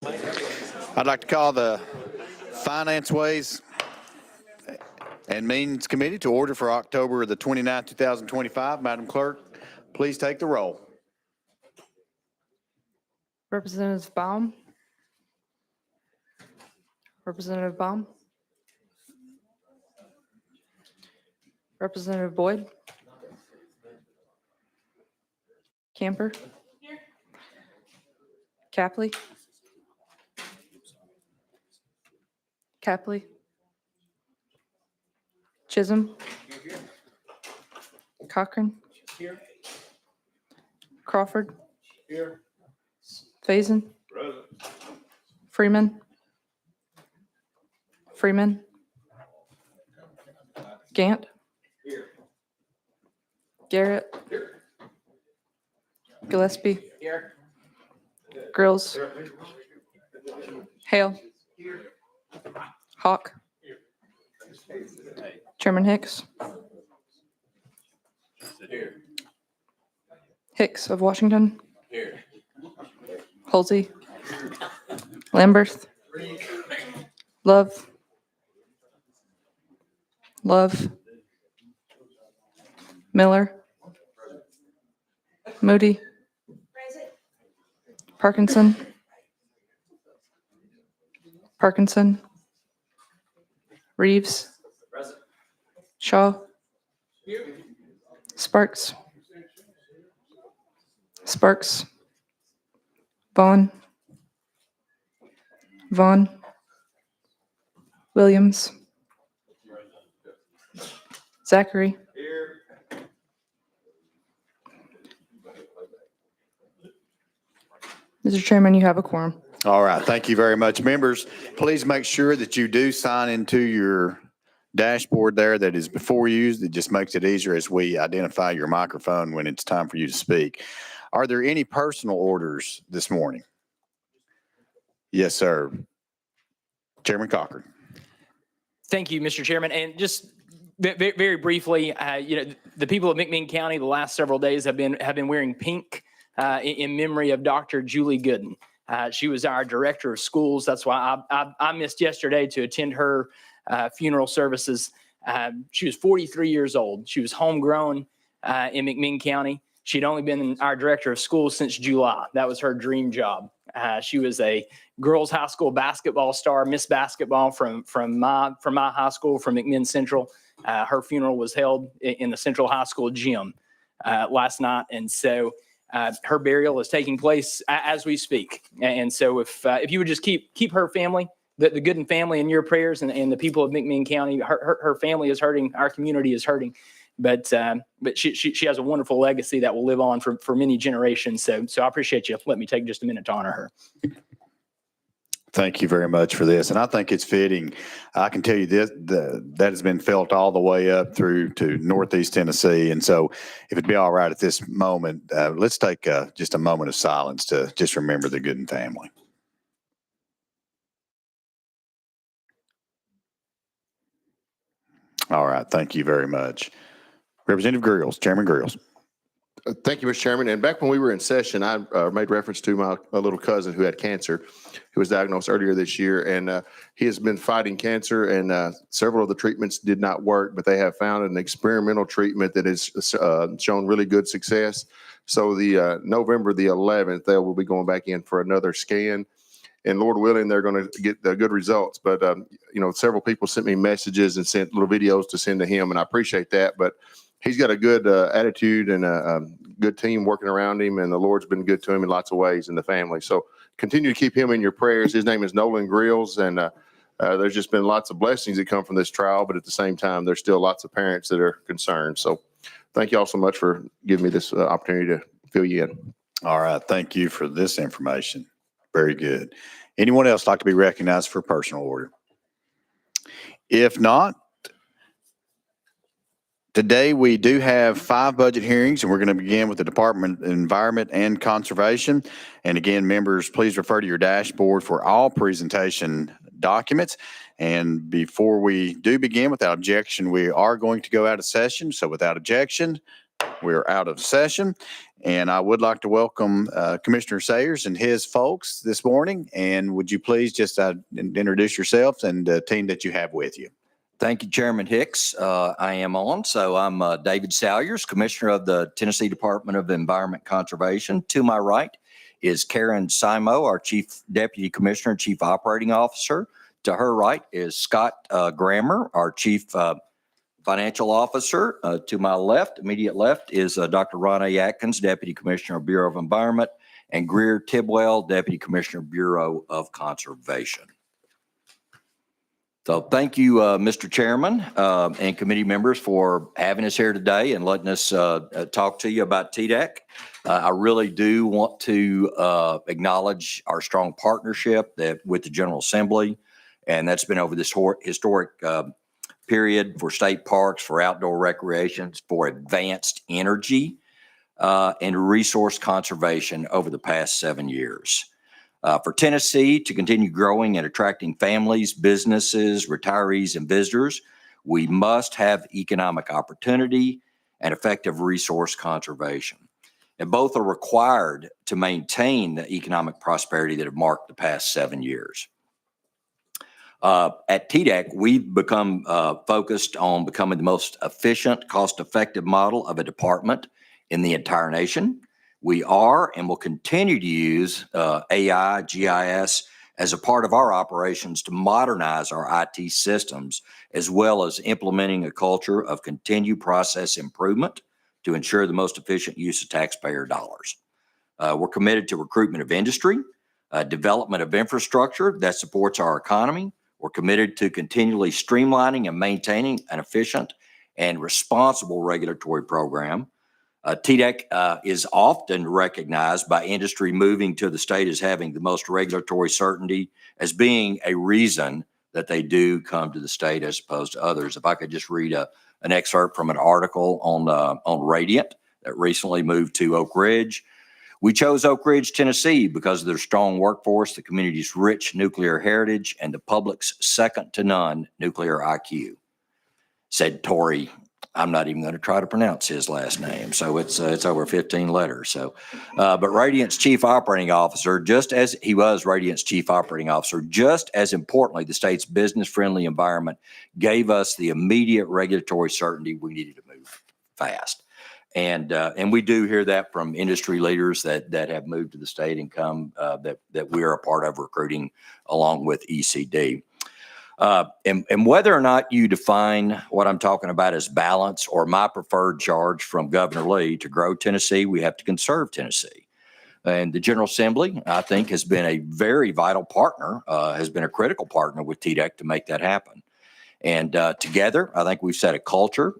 I'd like to call the Finance, Ways and Means Committee to order for October the 29th, 2025. Madam Clerk, please take the roll. Representative Baum. Representative Baum. Representative Boyd. Camper. Capley. Capley. Chisholm. Cochran. Crawford. Faison. Freeman. Freeman. Gant. Garrett. Gillespie. Grills. Hale. Hawk. Chairman Hicks. Hicks of Washington. Halsey. Lamberth. Love. Love. Miller. Moody. Parkinson. Parkinson. Reeves. Shaw. Sparks. Sparks. Vaughn. Vaughn. Williams. Zachary. Mr. Chairman, you have a quorum. All right, thank you very much. Members, please make sure that you do sign into your dashboard there that is before you. It just makes it easier as we identify your microphone when it's time for you to speak. Are there any personal orders this morning? Yes, sir. Chairman Cochran. Thank you, Mr. Chairman. And just very briefly, the people of McMinn County the last several days have been wearing pink in memory of Dr. Julie Gooden. She was our director of schools. That's why I missed yesterday to attend her funeral services. She was 43 years old. She was homegrown in McMinn County. She'd only been our director of schools since July. That was her dream job. She was a girls' high school basketball star, Miss Basketball from my high school, from McMinn Central. Her funeral was held in the Central High School gym last night, and so her burial is taking place as we speak. And so if you would just keep her family, the Gooden family, in your prayers, and the people of McMinn County. Her family is hurting. Our community is hurting. But she has a wonderful legacy that will live on for many generations. So I appreciate you. Let me take just a minute to honor her. Thank you very much for this. And I think it's fitting. I can tell you this, that has been felt all the way up through to Northeast Tennessee. And so if it'd be all right at this moment, let's take just a moment of silence to just remember the Gooden family. All right. Thank you very much. Representative Grills, Chairman Grills. Thank you, Mr. Chairman. And back when we were in session, I made reference to my little cousin who had cancer, who was diagnosed earlier this year. And he has been fighting cancer, and several of the treatments did not work, but they have found an experimental treatment that has shown really good success. So the November the 11th, they will be going back in for another scan. And Lord willing, they're going to get good results. But, several people sent me messages and sent little videos to send to him, and I appreciate that. But he's got a good attitude and a good team working around him, and the Lord's been good to him in lots of ways in the family. So continue to keep him in your prayers. His name is Nolan Grills, and there's just been lots of blessings that come from this trial, but at the same time, there's still lots of parents that are concerned. So thank you all so much for giving me this opportunity to fill you in. All right. Thank you for this information. Very good. Anyone else like to be recognized for personal order? If not, today we do have 5 budget hearings, and we're going to begin with the Department of Environment and Conservation. And again, members, please refer to your dashboard for all presentation documents. And before we do begin, without objection, we are going to go out of session. So without objection, We're out of session, and I would like to welcome Commissioner Sayers and his folks this morning. And would you please just introduce yourselves and the team that you have with you? Thank you, Chairman Hicks. I am on. So I'm David Salyers, Commissioner of the Tennessee Department of Environment Conservation. To my right is Karen Simo, our Chief Deputy Commissioner and Chief Operating Officer. To her right is Scott Grammer, our Chief Financial Officer. To my left, immediate left, is Dr. Ron A. Atkins, Deputy Commissioner, Bureau of Environment, and Greer Tidwell, Deputy Commissioner, Bureau of Conservation. So thank you, Mr. Chairman, and committee members for having us here today and letting us talk to you about TDEC. I really do want to acknowledge our strong partnership with the General Assembly, and that's been over this historic period for state parks, for outdoor recreations, for advanced energy, and resource conservation over the past 7 years. For Tennessee to continue growing and attracting families, businesses, retirees, and visitors, we must have economic opportunity and effective resource conservation. And both are required to maintain the economic prosperity that have marked the past 7 years. At TDEC, we've become focused on becoming the most efficient, cost-effective model of a department in the entire nation. We are and will continue to use AI, GIS as a part of our operations to modernize our IT systems, as well as implementing a culture of continued process improvement to ensure the most efficient use of taxpayer dollars. We're committed to recruitment of industry, development of infrastructure that supports our economy. We're committed to continually streamlining and maintaining an efficient and responsible regulatory program. TDEC is often recognized by industry moving to the state as having the most regulatory certainty, as being a reason that they do come to the state as opposed to others. If I could just read an excerpt from an article on Radiant that recently moved to Oak Ridge. We chose Oak Ridge, Tennessee because of their strong workforce, the community's rich nuclear heritage, and the public's second to none nuclear IQ, said Tory. I'm not even going to try to pronounce his last name. So it's over 15 letters. So, but Radiant's chief operating officer, just as he was Radiant's chief operating officer, just as importantly, the state's business-friendly environment gave us the immediate regulatory certainty we needed to move fast. And we do hear that from industry leaders that have moved to the state and come that we are a part of recruiting along with ECD. And whether or not you define what I'm talking about as balance or my preferred charge from Governor Lee to grow Tennessee, we have to conserve Tennessee. And the General Assembly, I think, has been a very vital partner, has been a critical partner with TDEC to make that happen. And together, I think we've set a culture.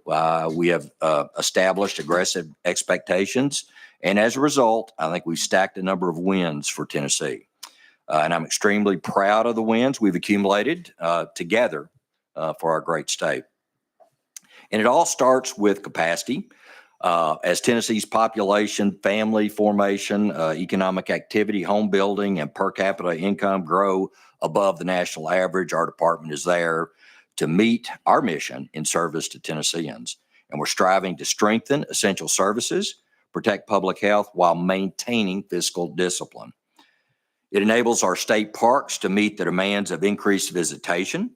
We have established aggressive expectations. And as a result, I think we've stacked a number of wins for Tennessee. And I'm extremely proud of the wins we've accumulated together for our great state. And it all starts with capacity. As Tennessee's population, family formation, economic activity, home building, and per capita income grow above the national average, our department is there to meet our mission in service to Tennesseans. And we're striving to strengthen essential services, protect public health while maintaining fiscal discipline. It enables our state parks to meet the demands of increased visitation,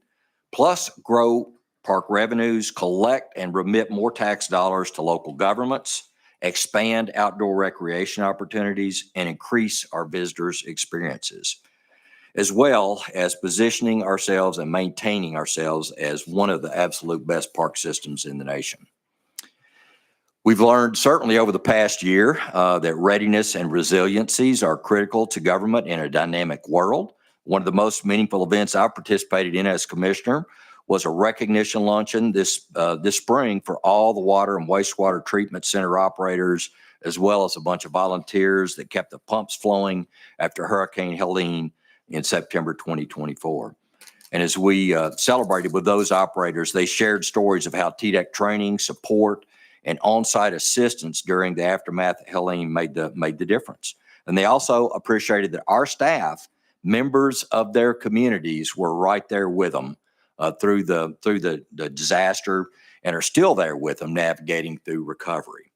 plus grow park revenues, collect and remit more tax dollars to local governments, expand outdoor recreation opportunities, and increase our visitors' experiences, as well as positioning ourselves and maintaining ourselves as one of the absolute best park systems in the nation. We've learned certainly over the past year that readiness and resiliencies are critical to government in a dynamic world. One of the most meaningful events I've participated in as commissioner was a recognition luncheon this spring for all the water and wastewater treatment center operators, as well as a bunch of volunteers that kept the pumps flowing after Hurricane Helene in September 2024. And as we celebrated with those operators, they shared stories of how TDEC training, support, and on-site assistance during the aftermath of Helene made the difference. And they also appreciated that our staff, members of their communities, were right there with them through the disaster and are still there with them navigating through recovery.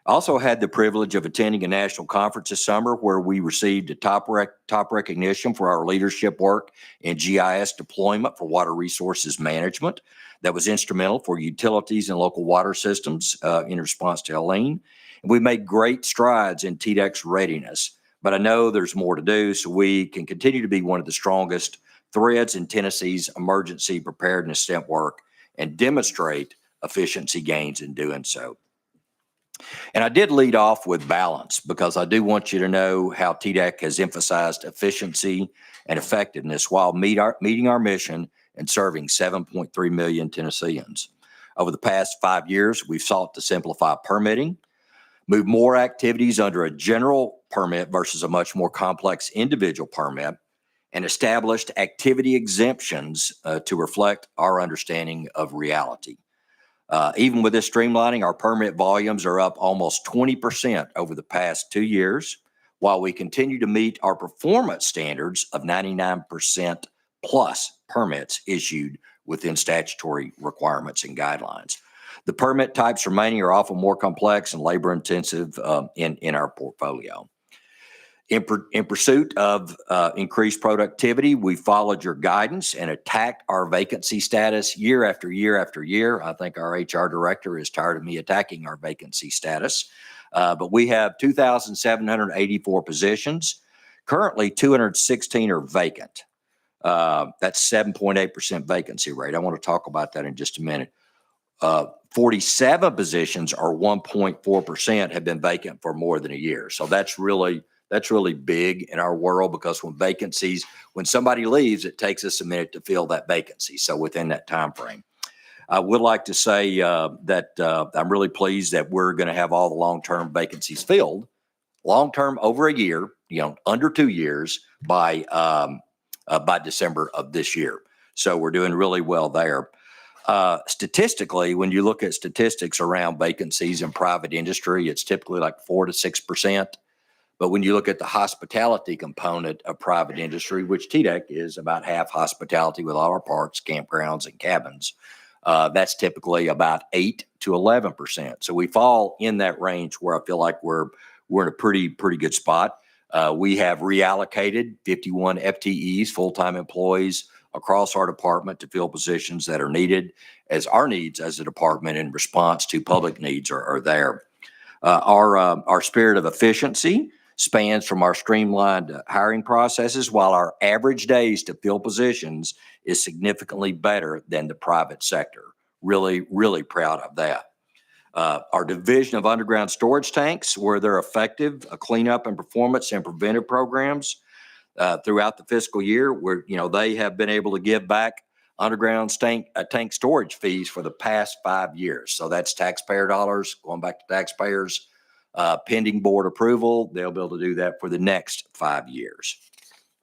Also had the privilege of attending a national conference this summer where we received a top recognition for our leadership work in GIS deployment for water resources management that was instrumental for utilities and local water systems in response to Helene. And we made great strides in TDEC's readiness, but I know there's more to do so we can continue to be one of the strongest threads in Tennessee's emergency preparedness work and demonstrate efficiency gains in doing so. And I did lead off with balance because I do want you to know how TDEC has emphasized efficiency and effectiveness while meeting our mission and serving 7.3 million Tennesseans. Over the past 5 years, we've sought to simplify permitting, move more activities under a general permit versus a much more complex individual permit, and established activity exemptions to reflect our understanding of reality. Even with this streamlining, our permit volumes are up almost 20% over the past 2 years, while we continue to meet our performance standards of 99% plus permits issued within statutory requirements and guidelines. The permit types remaining are often more complex and labor intensive in our portfolio. In pursuit of increased productivity, we followed your guidance and attacked our vacancy status year after year after year. I think our HR director is tired of me attacking our vacancy status. But we have 2,784 positions. Currently, 216 are vacant. That's 7.8% vacancy rate. I want to talk about that in just a minute. 47 positions, or 1.4%, have been vacant for more than a year. So that's really big in our world because when somebody leaves, it takes us a minute to fill that vacancy. So within that time frame, I would like to say that I'm really pleased that we're going to have all the long-term vacancies filled, long-term over a year, under 2 years by December of this year. So we're doing really well there. Statistically, when you look at statistics around vacancies in private industry, it's typically like 4 to 6%. But when you look at the hospitality component of private industry, which TDEC is about half hospitality with all our parks, campgrounds, and cabins, that's typically about 8 to 11%. So we fall in that range where I feel like we're in a pretty good spot. We have reallocated 51 FTEs, full-time employees, across our department to fill positions that are needed as our needs as a department in response to public needs are there. Our spirit of efficiency spans from our streamlined hiring processes, while our average days to fill positions is significantly better than the private sector. Really, really proud of that. Our division of underground storage tanks, where they're effective, cleanup and performance and preventive programs throughout the fiscal year, where they have been able to give back underground tank storage fees for the past 5 years. So that's taxpayer dollars going back to taxpayers. Pending board approval, they'll be able to do that for the next 5 years,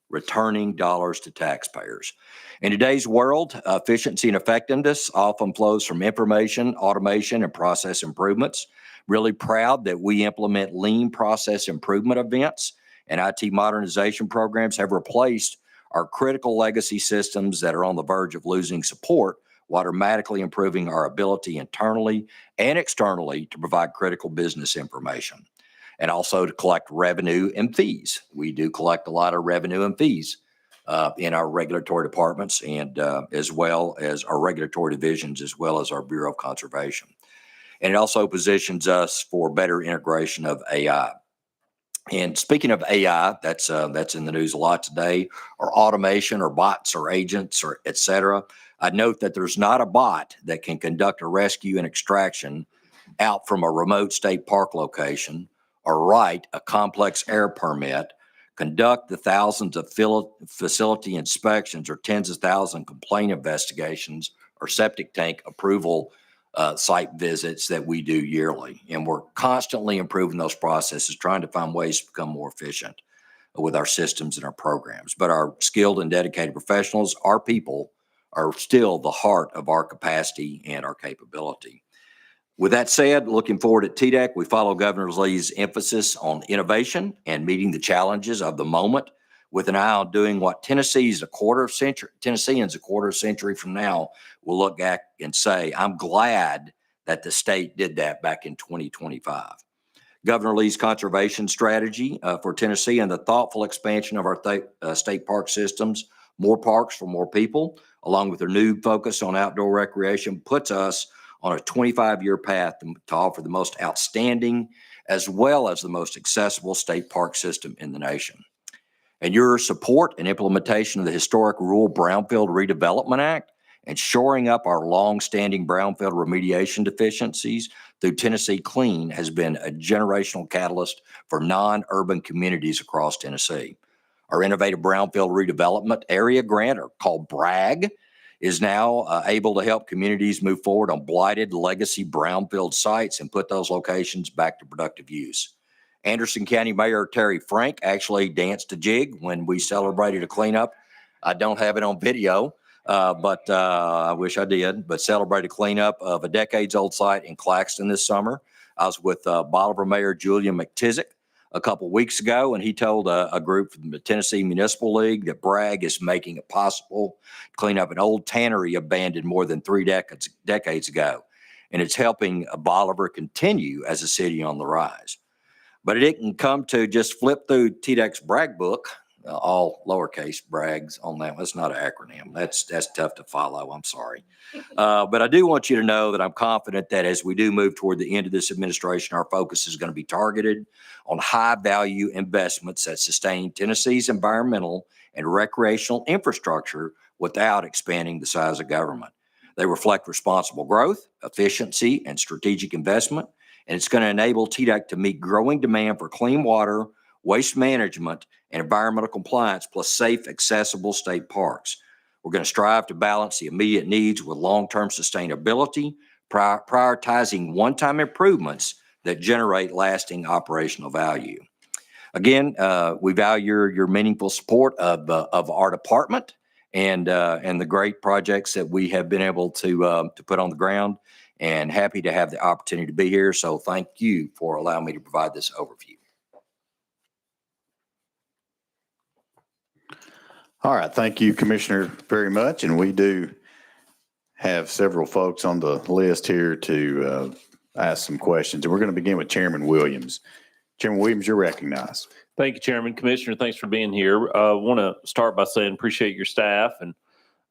returning dollars to taxpayers. In today's world, efficiency and effectiveness often flows from information, automation, and process improvements. Really proud that we implement lean process improvement events and IT modernization programs have replaced our critical legacy systems that are on the verge of losing support, while dramatically improving our ability internally and externally to provide critical business information, and also to collect revenue and fees. We do collect a lot of revenue and fees in our regulatory departments, and as well as our regulatory divisions, as well as our Bureau of Conservation. And it also positions us for better integration of AI. And speaking of AI, that's in the news a lot today, or automation, or bots, or agents, or et cetera. I note that there's not a bot that can conduct a rescue and extraction out from a remote state park location, or write a complex air permit, conduct the thousands of facility inspections or tens of thousands complaint investigations or septic tank approval site visits that we do yearly. And we're constantly improving those processes, trying to find ways to become more efficient with our systems and our programs. But our skilled and dedicated professionals, our people, are still the heart of our capacity and our capability. With that said, looking forward at TDEC, we follow Governor Lee's emphasis on innovation and meeting the challenges of the moment with an eye on doing what Tennesseans a quarter of century from now will look back and say, I'm glad that the state did that back in 2025. Governor Lee's conservation strategy for Tennessee and the thoughtful expansion of our state park systems, more parks for more people, along with their new focus on outdoor recreation, puts us on a 25-year path to offer the most outstanding as well as the most accessible state park system in the nation. And your support and implementation of the historic Rural Brownfield Redevelopment Act and shoring up our long-standing brownfield remediation deficiencies through Tennessee Clean has been a generational catalyst for non-urban communities across Tennessee. Our innovative brownfield redevelopment area grant, or called BRAG, is now able to help communities move forward on blighted legacy brownfield sites and put those locations back to productive use. Anderson County Mayor Terry Frank actually danced a jig when we celebrated a cleanup. I don't have it on video, but I wish I did, but celebrated cleanup of a decades-old site in Claxton this summer. I was with Bolivar Mayor Julian McTizek a couple weeks ago, and he told a group from the Tennessee Municipal League that BRAG is making it possible to clean up an old tannery abandoned more than 3 decades ago. And it's helping Bolivar continue as a city on the rise. But it didn't come to just flip through TDEC's BRAG book, all lowercase brags on that. That's not an acronym. That's tough to follow. I'm sorry. But I do want you to know that I'm confident that as we do move toward the end of this administration, our focus is going to be targeted on high value investments that sustain Tennessee's environmental and recreational infrastructure without expanding the size of government. They reflect responsible growth, efficiency, and strategic investment. And it's going to enable TDEC to meet growing demand for clean water, waste management, and environmental compliance, plus safe, accessible state parks. We're going to strive to balance the immediate needs with long-term sustainability, prioritizing one-time improvements that generate lasting operational value. Again, we value your meaningful support of our department and the great projects that we have been able to put on the ground, and happy to have the opportunity to be here. So thank you for allowing me to provide this overview. All right, thank you, Commissioner, very much. And we do have several folks on the list here to ask some questions. And we're going to begin with Chairman Williams. Chairman Williams, you're recognized. Thank you, Chairman. Commissioner, thanks for being here. I want to start by saying appreciate your staff. And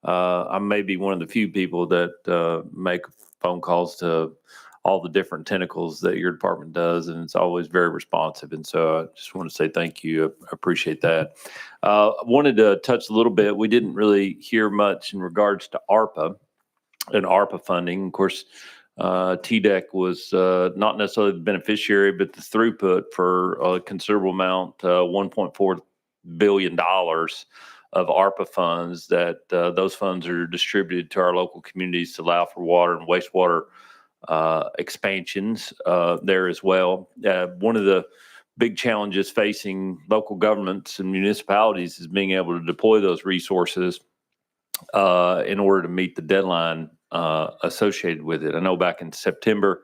I may be one of the few people that make phone calls to all the different tentacles that your department does, and it's always very responsive. And so I just want to say thank you. I appreciate that. I wanted to touch a little bit. We didn't really hear much in regards to ARPA and ARPA funding. Of course, TDEC was not necessarily the beneficiary, but the throughput for a considerable amount, $1.4 billion of ARPA funds, that those funds are distributed to our local communities to allow for water and wastewater expansions there as well. One of the big challenges facing local governments and municipalities is being able to deploy those resources in order to meet the deadline associated with it. I know back in September,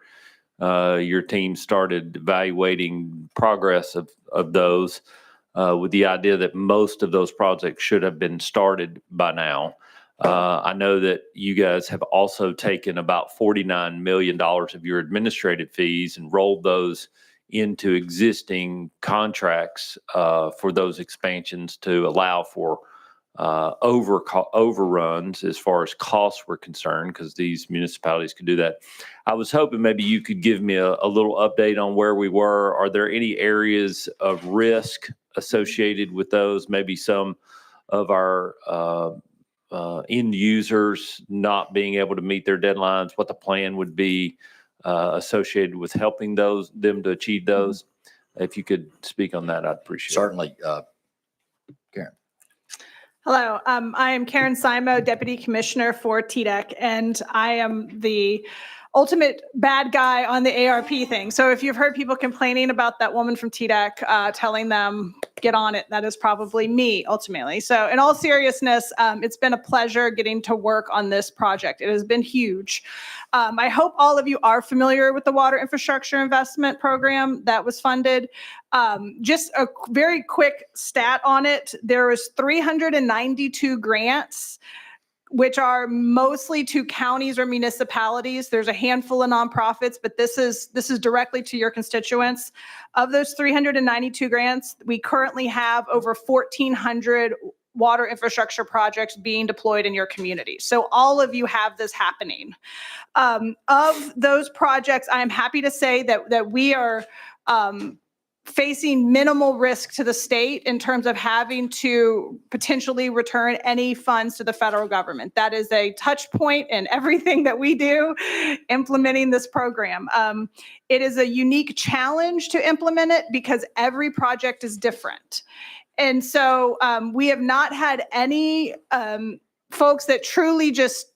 your team started evaluating progress of those with the idea that most of those projects should have been started by now. I know that you guys have also taken about $49 million of your administrative fees and rolled those into existing contracts for those expansions to allow for overruns as far as costs were concerned, because these municipalities could do that. I was hoping maybe you could give me a little update on where we were. Are there any areas of risk associated with those? Maybe some of our end users not being able to meet their deadlines, what the plan would be associated with helping them to achieve those. If you could speak on that, I'd appreciate it. Certainly, Karen. Hello, I am Karen Simo, Deputy Commissioner for TDEC, and I am the ultimate bad guy on the ARP thing. So if you've heard people complaining about that woman from TDEC telling them, get on it, that is probably me ultimately. So in all seriousness, it's been a pleasure getting to work on this project. It has been huge. I hope all of you are familiar with the Water Infrastructure Investment Program that was funded. Just a very quick stat on it. There was 392 grants which are mostly to counties or municipalities. There's a handful of nonprofits, but this is directly to your constituents. Of those 392 grants, we currently have over 1,400 water infrastructure projects being deployed in your community. So all of you have this happening. Of those projects, I am happy to say that we are facing minimal risk to the state in terms of having to potentially return any funds to the federal government. That is a touch point in everything that we do implementing this program. It is a unique challenge to implement it because every project is different. And so we have not had any folks that truly just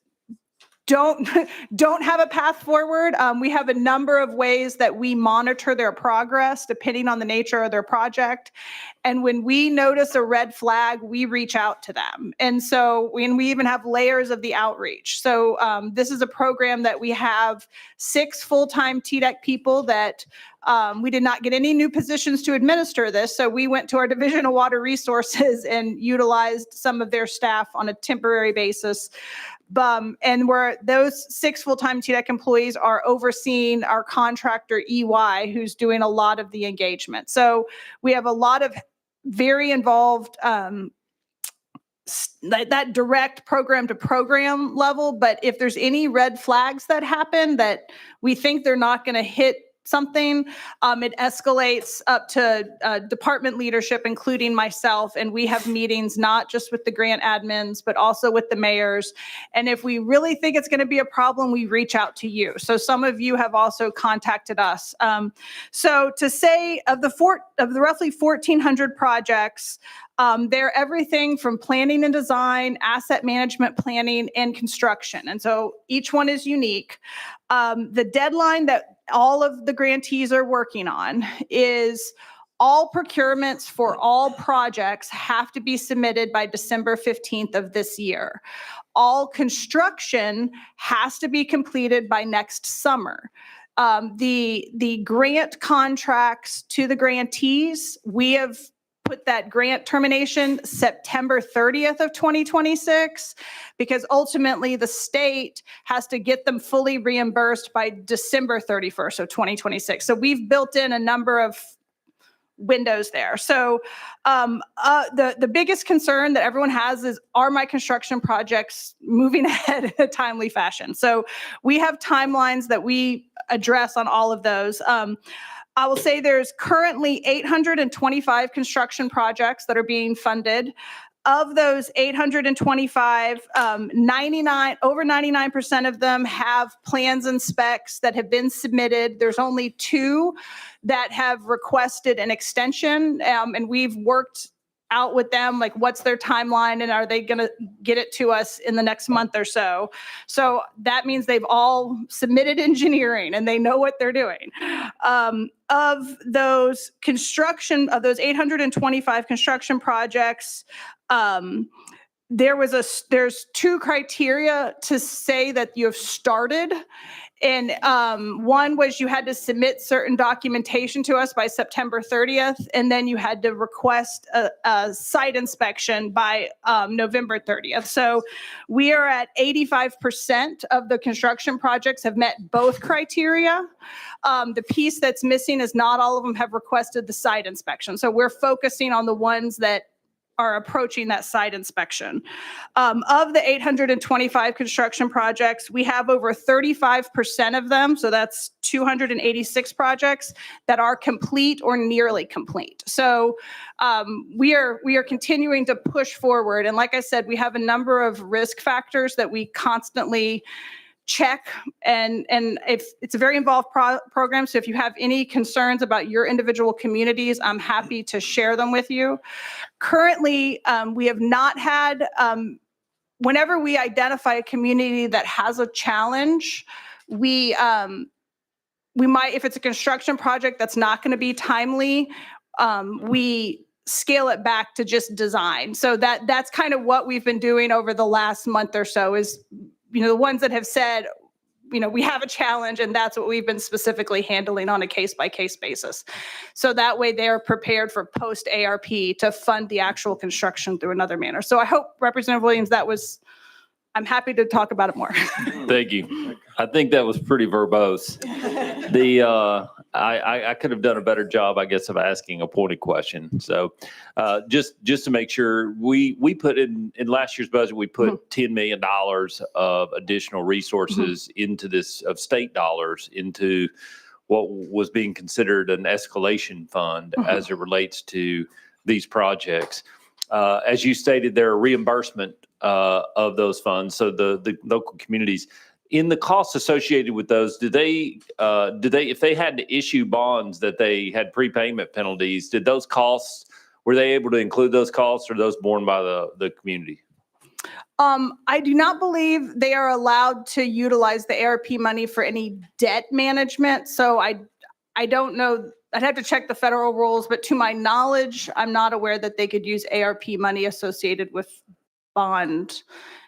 don't have a path forward. We have a number of ways that we monitor their progress depending on the nature of their project. And when we notice a red flag, we reach out to them. And so we even have layers of the outreach. So this is a program that we have 6 full-time TDEC people that we did not get any new positions to administer this. So we went to our Division of Water Resources and utilized some of their staff on a temporary basis. And where those 6 full-time TDEC employees are overseeing our contractor EY, who's doing a lot of the engagement. So we have a lot of very involved that direct program to program level. But if there's any red flags that happen that we think they're not going to hit something, it escalates up to department leadership, including myself. And we have meetings not just with the grant admins, but also with the mayors. And if we really think it's going to be a problem, we reach out to you. So some of you have also contacted us. So to say of the roughly 1,400 projects, they're everything from planning and design, asset management planning, and construction. And so each one is unique. The deadline that all of the grantees are working on is all procurements for all projects have to be submitted by December 15th of this year. All construction has to be completed by next summer. The grant contracts to the grantees, we have put that grant termination September 30th of 2026, because ultimately the state has to get them fully reimbursed by December 31st of 2026. So we've built in a number of windows there. So the biggest concern that everyone has is, are my construction projects moving ahead in a timely fashion? So we have timelines that we address on all of those. I will say there's currently 825 construction projects that are being funded. Of those 825, over 99% of them have plans and specs that have been submitted. There's only 2 that have requested an extension, and we've worked out with them, like what's their timeline and are they going to get it to us in the next month or so. So that means they've all submitted engineering and they know what they're doing. Of those 825 construction projects, there's 2 criteria to say that you have started. And one was you had to submit certain documentation to us by September 30th, and then you had to request a site inspection by November 30th. So we are at 85% of the construction projects have met both criteria. The piece that's missing is not all of them have requested the site inspection. So we're focusing on the ones that are approaching that site inspection. Of the 825 construction projects, we have over 35% of them, so that's 286 projects that are complete or nearly complete. So we are continuing to push forward. And like I said, we have a number of risk factors that we constantly check, and if it's a very involved program, so if you have any concerns about your individual communities, I'm happy to share them with you. Currently, we have not had, whenever we identify a community that has a challenge, we might, if it's a construction project that's not going to be timely, we scale it back to just design. So that's kind of what we've been doing over the last month or so is, the ones that have said, we have a challenge, and that's what we've been specifically handling on a case-by-case basis. So that way they're prepared for post-ARP to fund the actual construction through another manner. So I hope, Representative Williams, that was I'm happy to talk about it more. Thank you. I think that was pretty verbose. I could have done a better job, I guess, of asking a pointed question. So just to make sure, we put in last year's budget, we put $10 million of additional resources into this, of state dollars, into what was being considered an escalation fund as it relates to these projects. As you stated, there are reimbursement of those funds. So the local communities, in the costs associated with those, do they, if they had to issue bonds that they had prepayment penalties, did those costs, were they able to include those costs, or those borne by the community? I do not believe they are allowed to utilize the ARP money for any debt management. So I don't know. I'd have to check the federal rules, but to my knowledge, I'm not aware that they could use ARP money associated with bond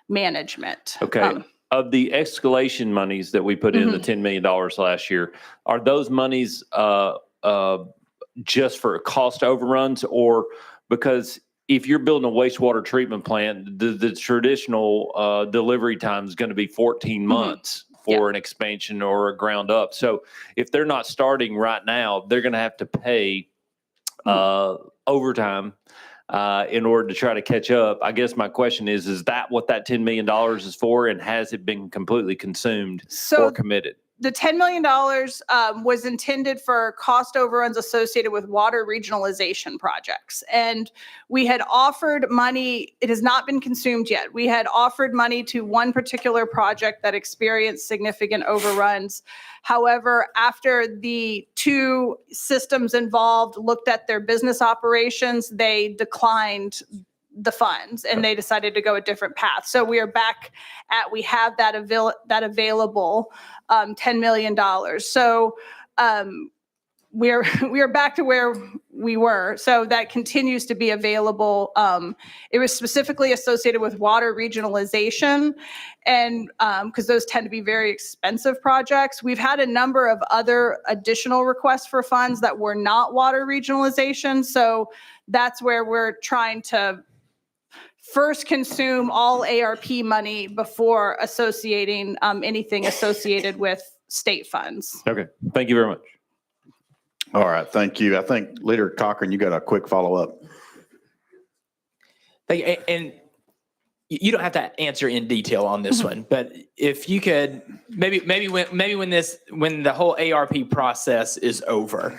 management. Okay. Of the escalation monies that we put in, the $10 million last year, are those monies just for cost overruns, or because if you're building a wastewater treatment plant, the traditional delivery time is going to be 14 months for an expansion or a ground up. So if they're not starting right now, they're going to have to pay overtime in order to try to catch up. I guess my question is that what that $10 million is for, and has it been completely consumed or committed? The $10 million was intended for cost overruns associated with water regionalization projects. And we had offered money, it has not been consumed yet. We had offered money to one particular project that experienced significant overruns. However, after the two systems involved looked at their business operations, they declined the funds and they decided to go a different path. So we are back at, we have that available $10 million. So we are back to where we were. So that continues to be available. It was specifically associated with water regionalization, and because those tend to be very expensive projects. We've had a number of other additional requests for funds that were not water regionalization. So that's where we're trying to first consume all ARP money before associating anything associated with state funds. Okay. Thank you very much. All right, thank you. I think Leader Cochran, you got a quick follow-up. And you don't have to answer in detail on this one, but if you could, maybe when the whole ARP process is over,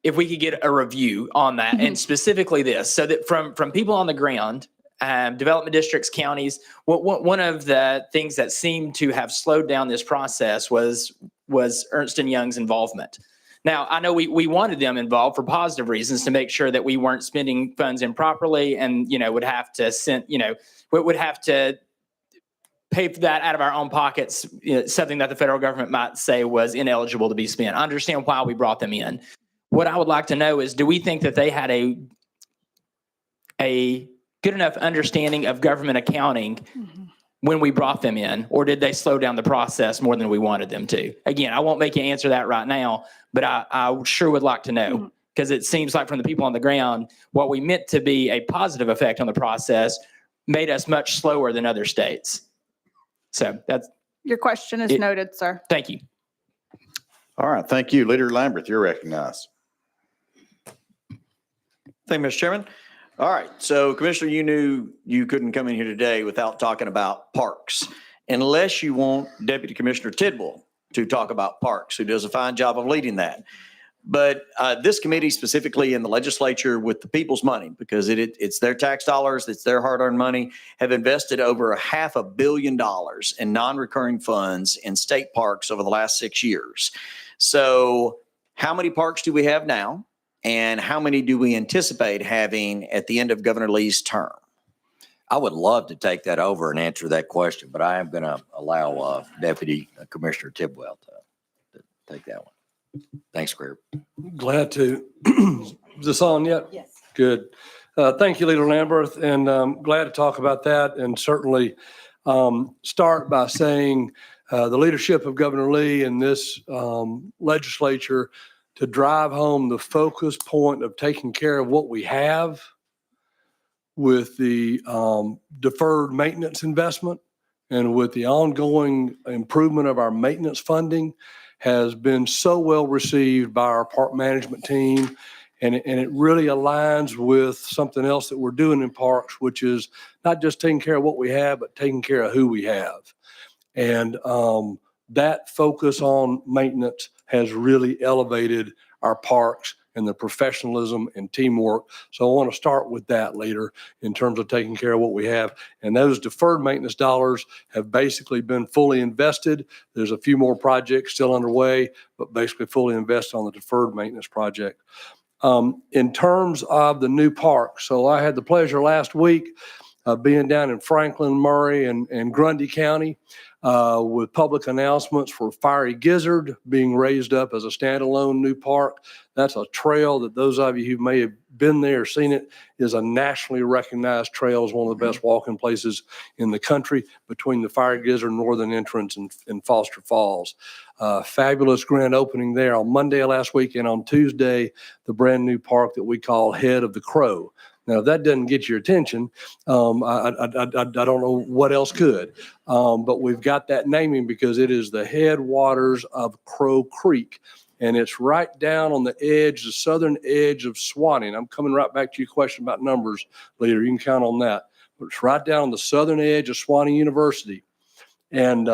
if we could get a review on that, and specifically this, so that from people on the ground, development districts, counties, one of the things that seemed to have slowed down this process was Ernst & Young's involvement. Now, I know we wanted them involved for positive reasons, to make sure that we weren't spending funds improperly, and would have to pay for that out of our own pockets, something that the federal government might say was ineligible to be spent. I understand why we brought them in. What I would like to know is, do we think that they had a good enough understanding of government accounting when we brought them in, or did they slow down the process more than we wanted them to? Again, I won't make you answer that right now, but I sure would like to know, because it seems like from the people on the ground, what we meant to be a positive effect on the process made us much slower than other states. So that's Your question is noted, sir. Thank you. All right, thank you. Leader Lamberth, you're recognized. Thank you, Mr. Chairman. All right, so Commissioner, you knew you couldn't come in here today without talking about parks, unless you want Deputy Commissioner Tidwell to talk about parks, who does a fine job of leading that. But this committee, specifically in the legislature with the people's money, because it's their tax dollars, it's their hard-earned money, have invested over $500 million in non-recurring funds in state parks over the last 6 years. So how many parks do we have now? And how many do we anticipate having at the end of Governor Lee's term? I would love to take that over and answer that question, but I am going to allow Deputy Commissioner Tidwell to take that one. Thanks, Greer. Glad to. Is this on yet? Yes. Good. Thank you, Leader Lamberth, and glad to talk about that, and certainly start by saying the leadership of Governor Lee and this legislature to drive home the focus point of taking care of what we have with the deferred maintenance investment and with the ongoing improvement of our maintenance funding has been so well received by our park management team. And it really aligns with something else that we're doing in parks, which is not just taking care of what we have, but taking care of who we have. And that focus on maintenance has really elevated our parks and the professionalism and teamwork. So I want to start with that later in terms of taking care of what we have. And those deferred maintenance dollars have basically been fully invested. There's a few more projects still underway, but basically fully invested on the deferred maintenance project. In terms of the new park, so I had the pleasure last week of being down in Franklin, Murray, and Grundy County with public announcements for Fiery Gizzard being raised up as a standalone new park. That's a trail that those of you who may have been there or seen it is a nationally recognized trail. It's one of the best walking places in the country between the Fiery Gizzard Northern Entrance and Foster Falls. Fabulous grand opening there on Monday of last week, and on Tuesday, the brand new park that we call Head of the Crow. Now, if that doesn't get your attention, I don't know what else could. But we've got that naming because it is the headwaters of Crow Creek. And it's right down on the edge, the southern edge of Swanee. And I'm coming right back to your question about numbers later. You can count on that. But it's right down on the southern edge of Swanee University. And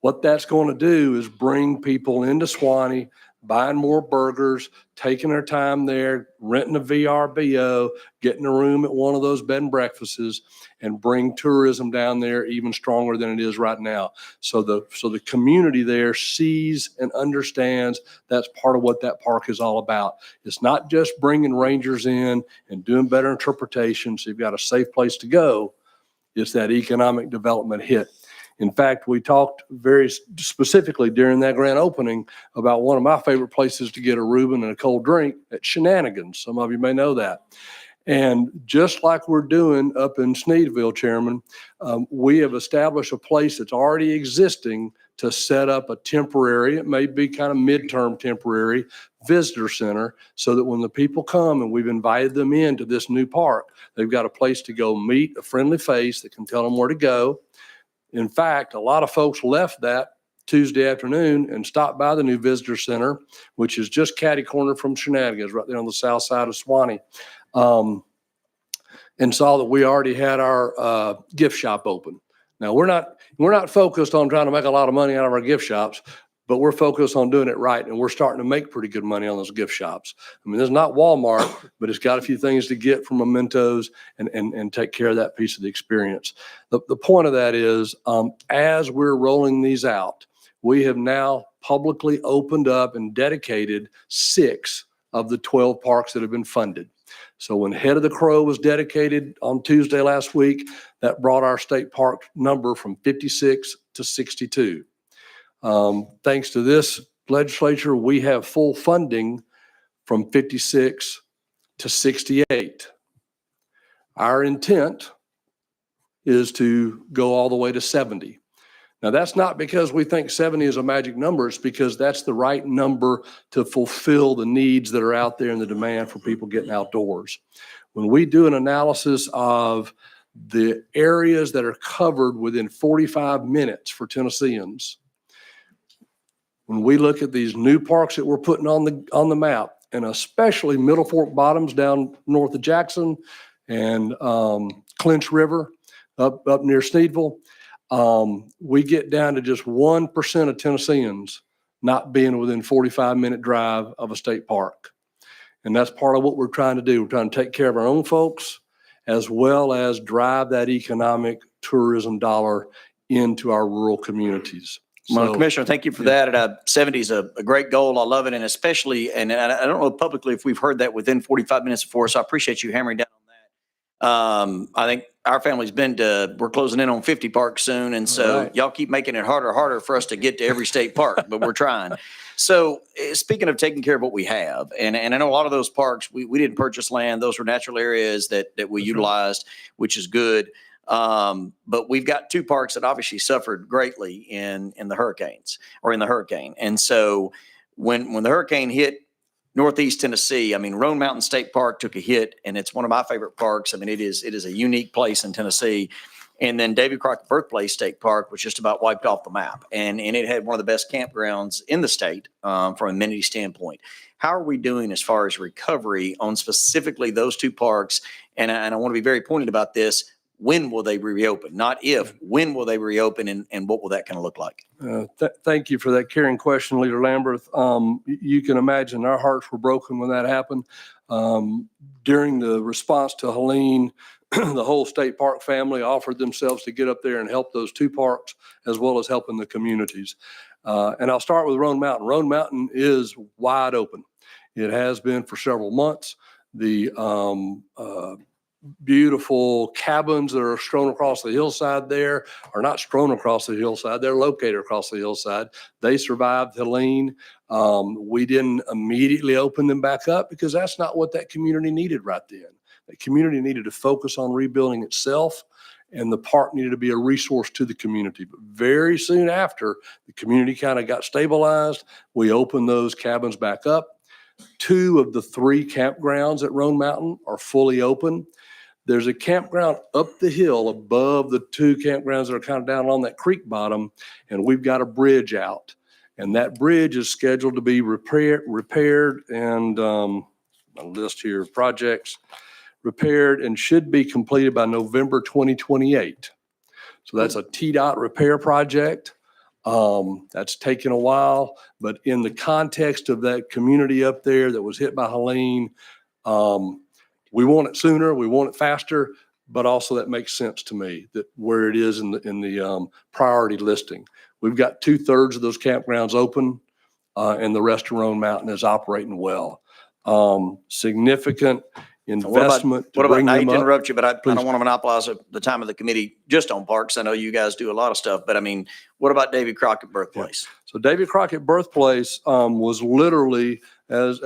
what that's going to do is bring people into Swanee, buying more burgers, taking their time there, renting a VRBO, getting a room at one of those bed and breakfasts, and bring tourism down there even stronger than it is right now. So the community there sees and understands that's part of what that park is all about. It's not just bringing rangers in and doing better interpretations. So you've got a safe place to go. It's that economic development hit. In fact, we talked very specifically during that grand opening about one of my favorite places to get a Reuben and a cold drink at Shenanigans. Some of you may know that. And just like we're doing up in Sneedville, Chairman, we have established a place that's already existing to set up a temporary, it may be kind of midterm temporary, visitor center so that when the people come and we've invited them into this new park, they've got a place to go meet a friendly face that can tell them where to go. In fact, a lot of folks left that Tuesday afternoon and stopped by the new visitor center, which is just catty corner from Shenanigans, right there on the south side of Swanee, and saw that we already had our gift shop open. Now, we're not focused on trying to make a lot of money out of our gift shops, but we're focused on doing it right, and we're starting to make pretty good money on those gift shops. I mean, it's not Walmart, but it's got a few things to get from mementos and take care of that piece of the experience. The point of that is, as we're rolling these out, we have now publicly opened up and dedicated 6 of the 12 parks that have been funded. So when Head of the Crow was dedicated on Tuesday last week, that brought our state park number from 56 to 62. Thanks to this legislature, we have full funding from 56 to 68. Our intent is to go all the way to 70. Now, that's not because we think 70 is a magic number. It's because that's the right number to fulfill the needs that are out there and the demand for people getting outdoors. When we do an analysis of the areas that are covered within 45 minutes for Tennesseans, when we look at these new parks that we're putting on the map, and especially Middle Fork Bottoms down north of Jackson and Clinch River up near Sneedville, we get down to just 1% of Tennesseans not being within 45-minute drive of a state park. And that's part of what we're trying to do. We're trying to take care of our own folks as well as drive that economic tourism dollar into our rural communities. Well, So- Commissioner, thank you for that. 70 is a great goal. I love it. And especially, and I don't know publicly if we've heard that within 45 minutes before, so I appreciate you hammering down on that. I think our family's we're closing in on 50 parks soon. And so Right. y'all keep making it harder for us to get to every state park, but we're trying. So speaking of taking care of what we have, and I know a lot of those parks, we didn't purchase land. Those were natural areas that we utilized, which is good. But we've got 2 parks that obviously suffered greatly in the hurricane. And so when the hurricane hit Northeast Tennessee, I mean, Roan Mountain State Park took a hit, and it's one of my favorite parks. I mean, it is a unique place in Tennessee. And then David Crockett Birthplace State Park was just about wiped off the map. And it had one of the best campgrounds in the state from an amenity standpoint. How are we doing as far as recovery on specifically those two parks? And I want to be very pointed about this. When will they reopen? Not if, when will they reopen, and what will that kind of look like? Thank you for that caring question, Leader Lamberth. You can imagine our hearts were broken when that happened. During the response to Helene, the whole state park family offered themselves to get up there and help those two parks, as well as helping the communities. And I'll start with Roan Mountain. Roan Mountain is wide open. It has been for several months. The beautiful cabins that are strewn across the hillside there are not strewn across the hillside. They're located across the hillside. They survived Helene. We didn't immediately open them back up because that's not what that community needed right then. The community needed to focus on rebuilding itself, and the park needed to be a resource to the community. But very soon after, the community kind of got stabilized. We opened those cabins back up. 2 of the 3 campgrounds at Roan Mountain are fully open. There's a campground up the hill above the 2 campgrounds that are kind of down along that creek bottom, and we've got a bridge out. And that bridge is scheduled to be repaired and a list here of projects, repaired and should be completed by November 2028. So that's a TDOT repair project. That's taken a while, but in the context of that community up there that was hit by Helene, we want it sooner, we want it faster, but also that makes sense to me that where it is in the priority listing. We've got 2/3 of those campgrounds open, and the rest of Roan Mountain is operating well. Significant investment to What about, bring now I hate them to up. interrupt you, but I Please. don't want to monopolize the time of the committee just on parks. I know you guys do a lot of stuff, but I mean, what about David Crockett Birthplace? So David Crockett Birthplace was literally, as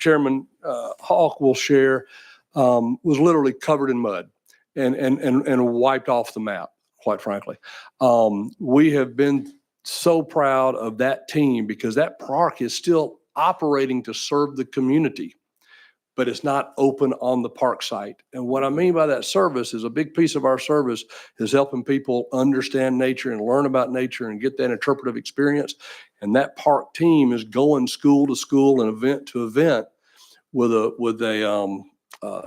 Chairman Hawk will share, was literally covered in mud and wiped off the map, quite frankly. We have been so proud of that team because that park is still operating to serve the community, but it's not open on the park site. And what I mean by that service is a big piece of our service is helping people understand nature and learn about nature and get that interpretive experience. And that park team is going school to school and event to event with a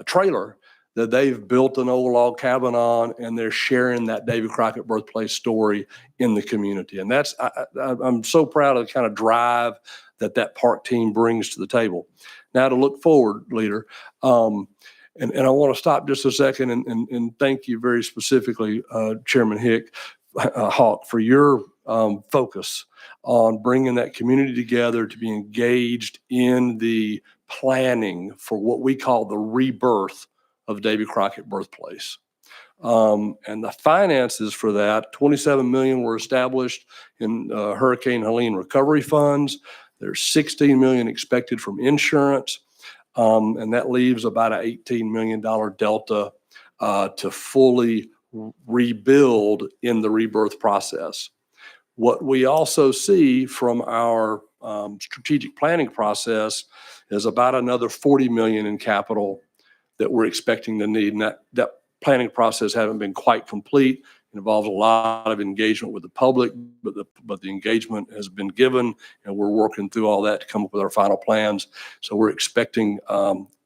trailer that they've built an old log cabin on, and they're sharing that David Crockett Birthplace story in the community. And that's, I'm so proud of the kind of drive that park team brings to the table. Now to look forward, Leader, and I want to stop just a second and thank you very specifically, Chairman Hawk, for your focus on bringing that community together to be engaged in the planning for what we call the rebirth of David Crockett Birthplace. And the finances for that, $27 million were established in Hurricane Helene recovery funds. There's $16 million expected from insurance, and that leaves about an $18 million delta to fully rebuild in the rebirth process. What we also see from our strategic planning process is about another $40 million in capital that we're expecting to need, and that planning process hasn't been quite complete. It involves a lot of engagement with the public, but the engagement has been given, and we're working through all that to come up with our final plans. So we're expecting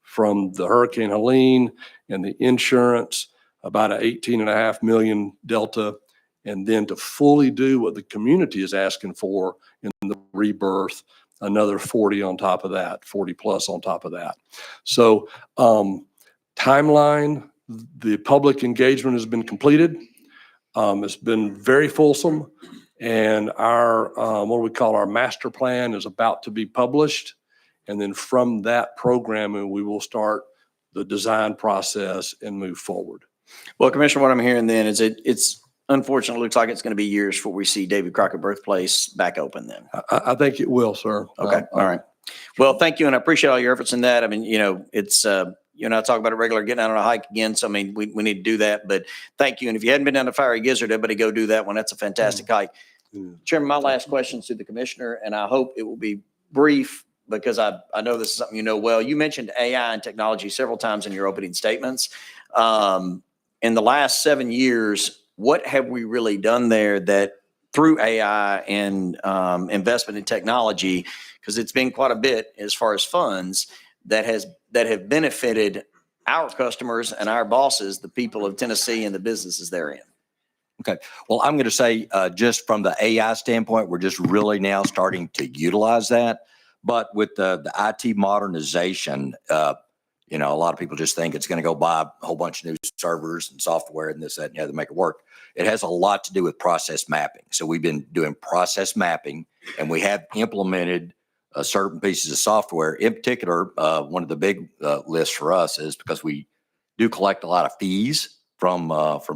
from the Hurricane Helene and the insurance about an $18.5 million delta, and then to fully do what the community is asking for in the rebirth, another 40 on top of that, 40 plus on top of that. So timeline, the public engagement has been completed. It's been very fulsome, and our what we call our master plan is about to be published. And then from that programming, we will start the design process and move forward. Well, Commissioner, what I'm hearing then is it's unfortunately looks like it's going to be years before we see David Crockett Birthplace back open then. I think it will, sir. Okay. All right. Well, thank you. And I appreciate all your efforts in that. I mean, it's, I talk about it regularly, getting out on a hike again. So, I mean, we need to do that, but thank you. And if you hadn't been down to Fiery Gizzard, everybody go do that one. That's a fantastic hike. Chairman, my last question is to the commissioner, and I hope it will be brief because I know this is something you know well. You mentioned AI and technology several times in your opening statements. in the last 7 years, what have we really done there that through AI and investment in technology, because it's been quite a bit as far as funds that have benefited our customers and our bosses, the people of Tennessee and the businesses therein? Well, I'm going to say, just from the AI standpoint, we're just really now starting to utilize that. But with the IT modernization, a lot of people just think it's going to go buy a whole bunch of new servers and software and this, that, and the other to make it work. It has a lot to do with process mapping. So we've been doing process mapping, and we have implemented certain pieces of software. In particular, one of the big lists for us is because we do collect a lot of fees from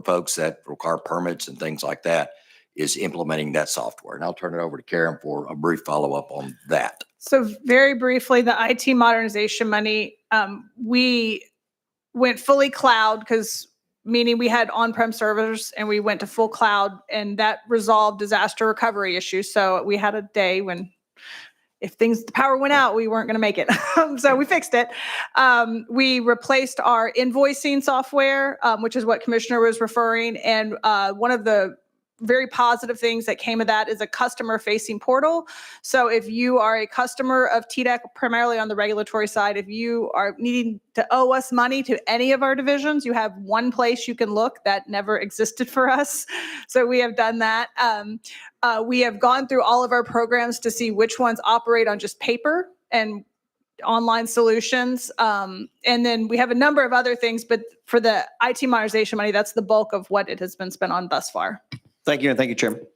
folks that require permits and things like that, is implementing that software. And I'll turn it over to Karen for a brief follow-up on that. So very briefly, the IT modernization money, we went fully cloud meaning we had on-prem servers and we went to full cloud, and that resolved disaster recovery issues. So we had a day when if the power went out, we weren't going to make it. So we fixed it. We replaced our invoicing software, which is what Commissioner was referring. And one of the very positive things that came of that is a customer-facing portal. So if you are a customer of TDEC, primarily on the regulatory side, if you are needing to owe us money to any of our divisions, you have one place you can look. That never existed for us. So we have done that. We have gone through all of our programs to see which ones operate on just paper and online solutions. And then we have a number of other things, but for the IT modernization money, that's the bulk of what it has been spent on thus far. Thank you, and thank you, Chairman.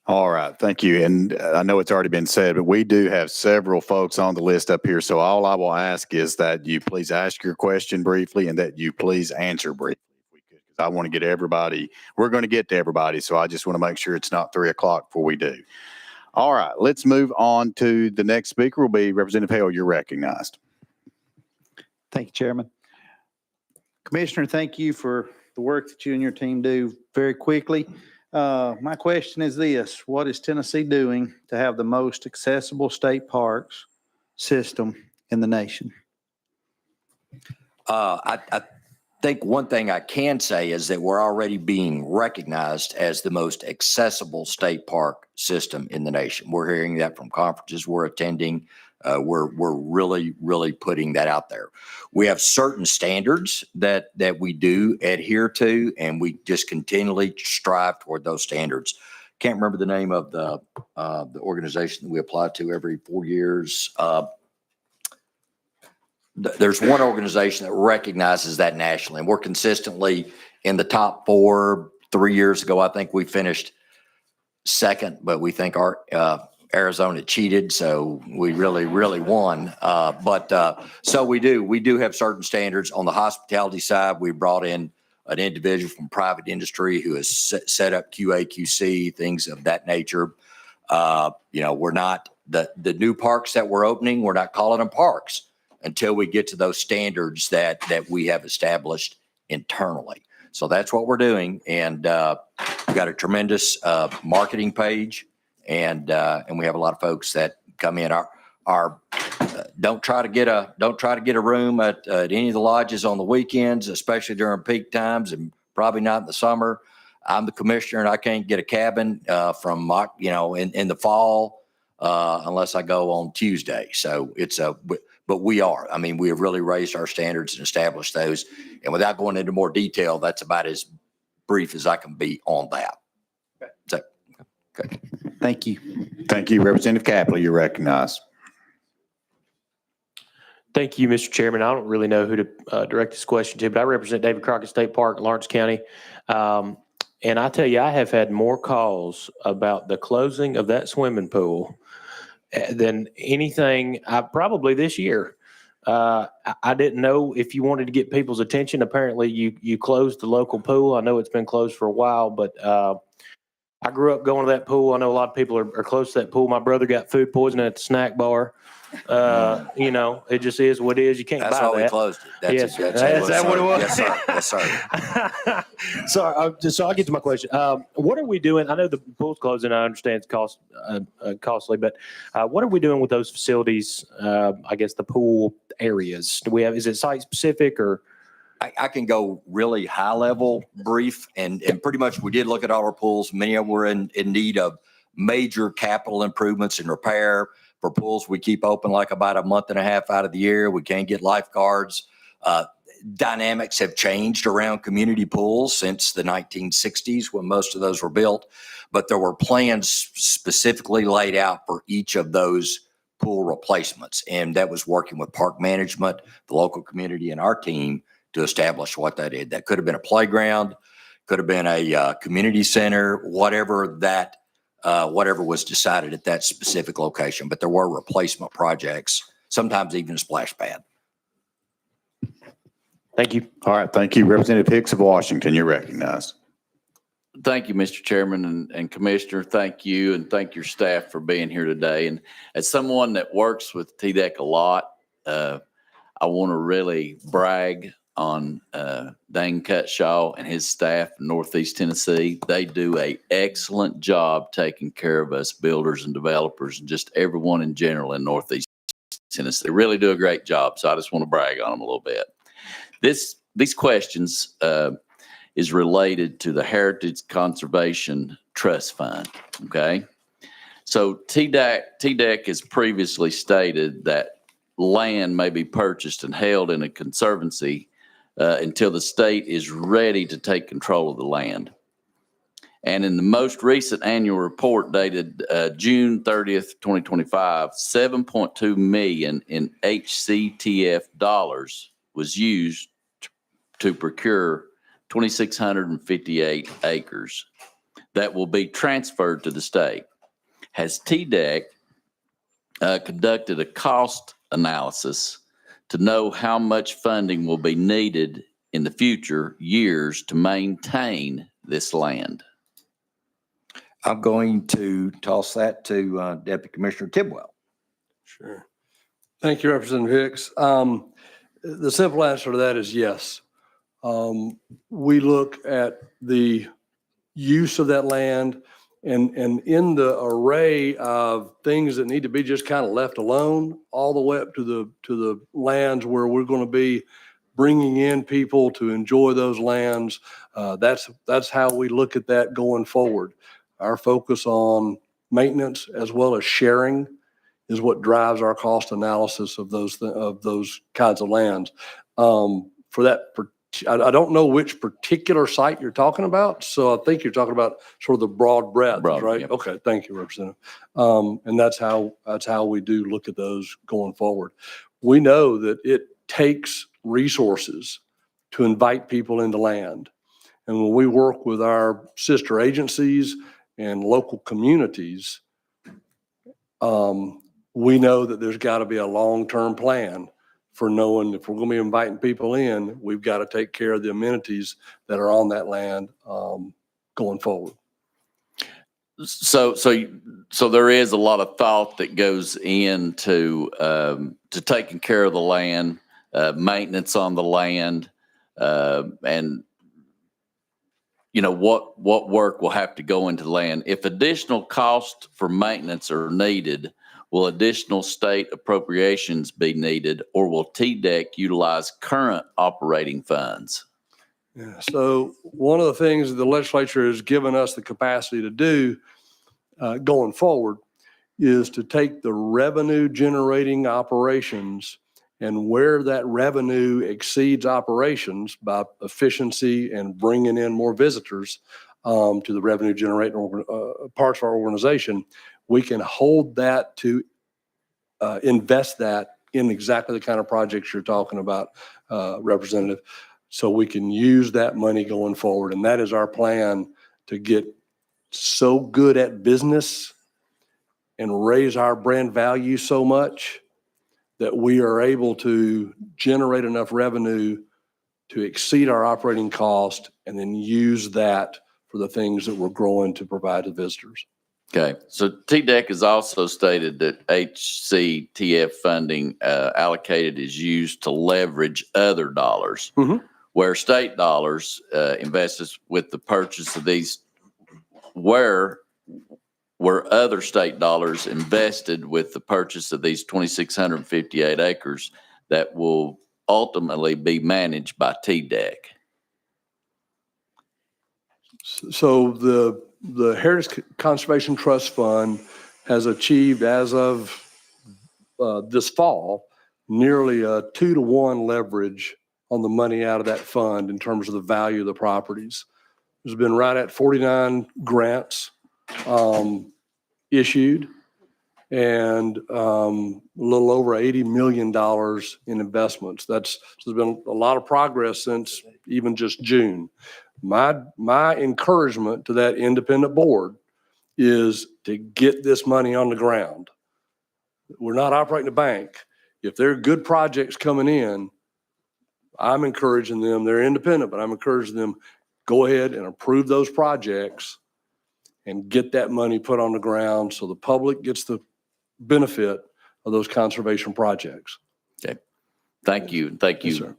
All right, thank you. And I know it's already been said, but we do have several folks on the list up here. So all I will ask is that you please ask your question briefly and that you please answer briefly. Because I want to get everybody, we're going to get to everybody. So I just want to make sure it's not 3 o'clock before we do. All right, let's move on to the next speaker. Will be Representative Hale. You're recognized. Thank you, Chairman. Commissioner, thank you for the work that you and your team do. Very quickly, my question is this: what is Tennessee doing to have the most accessible state parks system in the nation? I think one thing I can say is that we're already being recognized as the most accessible state park system in the nation. We're hearing that from conferences we're attending. We're really, really putting that out there. We have certain standards that we do adhere to, and we just continually strive toward those standards. Can't remember the name of the organization that we apply to every 4 years. There's one organization that recognizes that nationally, and we're consistently in the top 4. 3 years ago, I think we finished second, but we think our Arizona cheated, so we really, really won. So we do have certain standards. On the hospitality side, we brought in an individual from private industry who has set up QA, QC, things of that nature. We're not, the new parks that we're opening, we're not calling them parks until we get to those standards that we have established internally. So that's what we're doing. And we've got a tremendous marketing page. And we have a lot of folks that come in. Don't try to get a room at any of the lodges on the weekends, especially during peak times, and probably not in the summer. I'm the commissioner, and I can't get a cabin from in the fall unless I go on Tuesday. So but we are. I mean, we have really raised our standards and established those. And without going into more detail, that's about as brief as I can be on that. Okay. Thank you. Thank you, Representative Capley. You're recognized. Thank you, Mr. Chairman. I don't really know who to direct this question to, but I represent David Crockett State Park, Lawrence County. And I tell you, I have had more calls about the closing of that swimming pool than anything probably this year. I didn't know if you wanted to get people's attention. Apparently, you closed the local pool. I know it's been closed for a while, but I grew up going to that pool. I know a lot of people are close to that pool. My brother got food poisoning at the snack bar. It just is what it is. You can't buy that. That's why we closed it. Yes, is that what it was? Yes, sir. Yes, sir. So I'll get to my question. What are we doing? I know the pool's closing. I understand it's costly, but what are we doing with those facilities? I guess the pool areas. Do we have? Is it site specific or? I can go really high level brief and pretty much we did look at all our pools. Many of them were in need of major capital improvements and repair. For pools we keep open like about a month and a half out of the year. We can't get lifeguards. Dynamics have changed around community pools since the 1960s when most of those were built, but there were plans specifically laid out for each of those pool replacements. And that was working with park management, the local community, and our team to establish what that is. That could have been a playground, could have been a community center, whatever was decided at that specific location. But there were replacement projects, sometimes even a splash pad. Thank you. All right, thank you. Representative Hicks of Washington, you're recognized. Thank you, Mr. Chairman and Commissioner. Thank you and thank your staff for being here today. And as someone that works with TDEC a lot, I want to really brag on Dane Cutshaw and his staff in Northeast Tennessee. They do an excellent job taking care of us builders and developers and just everyone in general in Northeast Tennessee. They really do a great job. So I just want to brag on them a little bit. These questions is related to the Heritage Conservation Trust Fund, okay? So TDEC has previously stated that land may be purchased and held in a conservancy until the state is ready to take control of the land. And in the most recent annual report dated June 30th, 2025, $7.2 million in HCTF dollars was used to procure 2,658 acres that will be transferred to the state. Has TDEC conducted a cost analysis to know how much funding will be needed in the future years to maintain this land? I'm going to toss that to Deputy Commissioner Tidwell. Sure. Thank you, Representative Hicks. The simple answer to that is yes. We look at the use of that land and in the array of things that need to be just kind of left alone, all the way up to the lands where we're going to be bringing in people to enjoy those lands. That's how we look at that going forward. Our focus on maintenance as well as sharing is what drives our cost analysis of those kinds of lands. For that, I don't know which particular site you're talking about, so I think you're talking about sort of the broad breadth, right? Yep. Okay, thank you, Representative. And that's how we do look at those going forward. We know that it takes resources to invite people into land, and when we work with our sister agencies and local communities, we know that there's got to be a long-term plan for knowing if we're going to be inviting people in, we've got to take care of the amenities that are on that land going forward. So there is a lot of thought that goes into to taking care of the land, maintenance on the land, and what work will have to go into the land. If additional costs for maintenance are needed, will additional state appropriations be needed, or will TDEC utilize current operating funds? Yeah, so one of the things the legislature has given us the capacity to do going forward is to take the revenue generating operations and where that revenue exceeds operations by efficiency and bringing in more visitors to the revenue generating parts of our organization, we can hold that to invest that in exactly the kind of projects you're talking about, Representative. So we can use that money going forward. And that is our plan, to get so good at business and raise our brand value so much that we are able to generate enough revenue to exceed our operating cost and then use that for the things that we're growing to provide to visitors. Okay, so TDEC has also stated that HCTF funding allocated is used to leverage other dollars, where state dollars invested with the purchase of these, where other state dollars invested with the purchase of these 2,658 acres that will ultimately be managed by TDEC? So the Heritage Conservation Trust Fund has achieved, as of this fall, nearly a 2-to-1 leverage on the money out of that fund in terms of the value of the properties. There's been right at 49 grants issued and a little over $80 million in investments. There's been a lot of progress since even just June. My encouragement to that independent board is to get this money on the ground. We're not operating a bank. If there are good projects coming in, I'm encouraging them, they're independent, but I'm encouraging them, go ahead and approve those projects and get that money put on the ground so the public gets the benefit of those conservation projects. Okay. Thank you. Thank Yes, you. sir.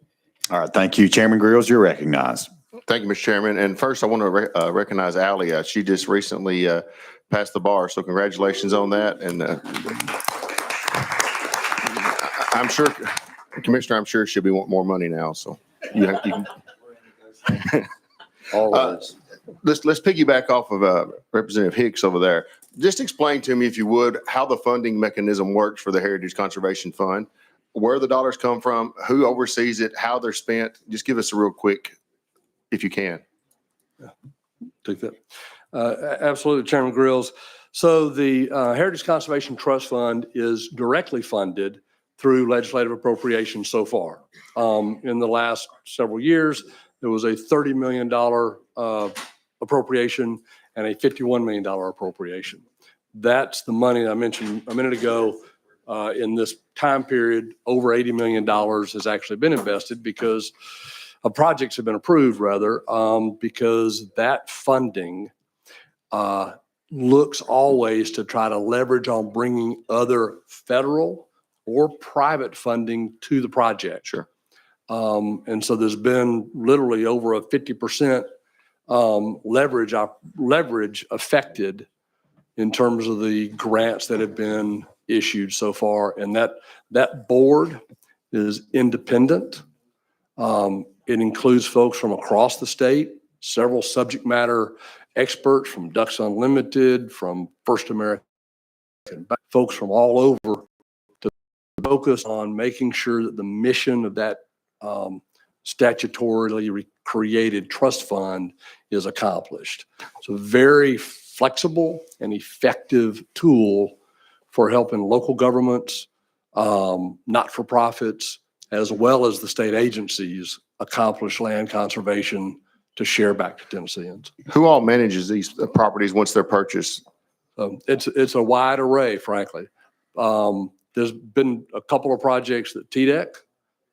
All right, thank you. Chairman Grills, you're recognized. Thank you, Mr. Chairman. And first, I want to recognize Ally. She just recently passed the bar, so congratulations on that. And I'm sure, Commissioner, I'm sure she'll be wanting more money now, so you can. Always. Let's piggyback off of Representative Hicks over there. Just explain to me, if you would, how the funding mechanism works for the Heritage Conservation Fund, where the dollars come from, who oversees it, how they're spent. Just give us a real quick, if you can. Take that. Absolutely, Chairman Grills. So the Heritage Conservation Trust Fund is directly funded through legislative appropriations so far. In the last several years, there was a $30 million appropriation and a $51 million appropriation. That's the money that I mentioned a minute ago. In this time period, over $80 million has actually been invested because projects have been approved, rather, because that funding looks always to try to leverage on bringing other federal or private funding to the project. Sure. And so there's been literally over a 50% leverage affected in terms of the grants that have been issued so far. And that board is independent. It includes folks from across the state, several subject matter experts from Ducks Unlimited, from First American, folks from all over to focus on making sure that the mission of that statutorily created trust fund is accomplished. It's a very flexible and effective tool for helping local governments, not-for-profits, as well as the state agencies accomplish land conservation to share back to Tennesseans. Who all manages these properties once they're purchased? It's a wide array, frankly. There's been a couple of projects that TDEC,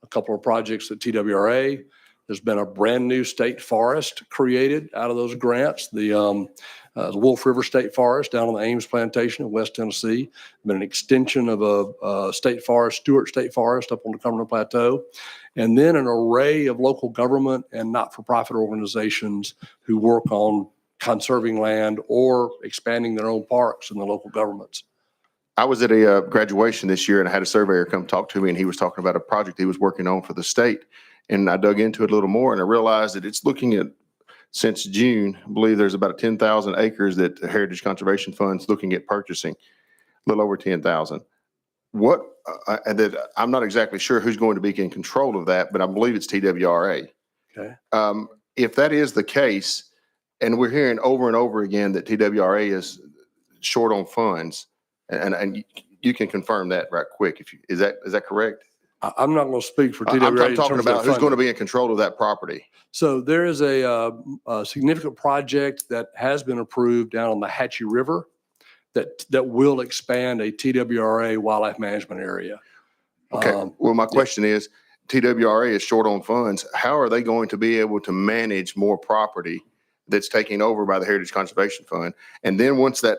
a couple of projects that TWRA. There's been a brand new state forest created out of those grants. The Wolf River State Forest down on the Ames Plantation in West Tennessee. Been an extension of a state forest, Stewart State Forest up on the Cumberland Plateau. And then an array of local government and not-for-profit organizations who work on conserving land or expanding their own parks in the local governments. I was at a graduation this year and I had a surveyor come talk to me, and he was talking about a project he was working on for the state. And I dug into it a little more and I realized that it's looking at, since June, I believe there's about 10,000 acres that the Heritage Conservation Fund's looking at purchasing, a little over 10,000. What, that I'm not exactly sure who's going to be in control of that, but I believe it's TWRA. Okay. If that is the case, and we're hearing over and over again that TWRA is short on funds, and you can confirm that right quick. Is that correct? I'm not going to speak for TWRA. I'm talking about who's going to be in control of that property. So there is a significant project that has been approved down on the Hatchie River that will expand a TWRA wildlife management area. Okay. Well, my question is, TWRA is short on funds. How are they going to be able to manage more property that's taken over by the Heritage Conservation Fund? And then once that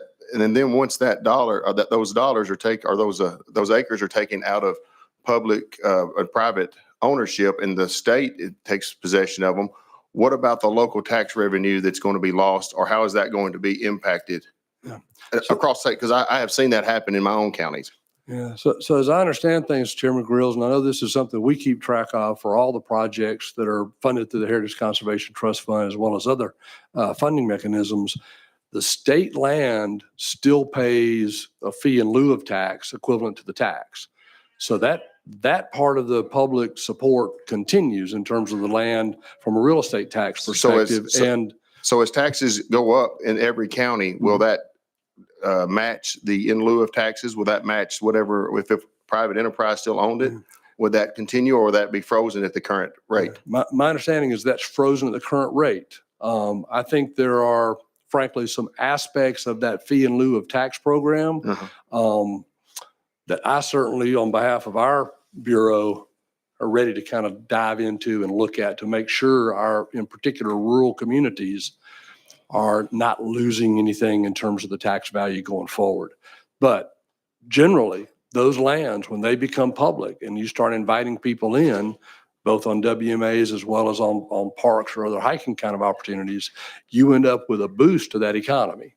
dollar, or those dollars are those acres are taken out of public and private ownership, and the state takes possession of them, what about the local tax revenue that's going to be lost, or how is that going to be impacted across state? Because I have seen that happen in my own counties. Yeah, so as I understand things, Chairman Grills, and I know this is something we keep track of for all the projects that are funded through the Heritage Conservation Trust Fund, as well as other funding mechanisms, the state land still pays a fee in lieu of tax equivalent to the tax. So that part of the public support continues in terms of the land from a real estate tax So as- perspective. so- And So as taxes go up in every county, will that match the in lieu of taxes? Will that match whatever, if a private enterprise still owned it? Would that continue or would that be frozen at the current rate? my understanding is that's frozen at the current rate. I think there are frankly some aspects of that fee in lieu of tax program that I certainly, on behalf of our bureau, are ready to kind of dive into and look at to make sure our, in particular, rural communities are not losing anything in terms of the tax value going forward. But generally, those lands, when they become public and you start inviting people in, both on WMAs as well as on parks or other hiking kind of opportunities, you end up with a boost to that economy.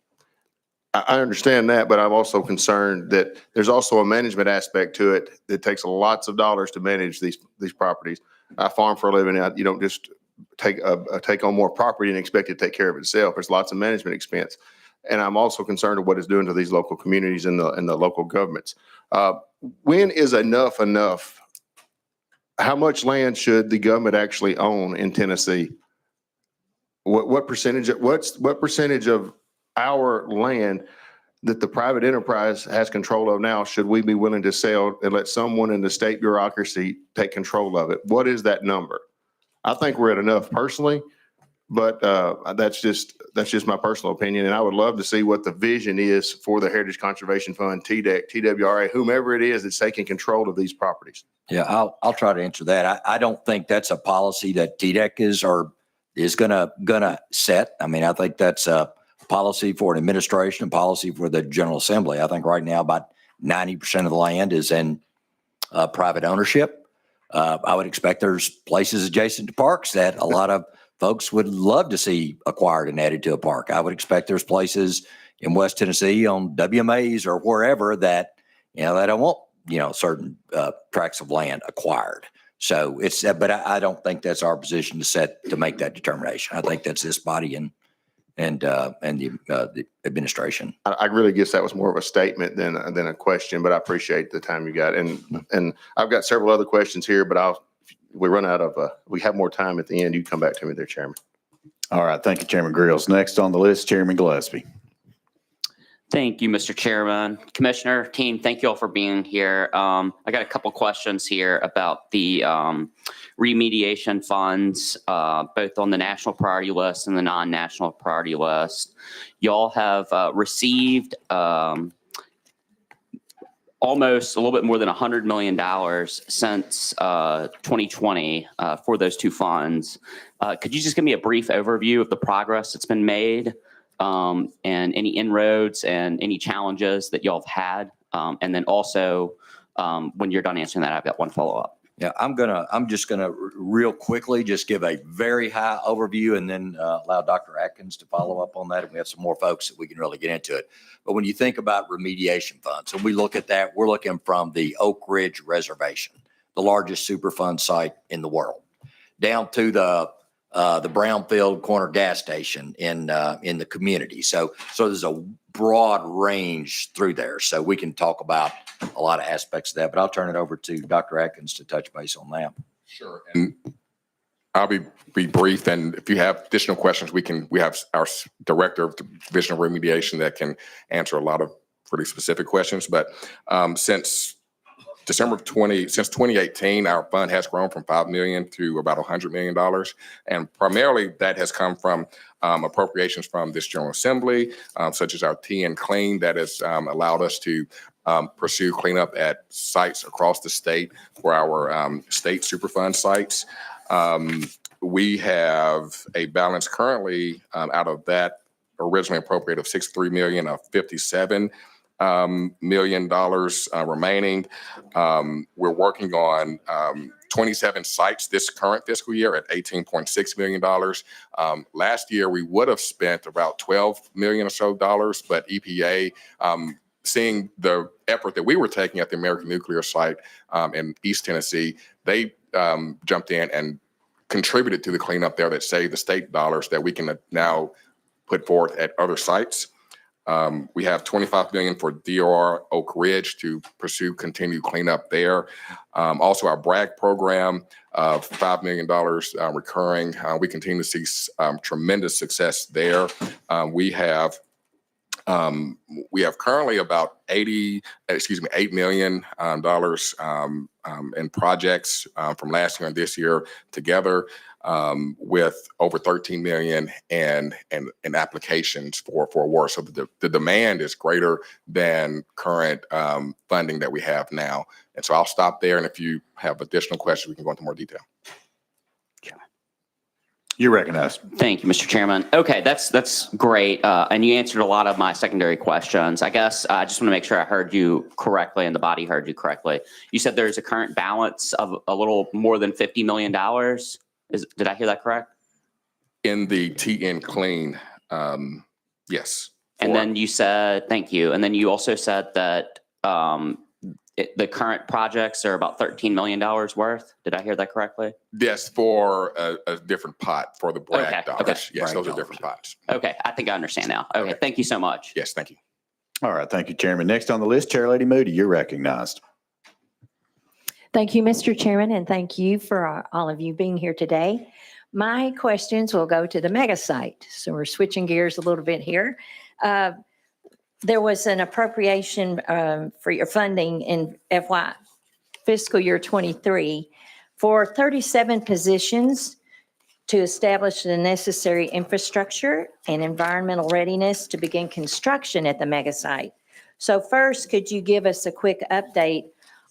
I understand that, but I'm also concerned that there's also a management aspect to it that takes lots of dollars to manage these properties. I farm for a living. You don't just take on more property and expect it to take care of itself. There's lots of management expense. And I'm also concerned with what it's doing to these local communities and the local governments. When is enough enough? How much land should the government actually own in Tennessee? What percentage of our land that the private enterprise has control of now should we be willing to sell and let someone in the state bureaucracy take control of it? What is that number? I think we're at enough personally, but that's just my personal opinion. And I would love to see what the vision is for the Heritage Conservation Fund, TDEC, TWRA, whomever it is that's taking control of these properties. Yeah, I'll try to answer that. I don't think that's a policy that TDEC is gonna set. I mean, I think that's a policy for an administration, a policy for the General Assembly. I think right now about 90% of the land is in private ownership. I would expect there's places adjacent to parks that a lot of folks would love to see acquired and added to a park. I would expect there's places in West Tennessee on WMAs or wherever that, that I want, certain tracts of land acquired. So but I don't think that's our position to make that determination. I think that's this body and the administration. I really guess that was more of a statement than a question, but I appreciate the time you got. And I've got several other questions here, but we have more time at the end. You come back to me there, Chairman. All right. Thank you, Chairman Grills. Next on the list, Chairman Gillespie. Thank you, Mr. Chairman. Commissioner, team, thank you all for being here. I got a couple questions here about the remediation funds, both on the national priority list and the non-national priority list. Y'all have received almost a little bit more than $100 million since 2020 for those two funds. Could you just give me a brief overview of the progress that's been made? And any inroads and any challenges that y'all have had. And then also, when you're done answering that, I've got one follow-up. Yeah, I'm just gonna real quickly just give a very high overview and then allow Dr. Atkins to follow up on that. And we have some more folks that we can really get into it. But when you think about remediation funds, and we look at that, we're looking from the Oak Ridge Reservation, the largest Superfund site in the world, down to the Brownfield Corner gas station in the community. So there's a broad range through there. So we can talk about a lot of aspects of that, but I'll turn it over to Dr. Atkins to touch base on that. Sure. And I'll be brief. And if you have additional questions, we have our director of division of remediation that can answer a lot of pretty specific questions. But since 2018, our fund has grown from $5 million to about $100 million. And primarily that has come from appropriations from this General Assembly, such as our TN Clean that has allowed us to pursue cleanup at sites across the state for our state Superfund sites. We have a balance currently out of that originally appropriated of $63 million of $57 million remaining. We're working on 27 sites this current fiscal year at $18.6 million. Last year, we would have spent about $12 million or so, but EPA seeing the effort that we were taking at the American Nuclear Site in East Tennessee, they jumped in and contributed to the cleanup there that saved the state dollars that we can now put forth at other sites. We have $25 million for DOR Oak Ridge to pursue continued cleanup there. Also, our BRAG program of $5 million recurring. We continue to see tremendous success there. We have currently about $8 million in projects from last year and this year together, with over 13 million in applications for award. So the demand is greater than current funding that we have now. And so I'll stop there. And if you have additional questions, we can go into more detail. You're recognized. Thank you, Mr. Chairman. Okay, that's great. And you answered a lot of my secondary questions. I guess I just want to make sure I heard you correctly and the body heard you correctly. You said there's a current balance of a little more than $50 million. Did I hear that correct? In the TN Clean, yes. And then you said, thank you. And then you also said that the current projects are about $13 million worth. Did I hear that correctly? Yes, for a different pot for the BRAG dollars. Okay. Yes, BRAG those are dollars. different pots. Okay, I think I understand now. Okay, thank you so much. Yes, thank you. All right, thank you, Chairman. Next on the list, Chair Lady Moody, you're recognized. Thank you, Mr. Chairman, and thank you for all of you being here today. My questions will go to the mega site. So we're switching gears a little bit here. There was an appropriation for your funding in fiscal year 23 for 37 positions to establish the necessary infrastructure and environmental readiness to begin construction at the mega site. So first, could you give us a quick update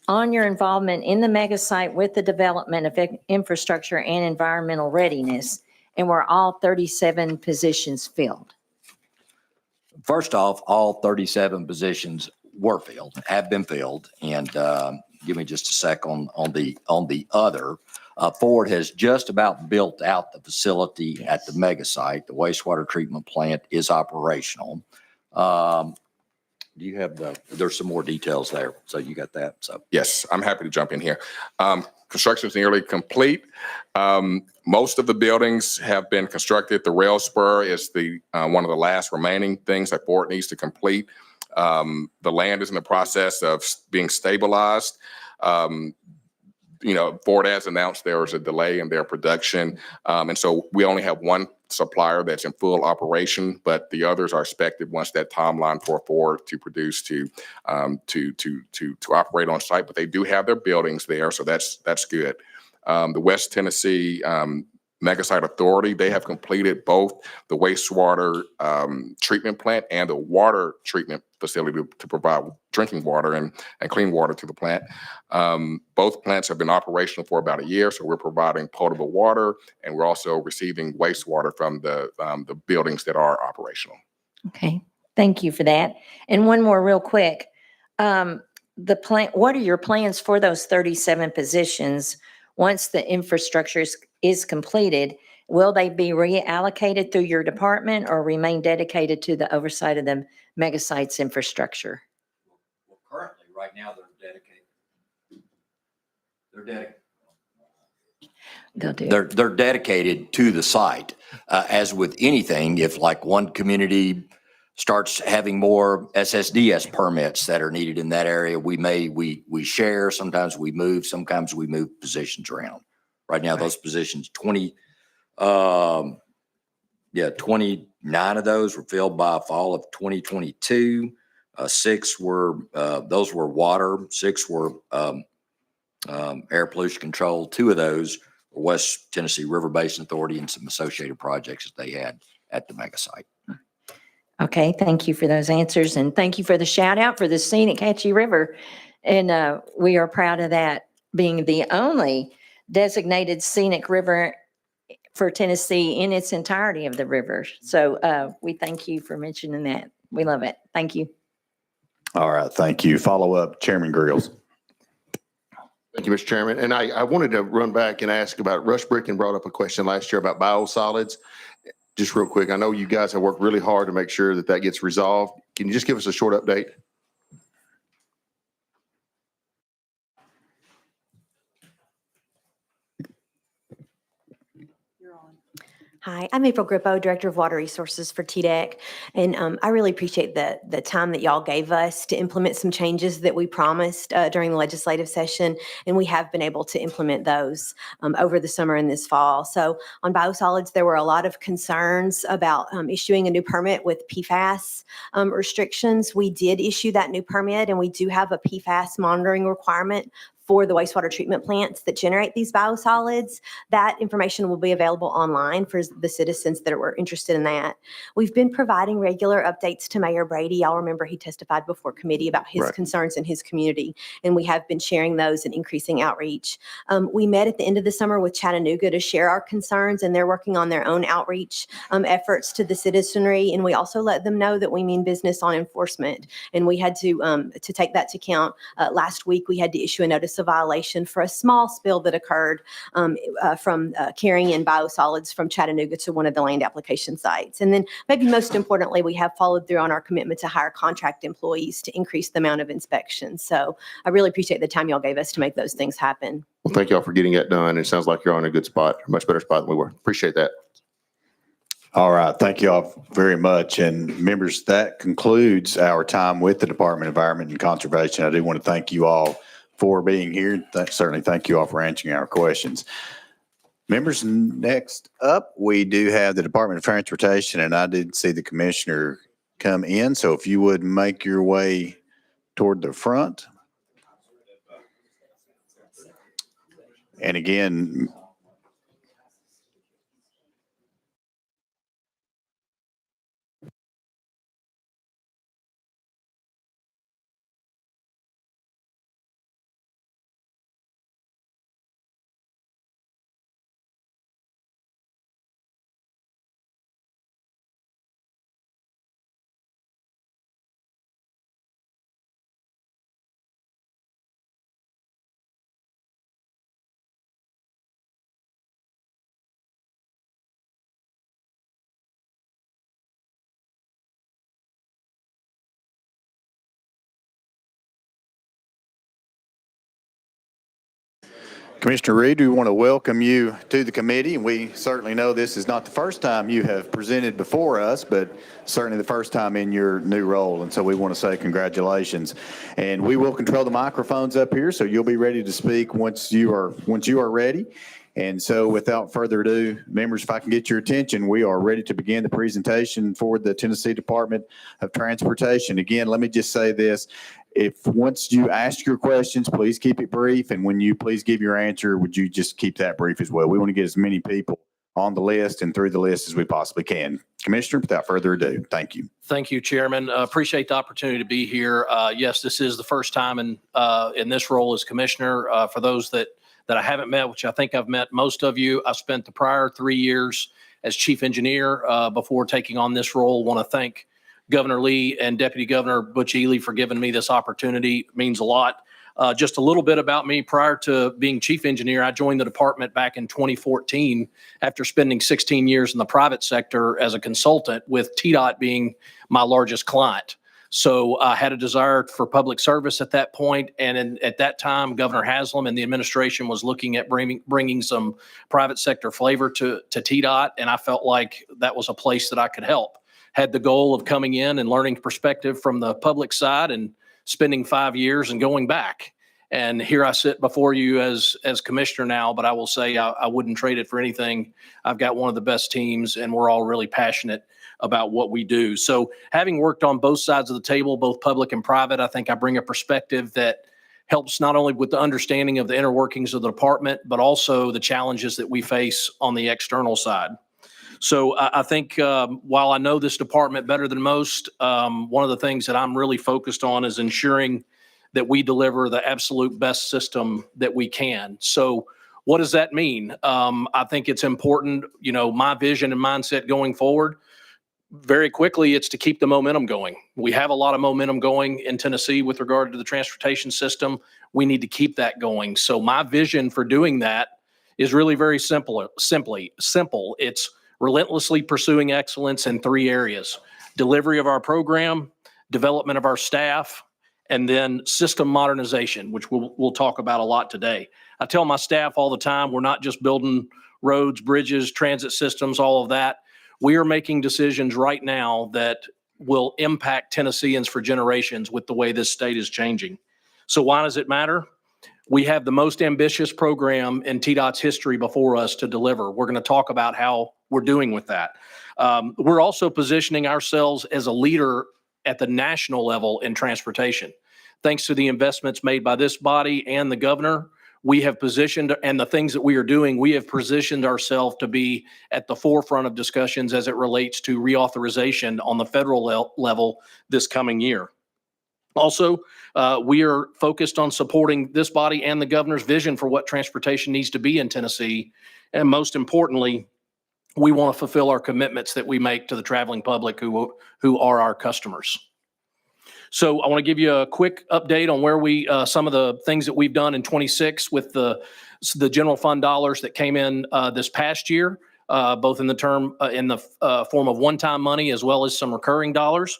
on your involvement in the mega site with the development of infrastructure and environmental readiness, and were all 37 positions filled? First off, all 37 positions were filled, have been filled, and give me just a sec on the other. Ford has just about built out the facility at the mega site. The wastewater treatment plant is operational. Do you have there's some more details there. So you got that. So Yes, I'm happy to jump in here. Construction is nearly complete. Most of the buildings have been constructed. The rail spur is one of the last remaining things that Ford needs to complete. The land is in the process of being stabilized. Ford has announced there was a delay in their production. And so we only have one supplier that's in full operation, but the others are expected once that timeline for Ford to produce to operate on site. But they do have their buildings there, so that's good. The West Tennessee Mega Site Authority, they have completed both the wastewater treatment plant and the water treatment facility to provide drinking water and clean water to the plant. Both plants have been operational for about a year, so we're providing potable water, and we're also receiving wastewater from the buildings that are operational. Okay, thank you for that. And one more real quick. What are your plans for those 37 positions once the infrastructure is completed? Will they be reallocated through your department or remain dedicated to the oversight of the mega sites infrastructure? Well, currently, right now, they're dedicated. They're dedicated to the site. As with anything, if like one community starts having more SSDS permits that are needed in that area, we share, sometimes we move positions around. Right now, those positions, 29 of those were filled by fall of 2022. 6 were, those were water, 6 were air pollution control. 2 of those were West Tennessee River Basin Authority and some associated projects that they had at the mega site. Okay, thank you for those answers, and thank you for the shout out for the scenic Hatchie River. And we are proud of that, being the only designated scenic river for Tennessee in its entirety of the river. So we thank you for mentioning that. We love it. Thank you. All right, thank you. Follow up, Chairman Grills. Thank you, Mr. Chairman. And I wanted to run back and ask about, Rush Bricken brought up a question last year about biosolids. Just real quick, I know you guys have worked really hard to make sure that gets resolved. Can you just give us a short update? Hi, I'm April Grippo, Director of Water Resources for TDEC. And I really appreciate the time that y'all gave us to implement some changes that we promised during the legislative session. And we have been able to implement those over the summer and this fall. So on biosolids, there were a lot of concerns about issuing a new permit with PFAS restrictions. We did issue that new permit, and we do have a PFAS monitoring requirement for the wastewater treatment plants that generate these biosolids. That information will be available online for the citizens that were interested in that. We've been providing regular updates to Mayor Brady. Y'all remember he testified before committee about his concerns in his community, and we have been sharing those and increasing outreach. We met at the end of the summer with Chattanooga to share our concerns, and they're working on their own outreach efforts to the citizenry. And we also let them know that we mean business on enforcement, and we had to take that to account. Last week, we had to issue a notice of violation for a small spill that occurred from carrying in biosolids from Chattanooga to one of the land application sites. And then maybe most importantly, we have followed through on our commitment to hire contract employees to increase the amount of inspections. So I really appreciate the time y'all gave us to make those things happen. Well, thank y'all for getting that done. It sounds like you're on a good spot, a much better spot than we were. Appreciate that. All right. Thank you all very much. And members, that concludes our time with the Department of Environment and Conservation. I do want to thank you all for being here. Certainly thank you all for answering our questions. Members, next up, we do have the Department of Transportation, and I did see the commissioner come in. So if you would make your way toward the front. And again, Commissioner Reed, we want to welcome you to the committee, and we certainly know this is not the first time you have presented before us, but certainly the first time in your new role. And so we want to say congratulations. And we will control the microphones up here, so you'll be ready to speak once you are ready. And so without further ado, members, if I can get your attention, we are ready to begin the presentation for the Tennessee Department of Transportation. Again, let me just say this. If once you ask your questions, please keep it brief. And when you please give your answer, would you just keep that brief as well? We want to get as many people on the list and through the list as we possibly can. Commissioner, without further ado, thank you. Thank you, Chairman. Appreciate the opportunity to be here. Yes, this is the first time in this role as Commissioner. For those that I haven't met, which I think I've met most of you, I spent the prior 3 years as Chief Engineer before taking on this role. Want to thank Governor Lee and Deputy Governor Butch Ely for giving me this opportunity. It means a lot. Just a little bit about me. Prior to being Chief Engineer, I joined the department back in 2014 after spending 16 years in the private sector as a consultant, with TDOT being my largest client. So I had a desire for public service at that point. And at that time, Governor Haslam and the administration was looking at bringing some private sector flavor to TDOT. And I felt like that was a place that I could help. Had the goal of coming in and learning perspective from the public side and spending 5 years and going back. And here I sit before you as commissioner now, but I will say I wouldn't trade it for anything. I've got one of the best teams, and we're all really passionate about what we do. So having worked on both sides of the table, both public and private, I think I bring a perspective that helps not only with the understanding of the inner workings of the department, but also the challenges that we face on the external side. So I think while I know this department better than most, one of the things that I'm really focused on is ensuring that we deliver the absolute best system that we can. So what does that mean? I think it's important, my vision and mindset going forward, very quickly, it's to keep the momentum going. We have a lot of momentum going in Tennessee with regard to the transportation system. We need to keep that going. So my vision for doing that is really very simple. It's relentlessly pursuing excellence in 3 areas: delivery of our program, development of our staff, and then system modernization, which we'll talk about a lot today. I tell my staff all the time, we're not just building roads, bridges, transit systems, all of that. We are making decisions right now that will impact Tennesseans for generations with the way this state is changing. So why does it matter? We have the most ambitious program in TDOT's history before us to deliver. We're going to talk about how we're doing with that. We're also positioning ourselves as a leader at the national level in transportation. Thanks to the investments made by this body and the governor, we have positioned, and the things that we are doing, we have positioned ourselves to be at the forefront of discussions as it relates to reauthorization on the federal level this coming year. Also, we are focused on supporting this body and the governor's vision for what transportation needs to be in Tennessee. And most importantly, we want to fulfill our commitments that we make to the traveling public who are our customers. So I want to give you a quick update on where some of the things that we've done in 26 with the general fund dollars that came in this past year, both in the form of one-time money as well as some recurring dollars.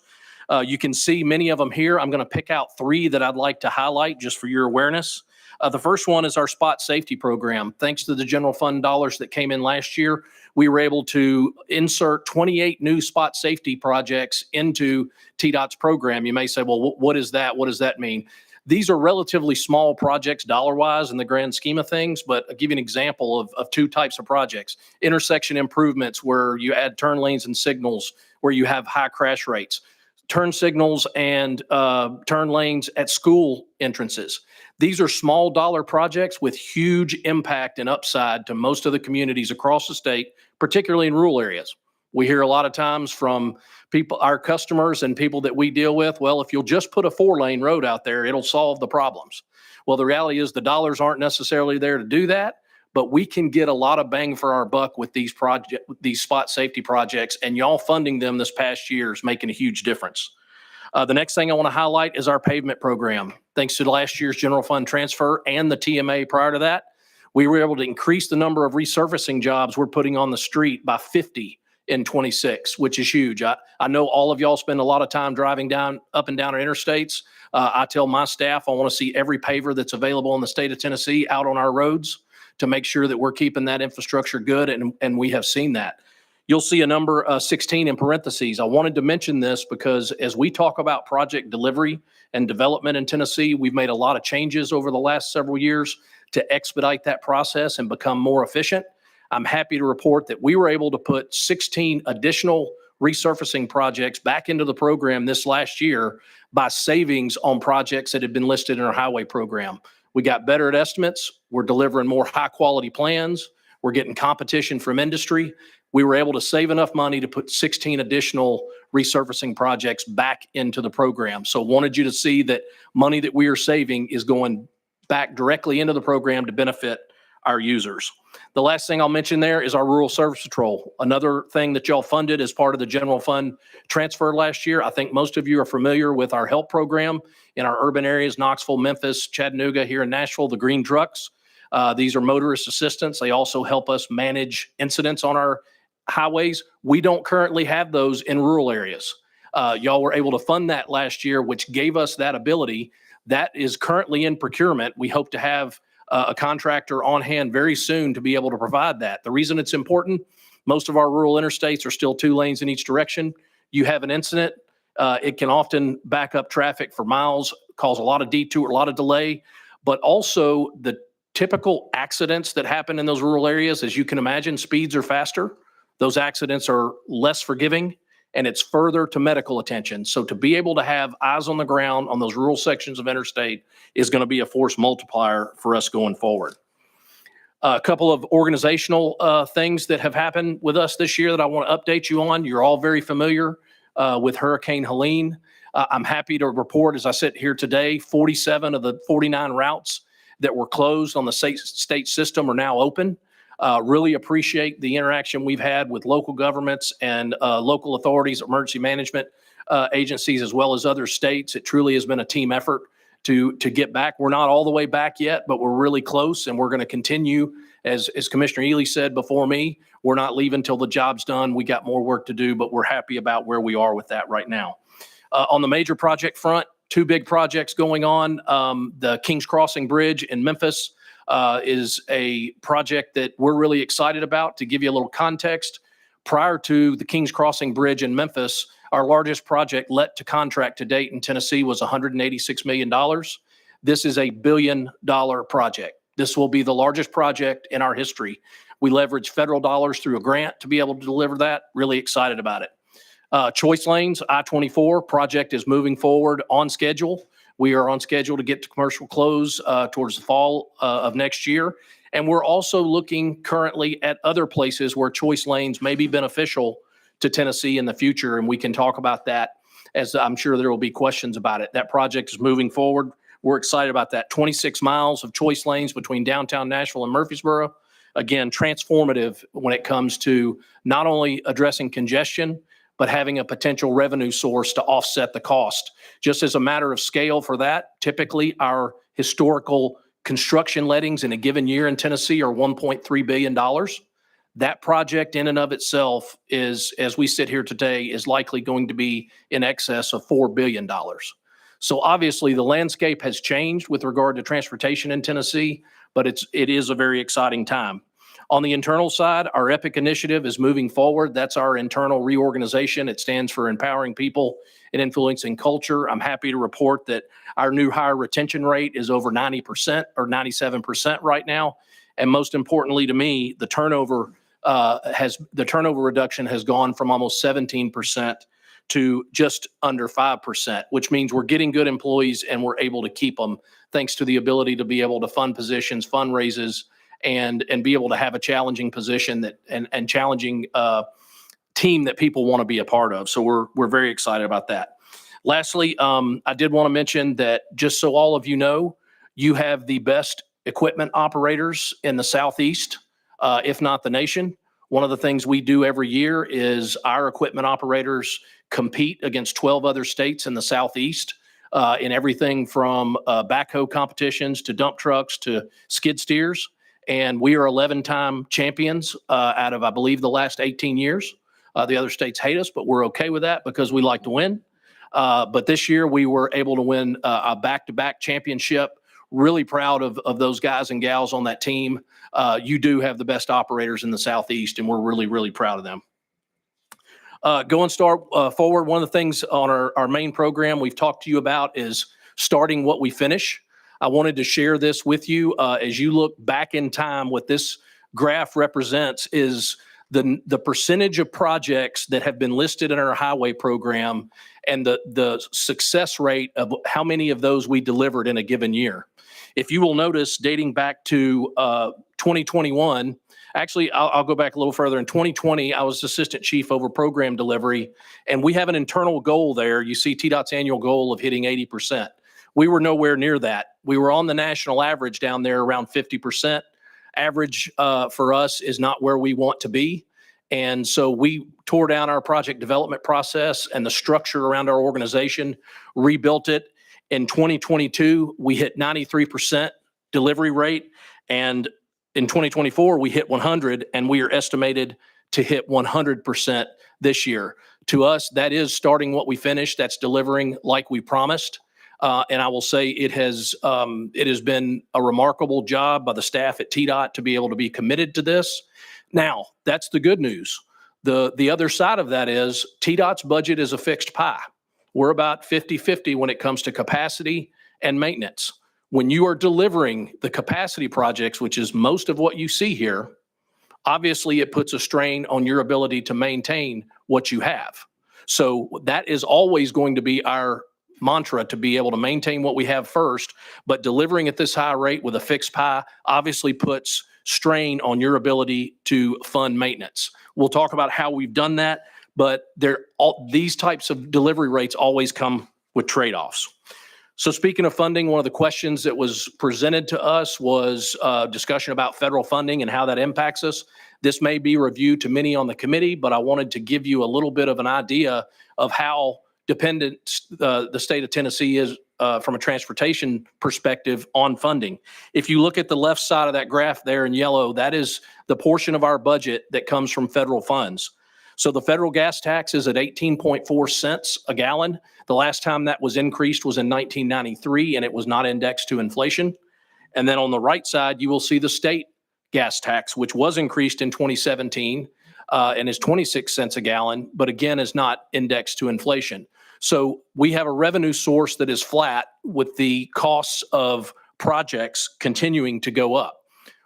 You can see many of them here. I'm going to pick out 3 that I'd like to highlight just for your awareness. The first one is our spot safety program. Thanks to the general fund dollars that came in last year, we were able to insert 28 new spot safety projects into TDOT's program. You may say, well, what is that? What does that mean? These are relatively small projects dollar-wise in the grand scheme of things, but I'll give you an example of 2 types of projects. Intersection improvements where you add turn lanes and signals where you have high crash rates. Turn signals and turn lanes at school entrances. These are small dollar projects with huge impact and upside to most of the communities across the state, particularly in rural areas. We hear a lot of times from people, our customers and people that we deal with, well, if you'll just put a 4-lane road out there, it'll solve the problems. Well, the reality is the dollars aren't necessarily there to do that, but we can get a lot of bang for our buck with these spot safety projects, and y'all funding them this past year is making a huge difference. The next thing I want to highlight is our pavement program. Thanks to last year's general fund transfer and the TMA prior to that, we were able to increase the number of resurfacing jobs we're putting on the street by 50 in 26, which is huge. I know all of y'all spend a lot of time driving up and down our interstates. I tell my staff I want to see every paver that's available in the state of Tennessee out on our roads to make sure that we're keeping that infrastructure good, and we have seen that. You'll see a number 16 in parentheses. I wanted to mention this because as we talk about project delivery and development in Tennessee, we've made a lot of changes over the last several years to expedite that process and become more efficient. I'm happy to report that we were able to put 16 additional resurfacing projects back into the program this last year by savings on projects that had been listed in our highway program. We got better at estimates. We're delivering more high quality plans. We're getting competition from industry. We were able to save enough money to put 16 additional resurfacing projects back into the program. So wanted you to see that money that we are saving is going back directly into the program to benefit our users. The last thing I'll mention there is our Rural Service Patrol. Another thing that y'all funded as part of the general fund transfer last year. I think most of you are familiar with our help program in our urban areas, Knoxville, Memphis, Chattanooga, here in Nashville, the green trucks. These are motorist assistants. They also help us manage incidents on our highways. We don't currently have those in rural areas. Y'all were able to fund that last year, which gave us that ability. That is currently in procurement. We hope to have a contractor on hand very soon to be able to provide that. The reason it's important, most of our rural interstates are still 2 lanes in each direction. You have an incident, it can often back up traffic for miles, cause a lot of detour, a lot of delay, but also the typical accidents that happen in those rural areas, as you can imagine, speeds are faster. Those accidents are less forgiving, and it's further to medical attention. So to be able to have eyes on the ground on those rural sections of interstate is going to be a force multiplier for us going forward. A couple of organizational things that have happened with us this year that I want to update you on. You're all very familiar with Hurricane Helene. I'm happy to report, as I sit here today, 47 of the 49 routes that were closed on the state system are now open. Really appreciate the interaction we've had with local governments and local authorities, emergency management agencies, as well as other states. It truly has been a team effort to get back. We're not all the way back yet, but we're really close, and we're going to continue. As Commissioner Ely said before me, we're not leaving till the job's done. We got more work to do, but we're happy about where we are with that right now. On the major project front, 2 big projects going on. The Kings Crossing Bridge in Memphis. is a project that we're really excited about. To give you a little context, prior to the Kings Crossing Bridge in Memphis, our largest project let to contract to date in Tennessee was $186 million. This is a $1 billion project. This will be the largest project in our history. We leverage federal dollars through a grant to be able to deliver that. Really excited about it. Choice Lanes, I-24 project is moving forward on schedule. We are on schedule to get to commercial close towards the fall of next year. And we're also looking currently at other places where choice lanes may be beneficial to Tennessee in the future. And we can talk about that, as I'm sure there will be questions about it. That project is moving forward. We're excited about that. 26 miles of choice lanes between downtown Nashville and Murfreesboro. Again, transformative when it comes to not only addressing congestion, but having a potential revenue source to offset the cost. Just as a matter of scale for that, typically our historical construction lettings in a given year in Tennessee are $1.3 billion. That project in and of itself is, as we sit here today, is likely going to be in excess of $4 billion. So obviously the landscape has changed with regard to transportation in Tennessee, but it is a very exciting time. On the internal side, our EPIC initiative is moving forward. That's our internal reorganization. It stands for Empowering People and Influencing Culture. I'm happy to report that our new hire retention rate is over 90% or 97% right now. And most importantly to me, the turnover reduction has gone from almost 17% to just under 5%, which means we're getting good employees and we're able to keep them thanks to the ability to be able to fund positions, fundraises, and be able to have a challenging position that and challenging team that people want to be a part of. So we're very excited about that. Lastly, I did want to mention that just so all of you know, you have the best equipment operators in the Southeast, if not the nation. One of the things we do every year is our equipment operators compete against 12 other states in the Southeast in everything from backhoe competitions to dump trucks to skid steers. And we are 11-time champions out of, I believe, the last 18 years. The other states hate us, but we're okay with that because we like to win. But this year we were able to win a back-to-back championship. Really proud of those guys and gals on that team. You do have the best operators in the Southeast, and we're really, really proud of them. Going forward, one of the things on our main program we've talked to you about is starting what we finish. I wanted to share this with you. As you look back in time, what this graph represents is the percentage of projects that have been listed in our highway program and the success rate of how many of those we delivered in a given year. If you will notice, dating back to 2021, actually, I'll go back a little further. In 2020, I was assistant chief over program delivery, and we have an internal goal there. You see TDOT's annual goal of hitting 80%. We were nowhere near that. We were on the national average down there around 50%. Average for us is not where we want to be. And so we tore down our project development process and the structure around our organization, rebuilt it. In 2022, we hit 93% delivery rate. And in 2024, we hit 100, and we are estimated to hit 100% this year. To us, that is starting what we finished. That's delivering like we promised. And I will say it has been a remarkable job by the staff at TDOT to be able to be committed to this. Now, that's the good news. The other side of that is TDOT's budget is a fixed pie. We're about 50-50 when it comes to capacity and maintenance. When you are delivering the capacity projects, which is most of what you see here, obviously it puts a strain on your ability to maintain what you have. So that is always going to be our mantra, to be able to maintain what we have first, but delivering at this high rate with a fixed pie obviously puts strain on your ability to fund maintenance. We'll talk about how we've done that, but these types of delivery rates always come with trade-offs. So speaking of funding, one of the questions that was presented to us was discussion about federal funding and how that impacts us. This may be reviewed to many on the committee, but I wanted to give you a little bit of an idea of how dependent the state of Tennessee is from a transportation perspective on funding. If you look at the left side of that graph there in yellow, that is the portion of our budget that comes from federal funds. So the federal gas tax is at 18.4 cents a gallon. The last time that was increased was in 1993, and it was not indexed to inflation. And then on the right side, you will see the state gas tax, which was increased in 2017 and is 26 cents a gallon, but again, is not indexed to inflation. So we have a revenue source that is flat with the costs of projects continuing to go up.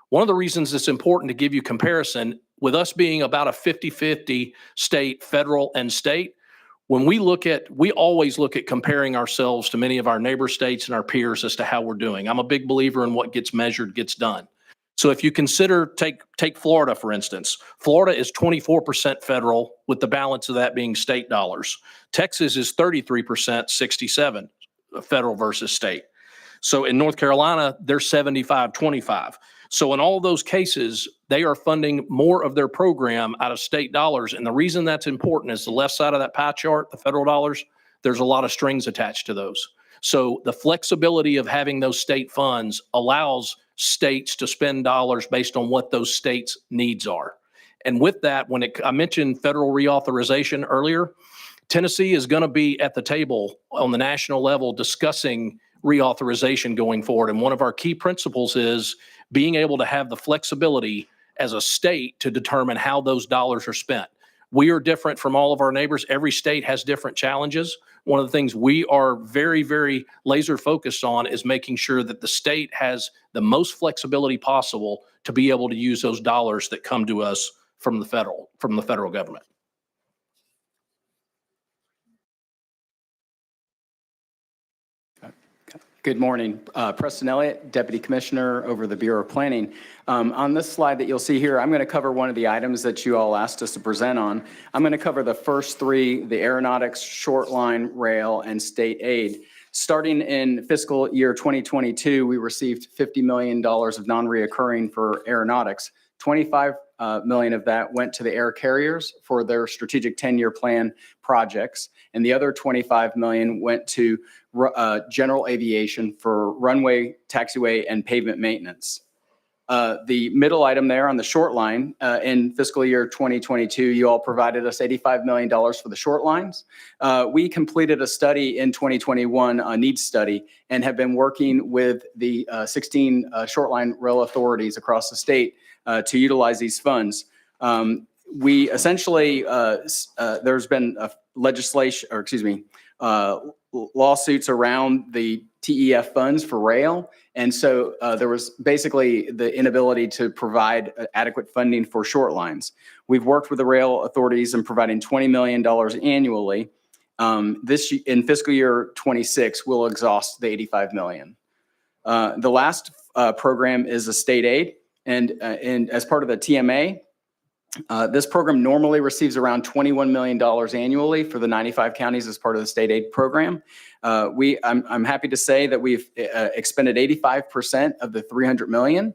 One of the reasons it's important to give you comparison, with us being about a 50-50 state, federal and state, when we always look at comparing ourselves to many of our neighbor states and our peers as to how we're doing. I'm a big believer in what gets measured gets done. So if you consider, take Florida, for instance. Florida is 24% federal, with the balance of that being state dollars. Texas is 33%, 67 federal versus state. So in North Carolina, they're 75-25. So in all those cases, they are funding more of their program out of state dollars. And the reason that's important is the left side of that pie chart, the federal dollars, there's a lot of strings attached to those. So the flexibility of having those state funds allows states to spend dollars based on what those states' needs are. And with that, I mentioned federal reauthorization earlier, Tennessee is going to be at the table on the national level discussing reauthorization going forward. And one of our key principles is being able to have the flexibility as a state to determine how those dollars are spent. We are different from all of our neighbors. Every state has different challenges. One of the things we are very, very laser focused on is making sure that the state has the most flexibility possible to be able to use those dollars that come to us from the federal government. Good morning. Preston Elliott, Deputy Commissioner over the Bureau of Planning. On this slide that you'll see here, I'm going to cover one of the items that you all asked us to present on. I'm going to cover the first three, the aeronautics, short line, rail, and state aid. Starting in fiscal year 2022, we received $50 million of non-reoccurring for aeronautics. 25 million of that went to the air carriers for their strategic 10-year plan projects, and the other 25 million went to general aviation for runway, taxiway, and pavement maintenance. The middle item there on the short line, in fiscal year 2022, you all provided us $85 million for the short lines. We completed a study in 2021, a needs study, and have been working with the 16 short line rail authorities across the state to utilize these funds. We essentially, there's been a lawsuits around the TEF funds for rail. And so there was basically the inability to provide adequate funding for short lines. We've worked with the rail authorities in providing $20 million annually. In fiscal year 26, we'll exhaust the 85 million. The last program is a state aid. And as part of the TMA, this program normally receives around $21 million annually for the 95 counties as part of the state aid program. I'm happy to say that we've expended 85% of the 300 million,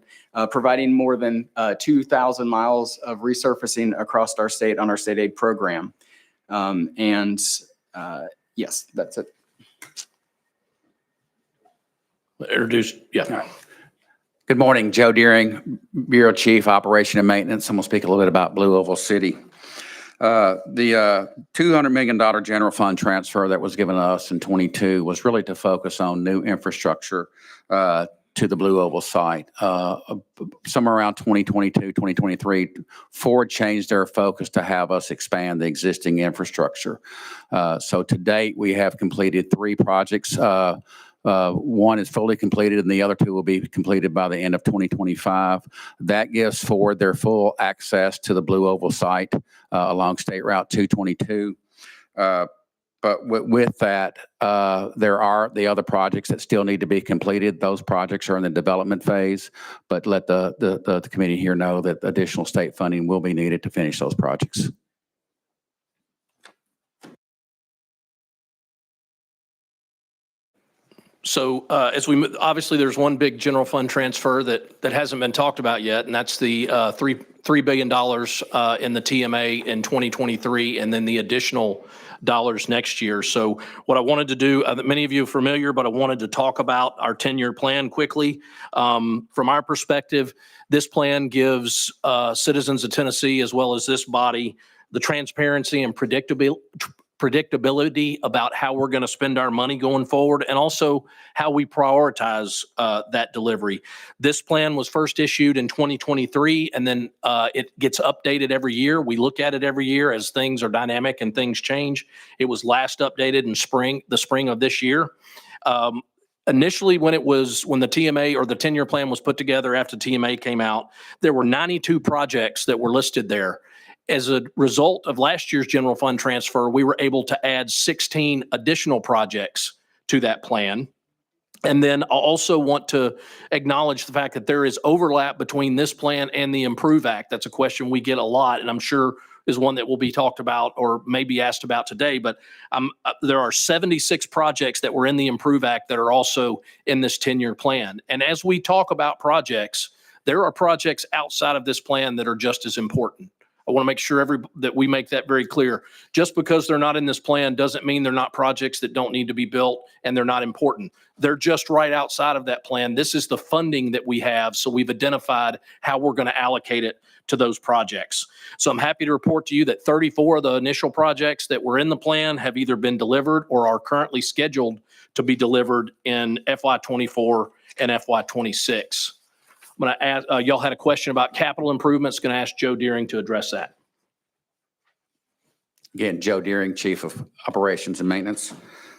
providing more than 2,000 miles of resurfacing across our state on our state aid program. Yes, that's it. Introduced, yeah. Good morning, Joe Deering, Bureau Chief, Operation and Maintenance. I'm going to speak a little bit about Blue Oval City. The $200 million general fund transfer that was given to us in 22 was really to focus on new infrastructure to the Blue Oval site. Somewhere around 2022, 2023, Ford changed their focus to have us expand the existing infrastructure. So to date, we have completed 3 projects. One is fully completed and the other 2 will be completed by the end of 2025. That gives Ford their full access to the Blue Oval site along State Route 222. But with that, there are the other projects that still need to be completed. Those projects are in the development phase, but let the committee here know that additional state funding will be needed to finish those projects. So obviously there's one big general fund transfer that hasn't been talked about yet, and that's the $3 billion in the TMA in 2023, and then the additional dollars next year. So what I wanted to do, many of you are familiar, but I wanted to talk about our 10-year plan quickly. From our perspective, this plan gives citizens of Tennessee, as well as this body, the transparency and predictability predictability about how we're going to spend our money going forward, and also how we prioritize that delivery. This plan was first issued in 2023, and then it gets updated every year. We look at it every year as things are dynamic and things change. It was last updated in the spring of this year. Initially, when the TMA or the 10-year plan was put together after TMA came out, there were 92 projects that were listed there. As a result of last year's general fund transfer, we were able to add 16 additional projects to that plan. And then I also want to acknowledge the fact that there is overlap between this plan and the Improve Act. That's a question we get a lot, and I'm sure is one that will be talked about or maybe asked about today. But there are 76 projects that were in the Improve Act that are also in this 10-year plan. And as we talk about projects, there are projects outside of this plan that are just as important. I want to make sure that we make that very clear. Just because they're not in this plan doesn't mean they're not projects that don't need to be built and they're not important. They're just right outside of that plan. This is the funding that we have, so we've identified how we're going to allocate it to those projects. So I'm happy to report to you that 34 of the initial projects that were in the plan have either been delivered or are currently scheduled to be delivered in FY24 and FY26. I'm going to ask, y'all had a question about capital improvements. Going to ask Joe Deering to address that. Again, Joe Deering, Chief of Operations and Maintenance.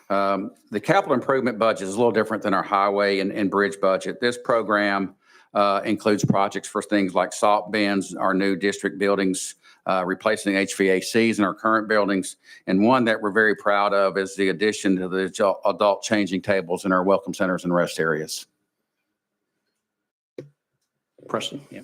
The capital improvement budget is a little different than our highway and bridge budget. This program includes projects for things like salt bins, our new district buildings, replacing HVACs in our current buildings. And one that we're very proud of is the addition to the adult changing tables in our welcome centers and rest areas. Preston, yeah.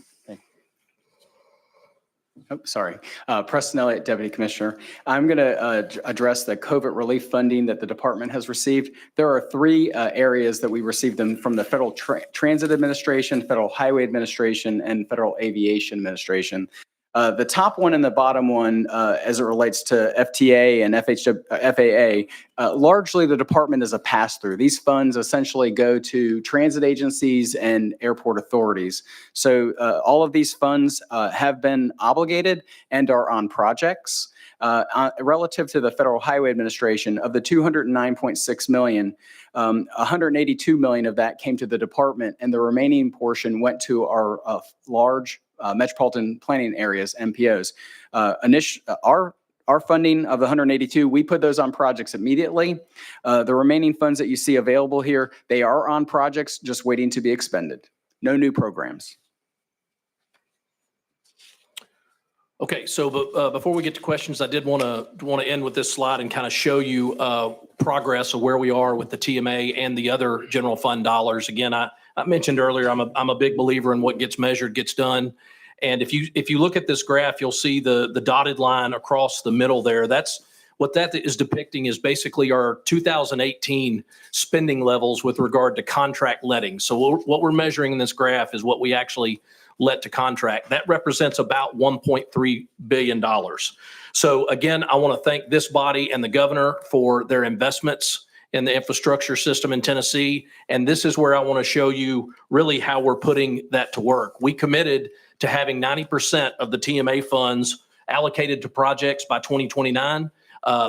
Oh, sorry. Preston Elliott, Deputy Commissioner. I'm going to address the COVID relief funding that the department has received. There are three areas that we received them from: the Federal Transit Administration, Federal Highway Administration, and Federal Aviation Administration. The top one and the bottom one, as it relates to FTA and FAA, largely the department is a pass-through. These funds essentially go to transit agencies and airport authorities. So all of these funds have been obligated and are on projects. Relative to the Federal Highway Administration, of the $209.6 million, 182 million of that came to the department, and the remaining portion went to our large metropolitan planning areas, MPOs. Our funding of the 182, we put those on projects immediately. The remaining funds that you see available here, they are on projects just waiting to be expended. No new programs. Okay, so before we get to questions, I did want to end with this slide and kind of show you progress of where we are with the TMA and the other general fund dollars. Again, I mentioned earlier, I'm a big believer in what gets measured gets done. And if you look at this graph, you'll see the dotted line across the middle there. That's what that is depicting is basically our 2018 spending levels with regard to contract letting. So what we're measuring in this graph is what we actually let to contract. That represents about $1.3 billion. So again, I want to thank this body and the governor for their investments in the infrastructure system in Tennessee. And this is where I want to show you really how we're putting that to work. We committed to having 90% of the TMA funds allocated to projects by 2029.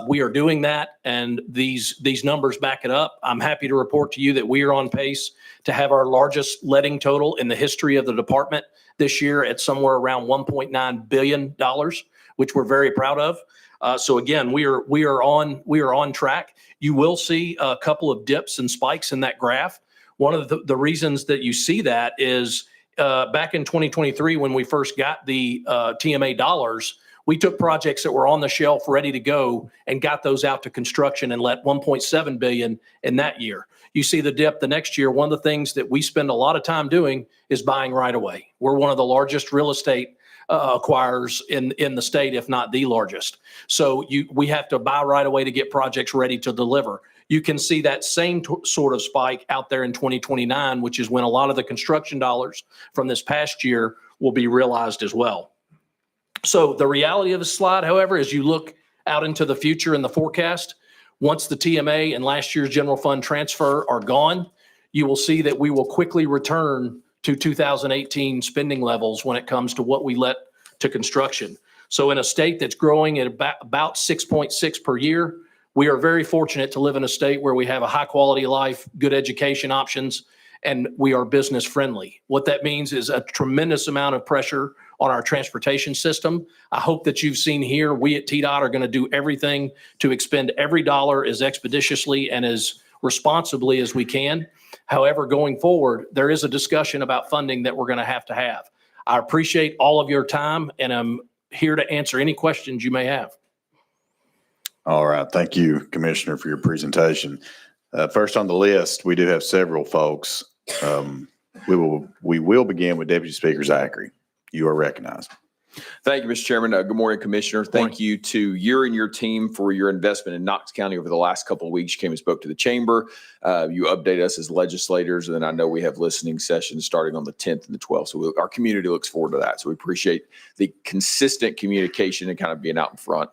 We are doing that, and these numbers back it up. I'm happy to report to you that we are on pace to have our largest letting total in the history of the department this year at somewhere around $1.9 billion, which we're very proud of. So again, we are on track. You will see a couple of dips and spikes in that graph. One of the reasons that you see that is back in 2023, when we first got the TMA dollars, we took projects that were on the shelf ready to go and got those out to construction and let $1.7 billion in that year. You see the dip the next year. One of the things that we spend a lot of time doing is buying right away. We're one of the largest real estate acquirers in the state, if not the largest. So we have to buy right away to get projects ready to deliver. You can see that same sort of spike out there in 2029, which is when a lot of the construction dollars from this past year will be realized as well. So the reality of the slide, however, is you look out into the future in the forecast, once the TMA and last year's general fund transfer are gone, you will see that we will quickly return to 2018 spending levels when it comes to what we let to construction. So in a state that's growing at about 6.6 per year, we are very fortunate to live in a state where we have a high quality of life, good education options, and we are business friendly. What that means is a tremendous amount of pressure on our transportation system. I hope that you've seen here, we at TDOT are going to do everything to expend every dollar as expeditiously and as responsibly as we can. However, going forward, there is a discussion about funding that we're going to have. I appreciate all of your time, and I'm here to answer any questions you may have. All right. Thank you, Commissioner, for your presentation. First on the list, we do have several folks. We will begin with Deputy Speaker Zachary. You are recognized. Thank you, Mr. Chairman. Good morning, Commissioner. Thank you to you and your team for your investment in Knox County over the last couple of weeks. You came and spoke to the chamber. You updated us as legislators, and then I know we have listening sessions starting on the 10th and the 12th. So our community looks forward to that. So we appreciate the consistent communication and kind of being out in front,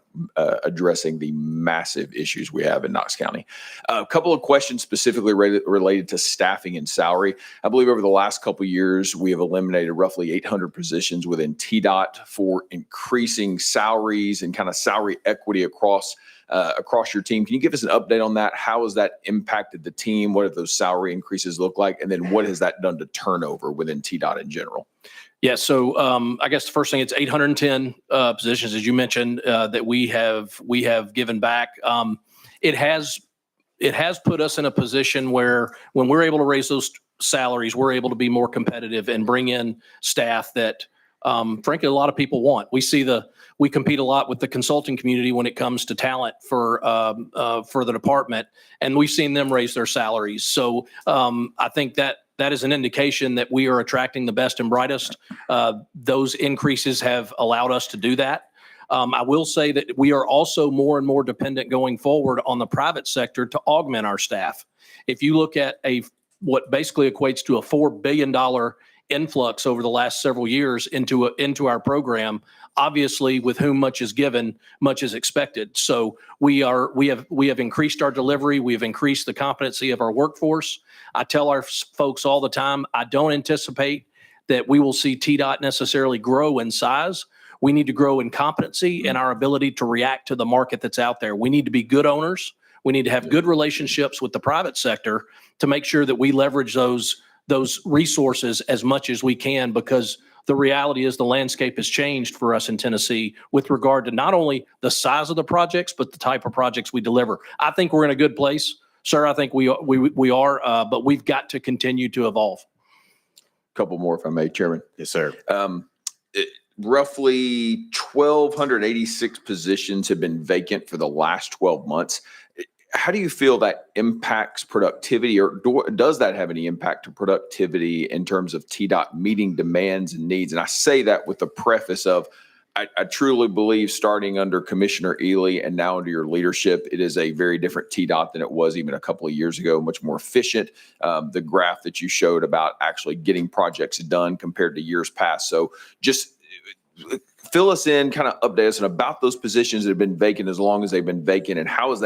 addressing the massive issues we have in Knox County. A couple of questions specifically related to staffing and salary. I believe over the last couple of years, we have eliminated roughly 800 positions within TDOT for increasing salaries and kind of salary equity across your team. Can you give us an update on that? How has that impacted the team? What do those salary increases look like? And then what has that done to turnover within TDOT in general? Yeah, so I guess the first thing, it's 810 positions, as you mentioned, that we have given back. It has put us in a position where when we're able to raise those salaries, we're able to be more competitive and bring in staff that frankly, a lot of people want. We compete a lot with the consulting community when it comes to talent for the department, and we've seen them raise their salaries. So I think that is an indication that we are attracting the best and brightest. Those increases have allowed us to do that. I will say that we are also more and more dependent going forward on the private sector to augment our staff. If you look at what basically equates to a $4 billion influx over the last several years into our program, obviously with whom much is given, much is expected. So we have increased our delivery. We have increased the competency of our workforce. I tell our folks all the time, I don't anticipate that we will see TDOT necessarily grow in size. We need to grow in competency and our ability to react to the market that's out there. We need to be good owners. We need to have good relationships with the private sector to make sure that we leverage those resources as much as we can, because the reality is the landscape has changed for us in Tennessee with regard to not only the size of the projects, but the type of projects we deliver. I think we're in a good place, sir. I think we are, but we've got to continue to evolve. Couple more, if I may, Chairman. Yes, sir. Roughly 1,286 positions have been vacant for the last 12 months. How do you feel that impacts productivity, or does that have any impact to productivity in terms of TDOT meeting demands and needs? And I say that with the preface of, I truly believe starting under Commissioner Ely and now under your leadership, it is a very different TDOT than it was even a couple of years ago, much more efficient. The graph that you showed about actually getting projects done compared to years past. So just fill us in, kind of update us about those positions that have been vacant as long as they've been vacant, and how is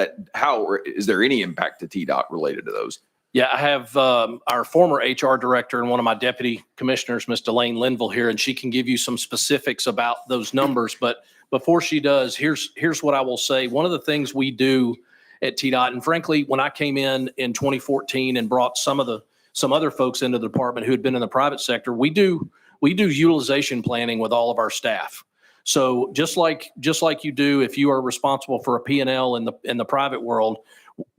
there any impact to TDOT related to those? Yeah, I have our former HR director and one of my deputy commissioners, Ms. Delane Linville, here, and she can give you some specifics about those numbers. But before she does, here's what I will say. One of the things we do at TDOT, and frankly, when I came in 2014 and brought some other folks into the department who had been in the private sector, we do utilization planning with all of our staff. So just like you do, if you are responsible for a P&L in the private world,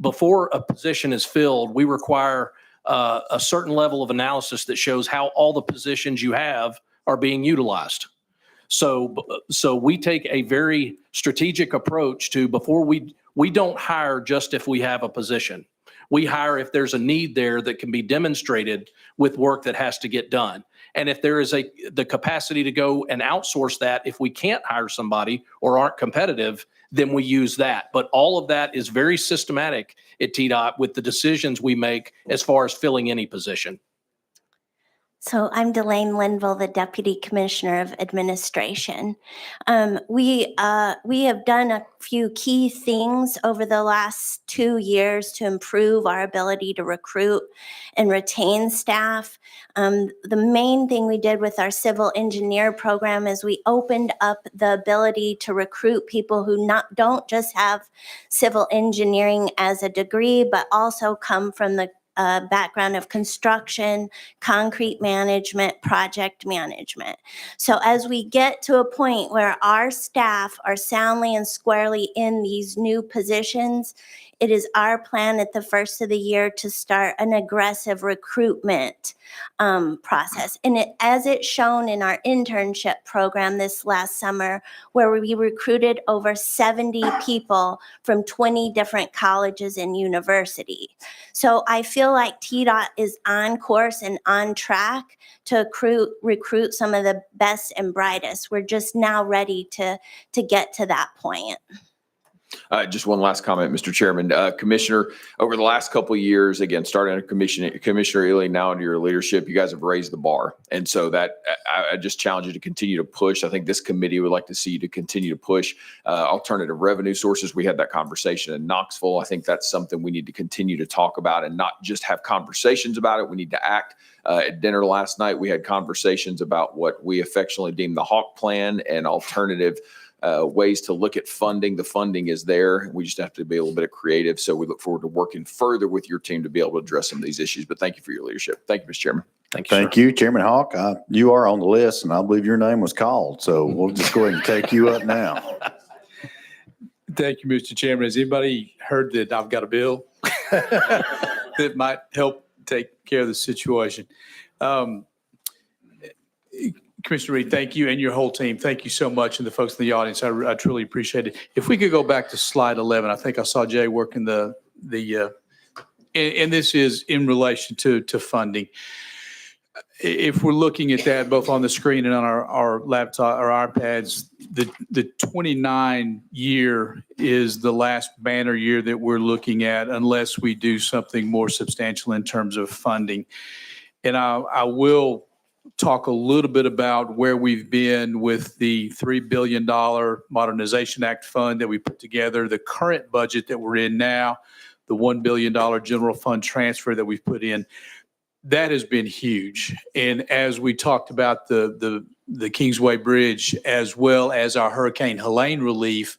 before a position is filled, we require a certain level of analysis that shows how all the positions you have are being utilized. So we take a very strategic approach to, before we don't hire just if we have a position. We hire if there's a need there that can be demonstrated with work that has to get done. And if there is the capacity to go and outsource that, if we can't hire somebody or aren't competitive, then we use that. But all of that is very systematic at TDOT with the decisions we make as far as filling any position. So I'm Delane Linville, the Deputy Commissioner of Administration. We have done a few key things over the last 2 years to improve our ability to recruit and retain staff. The main thing we did with our civil engineer program is we opened up the ability to recruit people who don't just have civil engineering as a degree, but also come from the background of construction, concrete management, project management. So as we get to a point where our staff are soundly and squarely in these new positions, it is our plan at the first of the year to start an aggressive recruitment process. And as it's shown in our internship program this last summer, where we recruited over 70 people from 20 different colleges and universities. So I feel like TDOT is on course and on track to recruit some of the best and brightest. We're just now ready to get to that point. Just one last comment, Mr. Chairman. Commissioner, over the last couple of years, again, starting under Commissioner Ely, now under your leadership, you guys have raised the bar. And so that I just challenge you to continue to push. I think this committee would like to see you to continue to push alternative revenue sources. We had that conversation in Knoxville. I think that's something we need to continue to talk about and not just have conversations about it. We need to act. At dinner last night, we had conversations about what we affectionately deem the Hawk Plan and alternative ways to look at funding. The funding is there. We just have to be a little bit creative. So we look forward to working further with your team to be able to address some of these issues. But thank you for your leadership. Thank you, Mr. Chairman. Thank you, Thank you, Chairman Hawk. You are on the list, and I believe your name was called. So we'll just go ahead and take you up now. Thank you, Mr. Chairman. Has anybody heard that I've got a bill that might help take care of the situation? Commissioner Reed, thank you, and your whole team. Thank you so much, and the folks in the audience. I truly appreciate it. If we could go back to slide 11, I think I saw Jay working and this is in relation to funding. If we're looking at that both on the screen and on our laptop or our iPads, the 29 year is the last banner year that we're looking at unless we do something more substantial in terms of funding. And I will talk a little bit about where we've been with the $3 billion Modernization Act fund that we put together, the current budget that we're in now, the $1 billion general fund transfer that we've put in. That has been huge. And as we talked about the Kingsway Bridge, as well as our Hurricane Helene relief,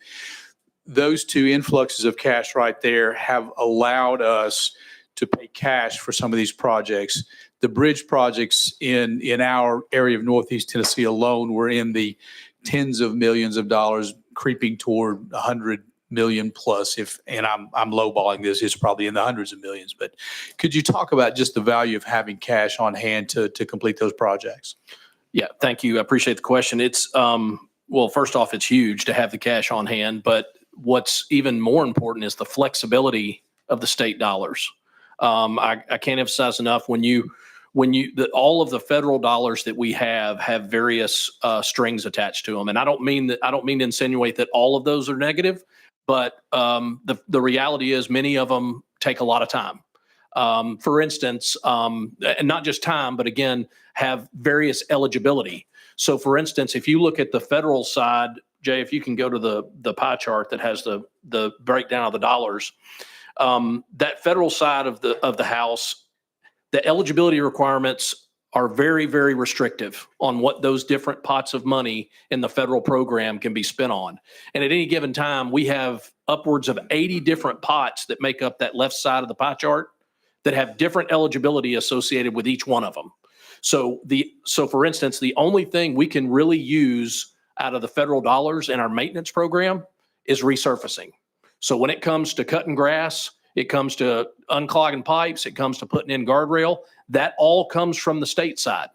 those two influxes of cash right there have allowed us to pay cash for some of these projects. The bridge projects in our area of Northeast Tennessee alone were in the tens of millions of dollars, creeping toward 100 million plus. And I'm lowballing this, it's probably in the hundreds of millions. But could you talk about just the value of having cash on hand to complete those projects? Yeah, thank you. I appreciate the question. It's, well, first off, it's huge to have the cash on hand, but what's even more important is the flexibility of the state dollars. I can't emphasize enough all of the federal dollars that we have various strings attached to them. And I don't mean to insinuate that all of those are negative, but the reality is many of them take a lot of time. For instance, and not just time, but again, have various eligibility. So for instance, if you look at the federal side, Jay, if you can go to the pie chart that has the breakdown of the dollars, that federal side of the house, the eligibility requirements are very, very restrictive on what those different pots of money in the federal program can be spent on. And at any given time, we have upwards of 80 different pots that make up that left side of the pie chart that have different eligibility associated with each one of them. So for instance, the only thing we can really use out of the federal dollars in our maintenance program is resurfacing. So when it comes to cutting grass, it comes to unclogging pipes, it comes to putting in guardrail, that all comes from the state side.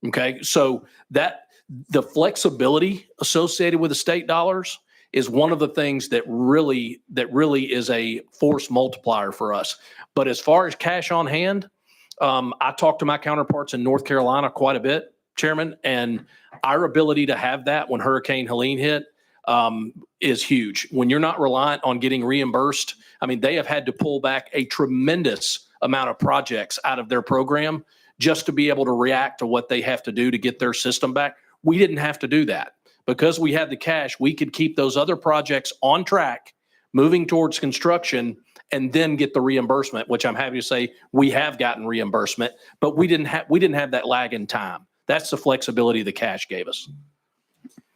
Okay, so that the flexibility associated with the state dollars is one of the things that really is a force multiplier for us. But as far as cash on hand, I talked to my counterparts in North Carolina quite a bit, Chairman, and our ability to have that when Hurricane Helene hit is huge. When you're not reliant on getting reimbursed, I mean, they have had to pull back a tremendous amount of projects out of their program just to be able to react to what they have to do to get their system back. We didn't have to do that. Because we had the cash, we could keep those other projects on track, moving towards construction, and then get the reimbursement, which I'm happy to say we have gotten reimbursement, but we didn't have that lag in time. That's the flexibility the cash gave us.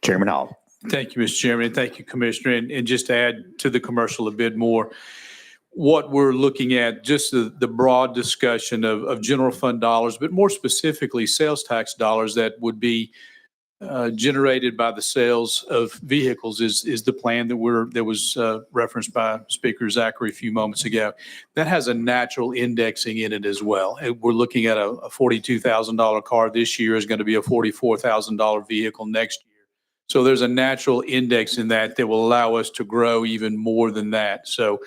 Chairman Hall. Thank you, Mr. Chairman, and thank you, Commissioner. And just to add to the commercial a bit more, what we're looking at, just the broad discussion of general fund dollars, but more specifically, sales tax dollars that would be generated by the sales of vehicles is the plan that was referenced by Speaker Zachary a few moments ago. That has a natural indexing in it as well. And we're looking at a $42,000 car this year is going to be a $44,000 vehicle next year. So there's a natural index in that will allow us to grow even more than that. So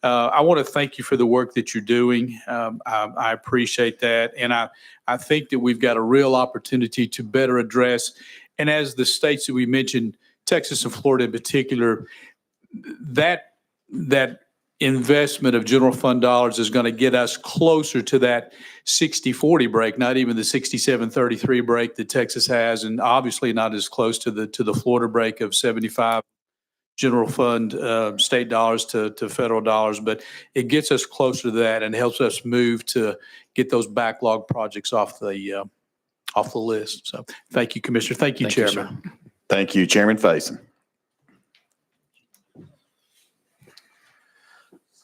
I want to thank you for the work that you're doing. I appreciate that. And I think that we've got a real opportunity to better address, and as the states that we mentioned, Texas and Florida in particular, that investment of general fund dollars is going to get us closer to that 60-40 break, not even the 67-33 break that Texas has, and obviously not as close to the Florida break of 75 general fund state dollars to federal dollars, but it gets us closer to that and helps us move to get those backlog projects off the list. So thank you, Commissioner. Thank you, Chairman. Thank you, Chairman Faison.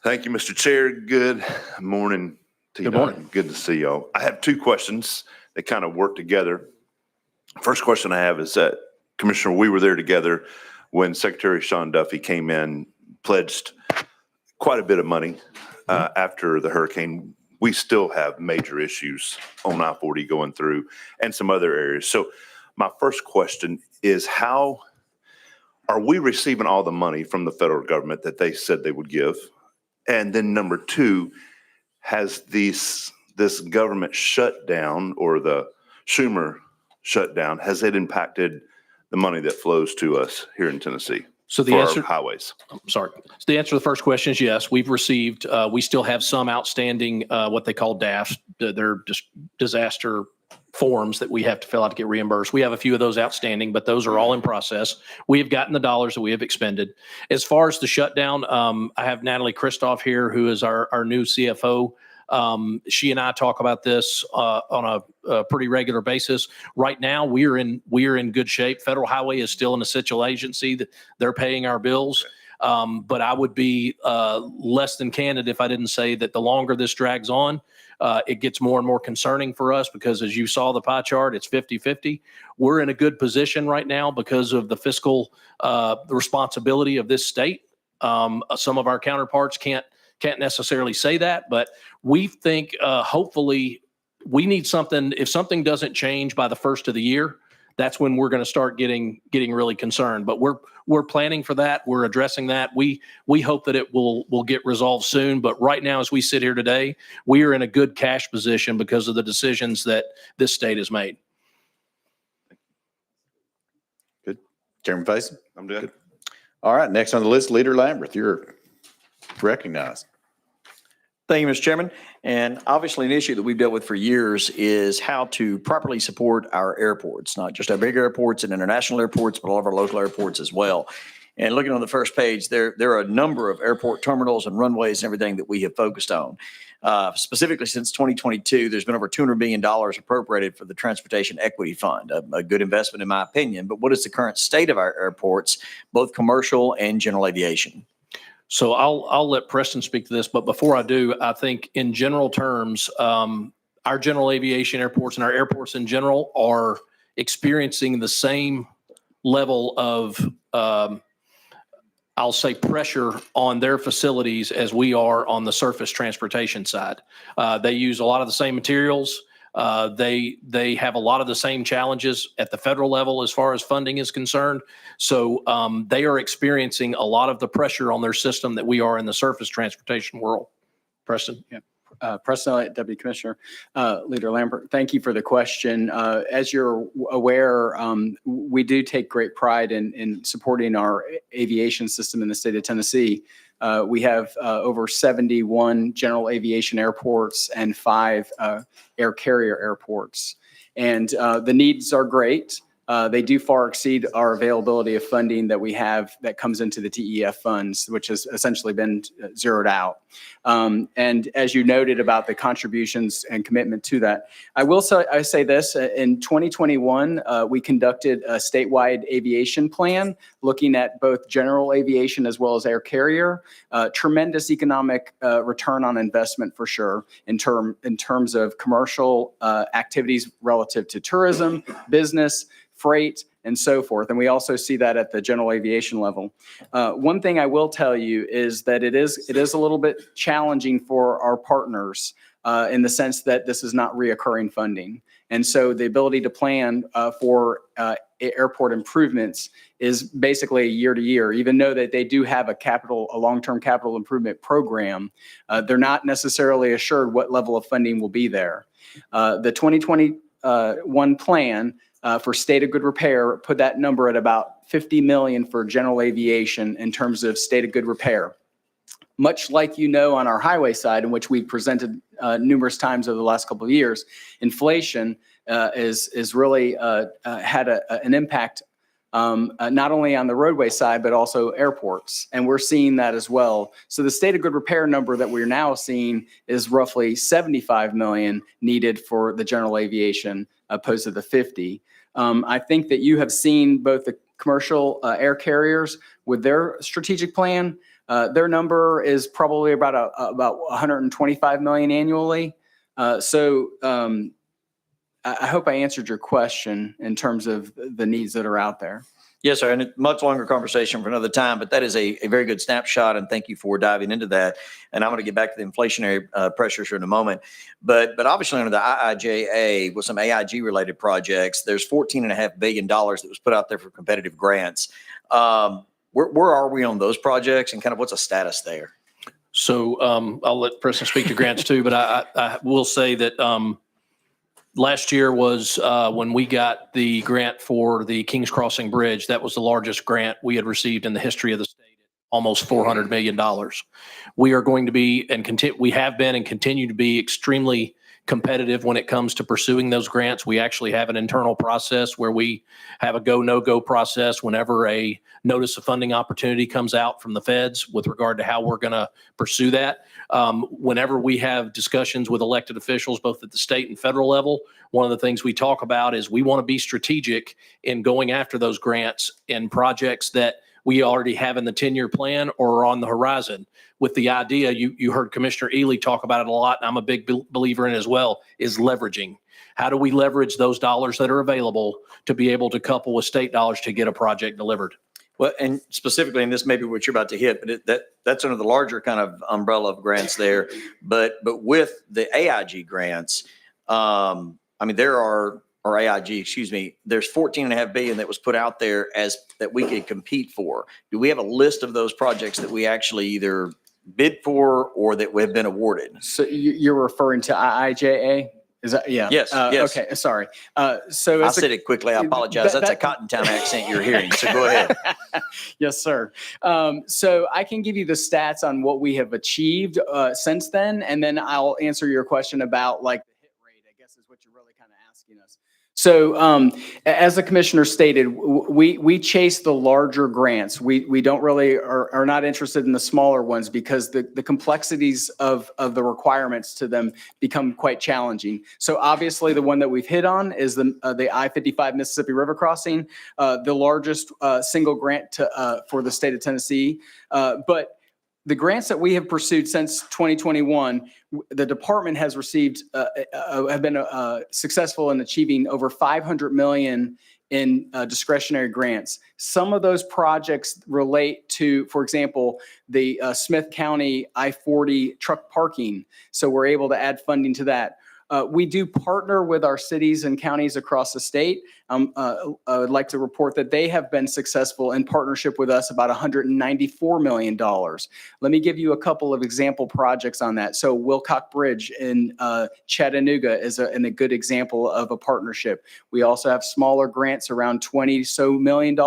Thank you, Mr. Chair. Good morning to you. Good morning. Good to see y'all. I have two questions that kind of work together. First question I have is that, Commissioner, we were there together when Secretary Sean Duffy came in, pledged quite a bit of money after the hurricane. We still have major issues on I-40 going through and some other areas. So my first question is, how are we receiving all the money from the federal government that they said they would give? And then number two, has this government shutdown or the Schumer shutdown, has it impacted the money that flows to us here in Tennessee? So the for answer, our highways. sorry. So the answer to the first question is yes. We've received, we still have some outstanding, what they call DAFs. They're just disaster forms that we have to fill out to get reimbursed. We have a few of those outstanding, but those are all in process. We have gotten the dollars that we have expended. As far as the shutdown, I have Natalie Kristoff here, who is our new CFO. She and I talk about this on a pretty regular basis. Right now, we are in good shape. Federal Highway is still an essential agency that they're paying our bills. But I would be less than candid if I didn't say that the longer this drags on, it gets more and more concerning for us because, as you saw the pie chart, it's 50-50. We're in a good position right now because of the fiscal responsibility of this state. Some of our counterparts can't necessarily say that, but we think hopefully we need something. If something doesn't change by the first of the year, that's when we're going to start getting really concerned. But we're planning for that. We're addressing that. We hope that it will get resolved soon. But right now, as we sit here today, we are in a good cash position because of the decisions that this state has made. Good. Chairman Faison? I'm done. Good. All right. Next on the list, Leader Lamberth. You're recognized. Thank you, Mr. Chairman. And obviously an issue that we've dealt with for years is how to properly support our airports, not just our big airports and international airports, but all of our local airports as well. And looking on the first page, there are a number of airport terminals and runways and everything that we have focused on. Specifically since 2022, there's been over $200 million appropriated for the Transportation Equity Fund, a good investment in my opinion. But what is the current state of our airports, both commercial and general aviation? So I'll let Preston speak to this, but before I do, I think in general terms, our general aviation airports and our airports in general are experiencing the same level of, I'll say, pressure on their facilities as we are on the surface transportation side. They use a lot of the same materials. They have a lot of the same challenges at the federal level as far as funding is concerned. So they are experiencing a lot of the pressure on their system that we are in the surface transportation world. Preston? Yeah. Preston Elliott, Deputy Commissioner. Leader Lambert, thank you for the question. As you're aware, we do take great pride in supporting our aviation system in the state of Tennessee. We have over 71 general aviation airports and 5 air carrier airports. And the needs are great. They do far exceed our availability of funding that we have that comes into the TEF funds, which has essentially been zeroed out. And as you noted about the contributions and commitment to that, I say this, in 2021, we conducted a statewide aviation plan looking at both general aviation as well as air carrier. Tremendous economic return on investment for sure in terms of commercial activities relative to tourism, business, freight, and so forth. And we also see that at the general aviation level. One thing I will tell you is that it is a little bit challenging for our partners in the sense that this is not reoccurring funding. And so the ability to plan for airport improvements is basically a year to year, even though that they do have a long-term capital improvement program. They're not necessarily assured what level of funding will be there. The 2021 plan for state of good repair, put that number at about 50 million for general aviation in terms of state of good repair. Much like on our highway side, in which we presented numerous times over the last couple of years, inflation is really had an impact not only on the roadway side, but also airports. And we're seeing that as well. So the state of good repair number that we're now seeing is roughly 75 million needed for the general aviation opposed to the 50. I think that you have seen both the commercial air carriers with their strategic plan. Their number is probably about 125 million annually. I hope I answered your question in terms of the needs that are out there. Yes, sir. And a much longer conversation for another time, but that is a very good snapshot, and thank you for diving into that. And I'm going to get back to the inflationary pressures here in a moment. But obviously under the IIJA with some AIG related projects, there's $14.5 billion that was put out there for competitive grants. Where are we on those projects and kind of what's the status there? So I'll let Preston speak to grants too, but I will say that last year was when we got the grant for the Kings Crossing Bridge. That was the largest grant we had received in the history of the state, almost $400 million. We are going to be we have been and continue to be extremely competitive when it comes to pursuing those grants. We actually have an internal process where we have a go, no go process whenever a notice of funding opportunity comes out from the feds with regard to how we're going to pursue that. Whenever we have discussions with elected officials, both at the state and federal level, one of the things we talk about is we want to be strategic in going after those grants in projects that we already have in the 10-year plan or are on the horizon, with the idea, you heard Commissioner Ely talk about it a lot, and I'm a big believer in it as well, is leveraging. How do we leverage those dollars that are available to be able to couple with state dollars to get a project delivered? Well, and specifically, and this may be what you're about to hit, but that's under the larger kind of umbrella of grants there. But with the AIG grants, I mean, there's $14.5 billion that was put out there as that we could compete for. Do we have a list of those projects that we actually either bid for or that we have been awarded? So you're referring to IIJA? Is that, yeah. Yes, yes. Okay, sorry. I said it quickly. I apologize. That's a Cottontown accent you're hearing. So go ahead. Yes, sir. So I can give you the stats on what we have achieved since then, and then I'll answer your question about like the hit rate, I guess is what you're really kind of asking us. So as the commissioner stated, we chase the larger grants. We don't really are not interested in the smaller ones because the complexities of the requirements to them become quite challenging. So obviously the one that we've hit on is the I-55 Mississippi River Crossing, the largest single grant for the state of Tennessee. But the grants that we have pursued since 2021, the department has received, have been successful in achieving over $500 million in discretionary grants. Some of those projects relate to, for example, the Smith County I-40 truck parking. So we're able to add funding to that. We do partner with our cities and counties across the state. I would like to report that they have been successful in partnership with us about $194 million. Let me give you a couple of example projects on that. So Wilcox Bridge in Chattanooga is a good example of a partnership. We also have smaller grants around $20 million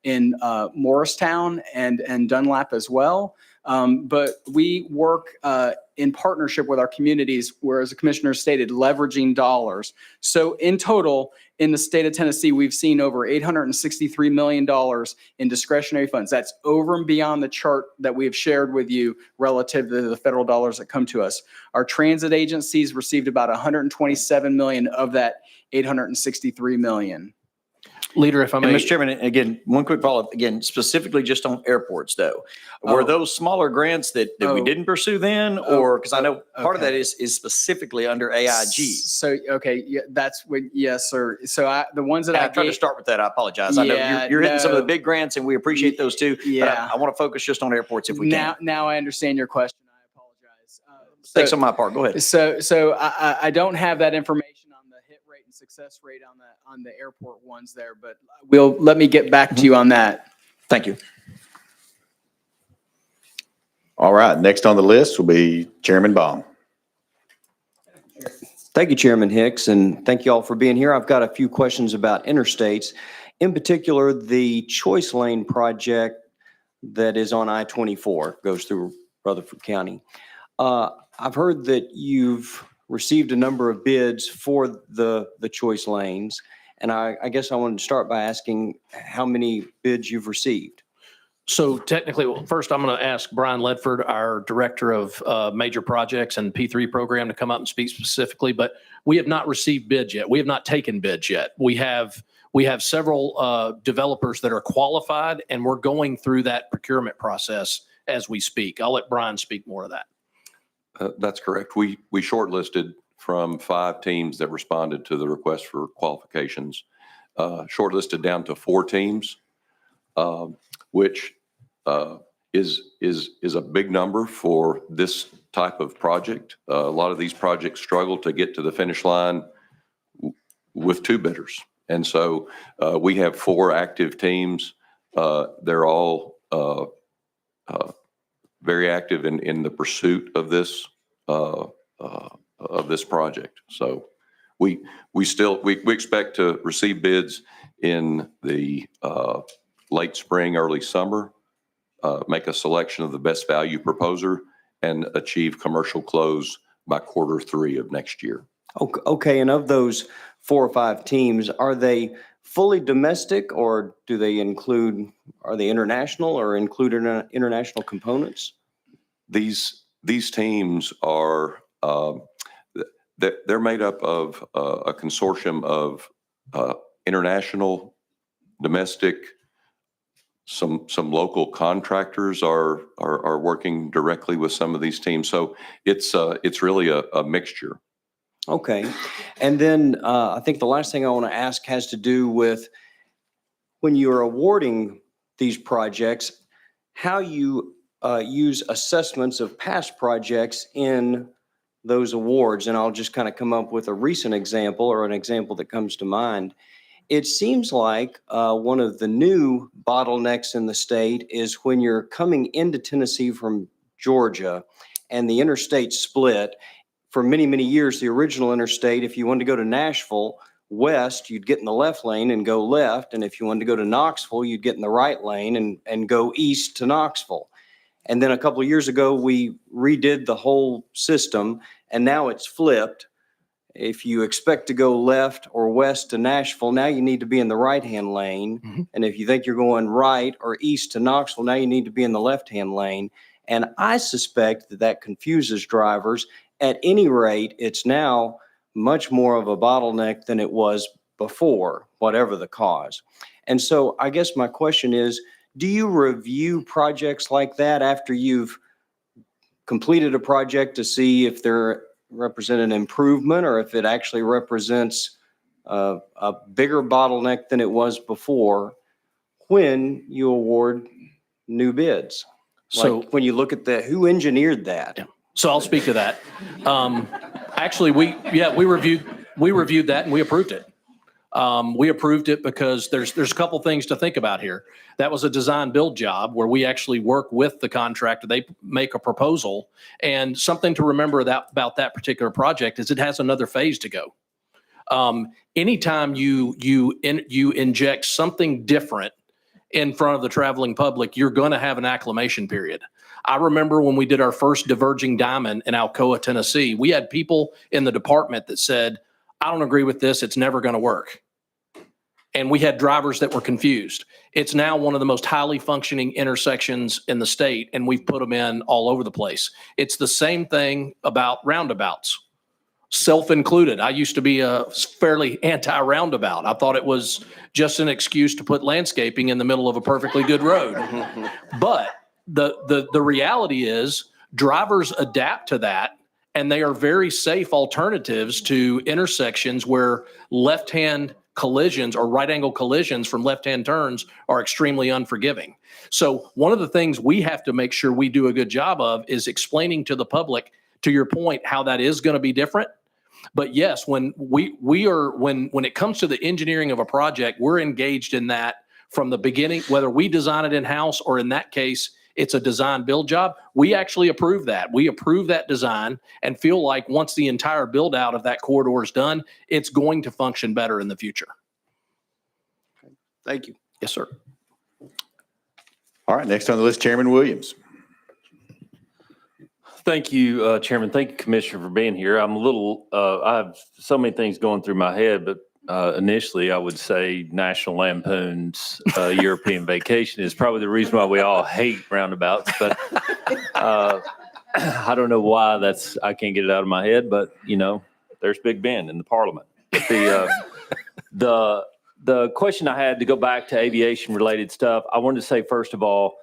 in Morristown and Dunlap as well. But we work in partnership with our communities, where, as the commissioner stated, leveraging dollars. So in total, in the state of Tennessee, we've seen over $863 million in discretionary funds. That's over and beyond the chart that we have shared with you relative to the federal dollars that come to us. Our transit agencies received about 127 million of that 863 million. Leader, if I And may. Mr. Chairman, again, one quick follow-up, again, specifically just on airports though. Were those smaller grants that we didn't pursue then? Or, because I know part of that is specifically under AIG. So, okay, yeah, that's what, yes, sir. So the ones that And I I tried to gave, start with that. I apologize. I know Yeah, you're hitting some of the no. big grants and we appreciate those too. But Yeah. I want to focus just on airports if we can. now I understand your question. I apologize. Mistakes on my part. Go ahead. So I don't have that information on the hit rate and success rate on the airport ones there, but let me get back to you on that. Thank you. All right, next on the list will be Chairman Baum. Thank you, Chairman Hicks, and thank you all for being here. I've got a few questions about interstates, in particular, the Choice Lane project that is on I-24, goes through Rutherford County. I've heard that you've received a number of bids for the choice lanes, and I guess I wanted to start by asking how many bids you've received. So technically, well, first I'm going to ask Brian Ledford, our Director of Major Projects and P3 program, to come up and speak specifically, but we have not received bids yet. We have not taken bids yet. We have several developers that are qualified, and we're going through that procurement process as we speak. I'll let Brian speak more of that. That's correct. We shortlisted from 5 teams that responded to the request for qualifications, shortlisted down to 4 teams, which is a big number for this type of project. A lot of these projects struggle to get to the finish line with 2 bidders. And so we have 4 active teams. They're all very active in the pursuit of this project. So we expect to receive bids in the late spring, early summer, make a selection of the best value proposer, and achieve commercial close by Q3 of next year. Okay, and of those 4 or 5 teams, are they fully domestic, or do they are they international or include international components? These teams are, they're made up of a consortium of international, domestic, some local contractors are working directly with some of these teams. So it's really a mixture. Okay. And then I think the last thing I want to ask has to do with when you're awarding these projects, how you use assessments of past projects in those awards. And I'll just kind of come up with a recent example, or an example that comes to mind. It seems like one of the new bottlenecks in the state is when you're coming into Tennessee from Georgia and the interstate split. For many, many years, the original interstate, if you wanted to go to Nashville west, you'd get in the left lane and go left. And if you wanted to go to Knoxville, you'd get in the right lane and go east to Knoxville. And then a couple of years ago, we redid the whole system, and now it's flipped. If you expect to go left or west to Nashville, now you need to be in the right-hand lane. Mm-hmm. And if you think you're going right or east to Knoxville, now you need to be in the left-hand lane. And I suspect that confuses drivers. At any rate, it's now much more of a bottleneck than it was before, whatever the cause. And so I guess my question is, do you review projects like that after you've completed a project to see if they represent an improvement or if it actually represents a bigger bottleneck than it was before when you award new bids? So when you look at who engineered that? Yeah. So I'll speak to that. Actually, we reviewed that and we approved it. We approved it because there's a couple things to think about here. That was a design build job where we actually work with the contractor. They make a proposal, and something to remember about that particular project is it has another phase to go. Anytime you inject something different in front of the traveling public, you're going to have an acclimation period. I remember when we did our first diverging diamond in Alcoa, Tennessee, we had people in the department that said, I don't agree with this. It's never going to work. And we had drivers that were confused. It's now one of the most highly functioning intersections in the state, and we've put them in all over the place. It's the same thing about roundabouts, self-included. I used to be a fairly anti-roundabout. I thought it was just an excuse to put landscaping in the middle of a perfectly good road. But the reality is drivers adapt to that, and they are very safe alternatives to intersections where left-hand collisions or right angle collisions from left-hand turns are extremely unforgiving. So one of the things we have to make sure we do a good job of is explaining to the public, to your point, how that is going to be different. But yes, when when it comes to the engineering of a project, we're engaged in that from the beginning, whether we design it in-house or in that case, it's a design build job. We actually approve that. We approve that design and feel like once the entire build out of that corridor is done, it's going to function better in the future. Thank you. Yes, sir. All right, next on the list, Chairman Williams. Thank you, Chairman. Thank you, Commissioner, for being here. I'm a little, I have so many things going through my head, but initially I would say National Lampoon's European Vacation is probably the reason why we all hate roundabouts. But I don't know why I can't get it out of my head, but you know, there's Big Ben in the Parliament. But the question I had, to go back to aviation related stuff, I wanted to say, first of all,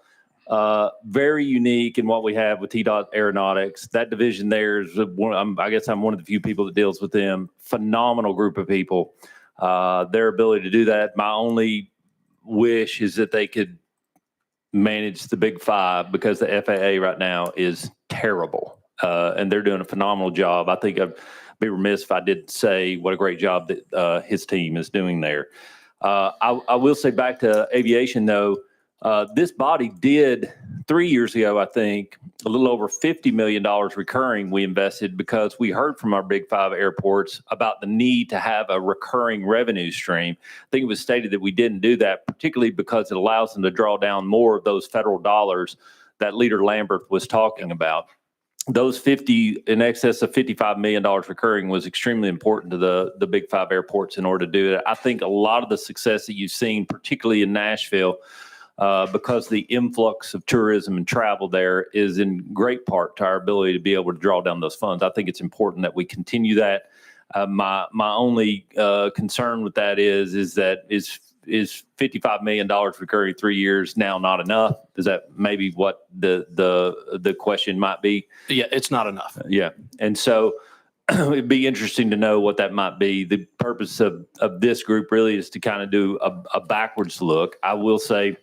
very unique in what we have with TDOT Aeronautics. That division there is I guess I'm one of the few people that deals with them. Phenomenal group of people. Their ability to do that. My only wish is that they could manage the Big Five, because the FAA right now is terrible. And they're doing a phenomenal job. I think I'd be remiss if I didn't say what a great job that his team is doing there. I will say, back to aviation though, this body did 3 years ago, I think, a little over $50 million recurring we invested, because we heard from our Big Five airports about the need to have a recurring revenue stream. I think it was stated that we didn't do that, particularly because it allows them to draw down more of those federal dollars that Leader Lambert was talking about. Those in excess of $55 million recurring was extremely important to the Big Five airports in order to do that. I think a lot of the success that you've seen, particularly in Nashville, because the influx of tourism and travel there is in great part to our ability to be able to draw down those funds. I think it's important that we continue that. My only concern with that is $55 million recurring 3 years now not enough? Is that maybe what the question might be? Yeah, it's not enough. Yeah, and so it'd be interesting to know what that might be. The purpose of this group really is to kind of do a backwards look. I will say,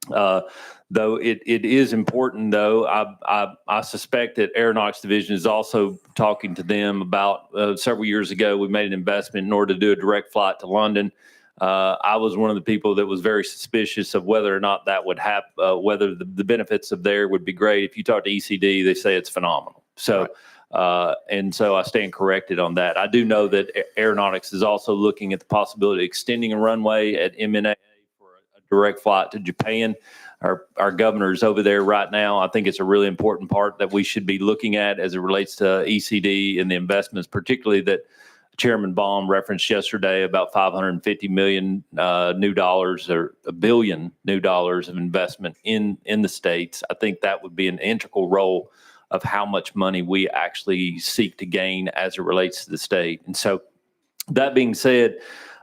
though it is important, though, I suspect that Aeronautics Division is also talking to them about, several years ago, we made an investment in order to do a direct flight to London. I was one of the people that was very suspicious of whether or not that would happen, whether the benefits of there would be great. If you talk to ECD, they say it's phenomenal. So, and so I stand corrected on that. I do know that Aeronautics is also looking at the possibility of extending a runway at MNA for a direct flight to Japan. Our governor's over there right now. I think it's a really important part that we should be looking at as it relates to ECD and the investments, particularly that Chairman Baum referenced yesterday, about $550 million new dollars, or $1 billion new dollars of investment in the states. I think that would be an integral role of how much money we actually seek to gain as it relates to the state. And so, that being said,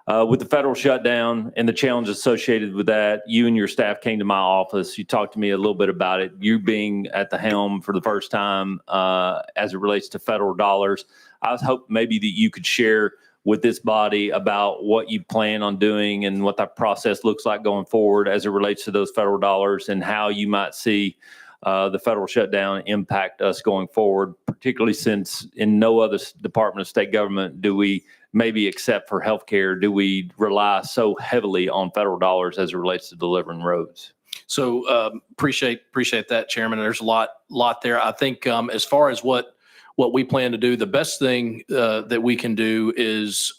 with the federal shutdown and the challenges associated with that, you and your staff came to my office. You talked to me a little bit about it. You being at the helm for the first time as it relates to federal dollars, I was hoping maybe that you could share with this body about what you plan on doing and what that process looks like going forward as it relates to those federal dollars, and how you might see the federal shutdown impact us going forward, particularly since in no other department of state government do we, maybe except for healthcare, do we rely so heavily on federal dollars as it relates to delivering roads. So appreciate that, Chairman. There's a lot there. I think as far as what we plan to do, the best thing that we can do is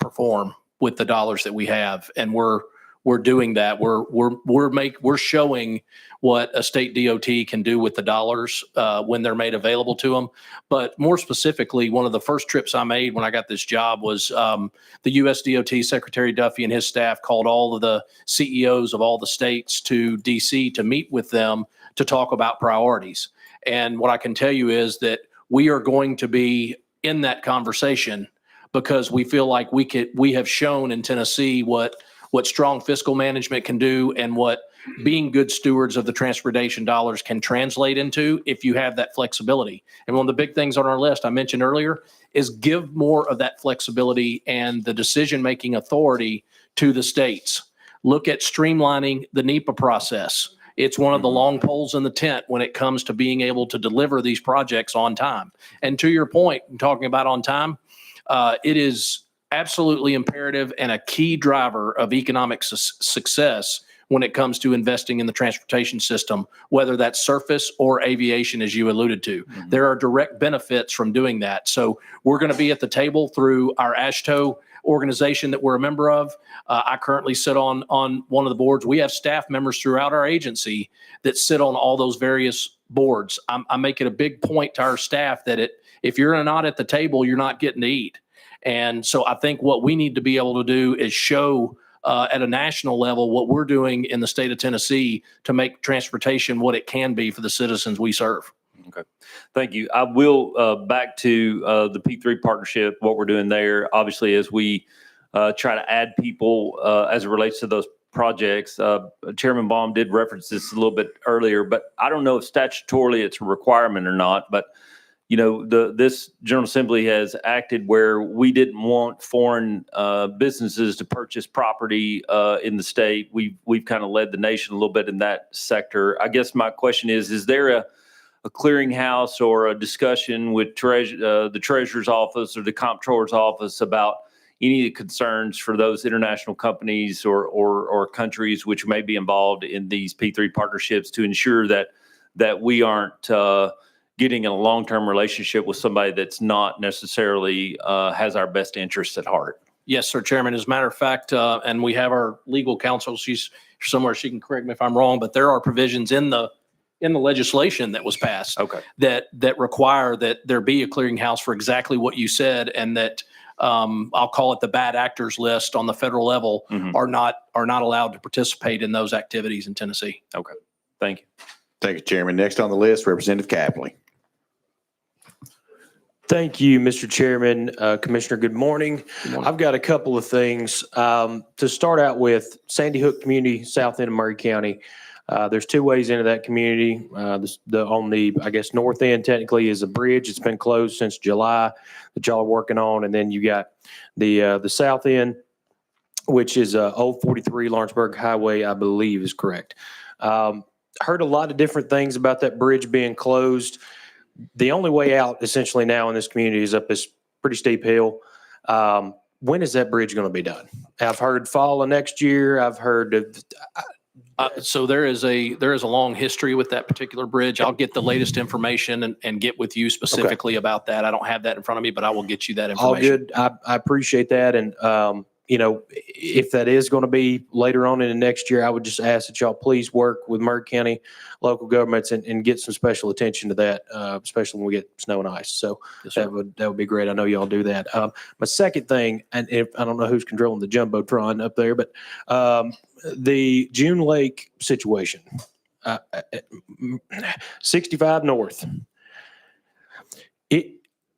perform with the dollars that we have, and we're we're doing that. We're showing what a state DOT can do with the dollars when they're made available to them. But more specifically, one of the first trips I made when I got this job was the US DOT Secretary Duffy and his staff called all of the CEOs of all the states to DC to meet with them to talk about priorities. And what I can tell you is that we are going to be in that conversation because we feel like we have shown in Tennessee what strong fiscal management can do and what being good stewards of the transportation dollars can translate into if you have that flexibility. And one of the big things on our list I mentioned earlier is give more of that flexibility and the decision-making authority to the states. Look at streamlining the NEPA process. It's one of the long poles in the tent when it comes to being able to deliver these projects on time. And to your point, talking about on time, it is absolutely imperative and a key driver of economic success when it comes to investing in the transportation system, whether that's surface or aviation, as you alluded to. There are direct benefits from doing that. So we're going to be at the table through our AASHTO organization that we're a member of. I currently sit on one of the boards. We have staff members throughout our agency that sit on all those various boards. I make it a big point to our staff that if you're not at the table, you're not getting to eat. And so I think what we need to be able to do is show at a national level what we're doing in the state of Tennessee to make transportation what it can be for the citizens we serve. Okay. Thank you. I will back to the P3 partnership, what we're doing there. Obviously, as we try to add people as it relates to those projects, Chairman Baum did reference this a little bit earlier, but I don't know if statutorily it's a requirement or not, but this General Assembly has acted where we didn't want foreign businesses to purchase property in the state. We've kind of led the nation a little bit in that sector. I guess my question is there a clearinghouse or a discussion with the Treasurer's Office or the Comptroller's Office about any of the concerns for those international companies or countries which may be involved in these P3 partnerships to ensure that we aren't getting in a long-term relationship with somebody that's not necessarily has our best interests at heart? Yes, sir, Chairman. As a matter of fact, and we have our legal counsel, she's somewhere, she can correct me if I'm wrong, but there are provisions in the legislation that was passed that require that there be a clearinghouse for exactly what you said, and that I'll call it the bad actors list on the federal level are not allowed to participate in those activities in Tennessee. Okay. Thank you. Thank you, Chairman. Next on the list, Representative Capley. Thank you, Mr. Chairman. Commissioner, good morning. I've got a couple of things. To start out with, Sandy Hook Community, south end of Murray County. There's two ways into that community. On the, I guess, north end technically is a bridge. It's been closed since July that y'all are working on. And then you got the south end, which is Old 43 Lawrenceburg Highway, I believe is correct. Heard a lot of different things about that bridge being closed. The only way out essentially now in this community is up this pretty steep hill. When is that bridge going to be done? I've heard fall of next year. I've heard so there is a long history with that particular bridge. I'll get the latest information and get with you specifically about that. I don't have that in front of me, but I will get you that information. All good. I appreciate that. And, if that is going to be later on in the next year, I would just ask that y'all please work with Murray County local governments and get some special attention to that, especially when we get snow and ice. So that would be great. I know y'all do that. My second thing, and I don't know who's controlling the Jumbotron up there, but the June Lake situation, 65 North.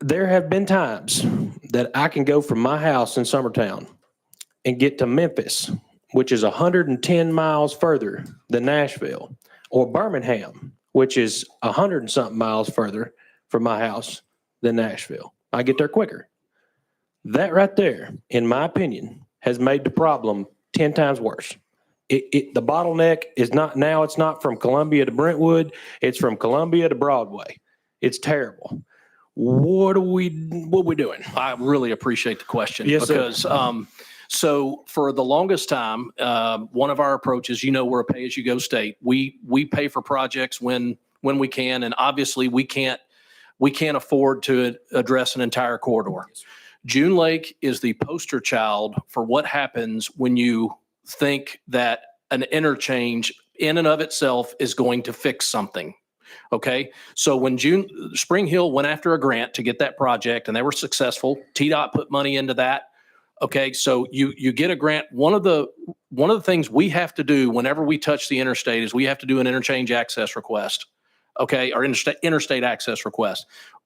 There have been times that I can go from my house in Summertown and get to Memphis, which is 110 miles further than Nashville, or Birmingham, which is 100 and something miles further from my house than Nashville. I get there quicker. That right there, in my opinion, has made the problem 10 times worse. The bottleneck is not now, it's not from Columbia to Brentwood, it's from Columbia to Broadway. It's terrible. What are we doing? I really appreciate the question. Yes, because sir. So for the longest time, one of our approaches, we're a pay-as-you-go state. We pay for projects when we can, and obviously we can't afford to address an entire corridor. June Lake is the poster child for what happens when you think that an interchange in and of itself is going to fix something. Okay, so when Spring Hill went after a grant to get that project and they were successful, TDOT put money into that. Okay, so you get a grant. One of the things we have to do whenever we touch the interstate is we have to do an interchange access request. Okay, or interstate access request.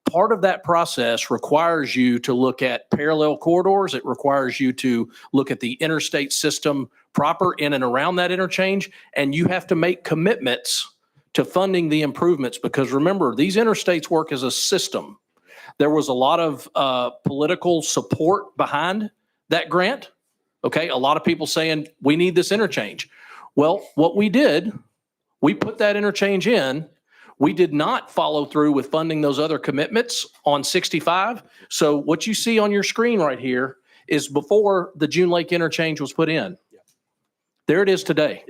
Part of that process requires you to look at parallel corridors. It requires you to look at the interstate system proper in and around that interchange, and you have to make commitments to funding the improvements, because remember, these interstates work as a system. There was a lot of political support behind that grant. Okay, a lot of people saying we need this interchange. Well, what we did, we put that interchange in. We did not follow through with funding those other commitments on 65. So what you see on your screen right here is before the June Lake interchange was put in. There it is today.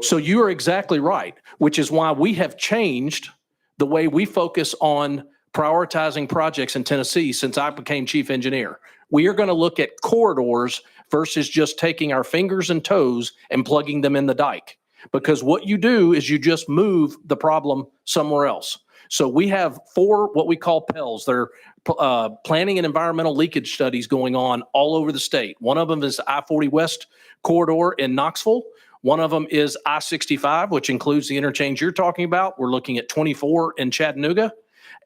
So you are exactly right, which is why we have changed the way we focus on prioritizing projects in Tennessee since I became chief engineer. We are going to look at corridors versus just taking our fingers and toes and plugging them in the dike. Because what you do is you just move the problem somewhere else. So we have 4 what we call PELs. They're planning and environmental leakage studies going on all over the state. One of them is I-40 West corridor in Knoxville. One of them is I-65, which includes the interchange you're talking about. We're looking at 24 in Chattanooga.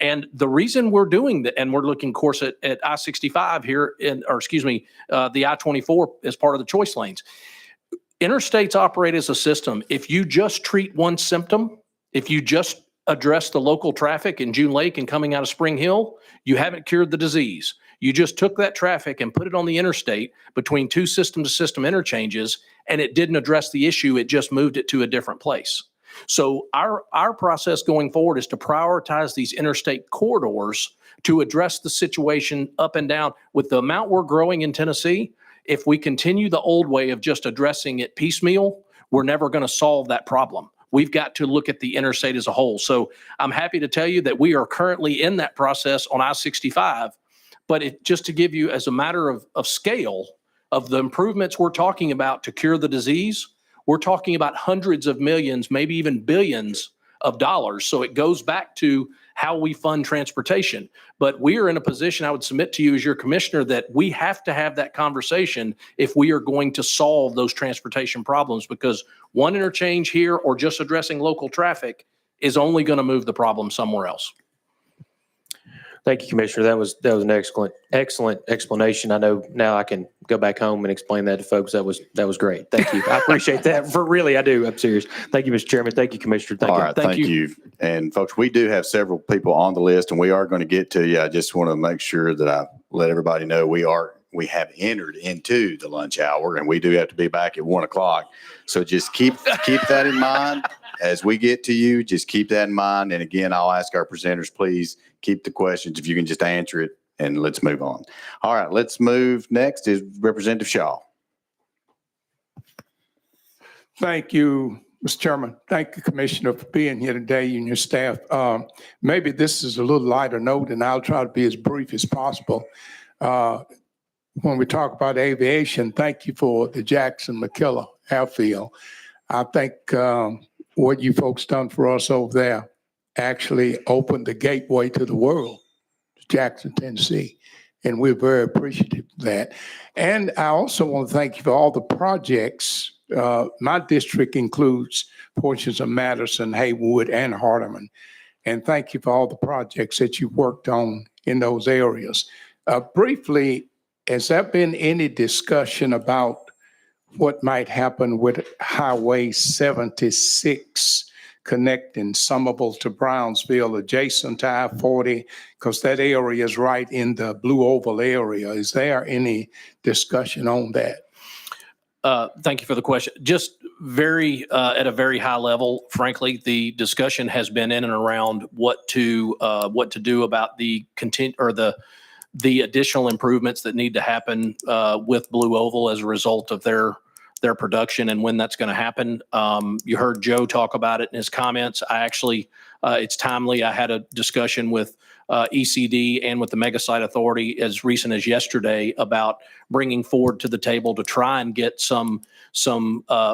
And the reason we're doing that, and we're looking, of course, at I-65 here, the I-24 as part of the choice lanes. Interstates operate as a system. If you just treat one symptom, if you just address the local traffic in June Lake and coming out of Spring Hill, you haven't cured the disease. You just took that traffic and put it on the interstate between 2 system-to-system interchanges, and it didn't address the issue. It just moved it to a different place. So our process going forward is to prioritize these interstate corridors to address the situation up and down. With the amount we're growing in Tennessee, if we continue the old way of just addressing it piecemeal, we're never going to solve that problem. We've got to look at the interstate as a whole. So I'm happy to tell you that we are currently in that process on I-65. But just to give you as a matter of scale of the improvements we're talking about to cure the disease, we're talking about hundreds of millions, maybe even billions of dollars. So it goes back to how we fund transportation. But we are in a position, I would submit to you as your commissioner, that we have to have that conversation if we are going to solve those transportation problems, because one interchange here or just addressing local traffic is only going to move the problem somewhere else. Thank you, Commissioner. That was an excellent explanation. I know now I can go back home and explain that to folks. That was great. Thank you. I appreciate that. Really, I do. I'm serious. Thank you, Mr. Chairman. Thank you, Commissioner. All right, thank you. And folks, we do have several people on the list, and we are going to get to you. I just want to make sure that I let everybody know we have entered into the lunch hour, and we do have to be back at 1:00. So just keep that in mind as we get to you. Just keep that in mind. And again, I'll ask our presenters, please keep the questions if you can just answer it, and let's move on. All right, let's move. Next is Representative Shaw. Thank you, Mr. Chairman. Thank you, Commissioner, for being here today, you and your staff. Maybe this is a little lighter note, and I'll try to be as brief as possible. When we talk about aviation, thank you for the Jackson-McKellar Airfield. I think what you folks done for us over there actually opened the gateway to the world, Jackson, Tennessee. And we're very appreciative of that. And I also want to thank you for all the projects. My district includes portions of Madison, Haywood, and Hardeman. And thank you for all the projects that you worked on in those areas. Briefly, has there been any discussion about what might happen with Highway 76 connecting Somerville to Brownsville, adjacent to I-40, because that area is right in the Blue Oval area? Is there any discussion on that? Thank you for the question. Just at a very high level, frankly, the discussion has been in and around what to do about the additional improvements that need to happen with Blue Oval as a result of their production and when that's going to happen. You heard Joe talk about it in his comments. I actually, it's timely. I had a discussion with ECD and with the Mega Site Authority as recent as yesterday about bringing forward to the table to try and get some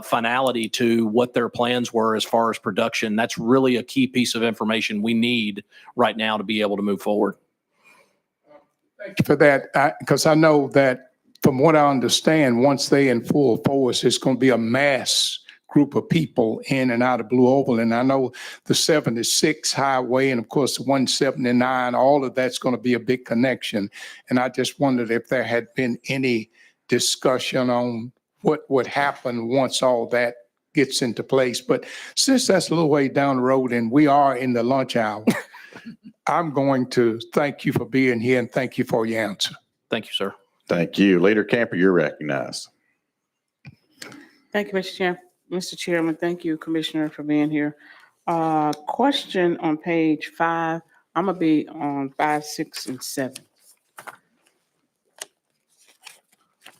finality to what their plans were as far as production. That's really a key piece of information we need right now to be able to move forward. Thank you for that, because I know that from what I understand, once they in full force, it's going to be a mass group of people in and out of Blue Oval. And I know the 76 highway and of course the 179, all of that's going to be a big connection. And I just wondered if there had been any discussion on what would happen once all that gets into place. But since that's a little way down the road and we are in the lunch hour, I'm going to thank you for being here and thank you for your answer. Thank you, sir. Thank you. Leader Camper, you're recognized. Thank you, Mr. Chairman. Thank you, Commissioner, for being here. Question on page 5. I'm gonna be on 5, 6, and 7.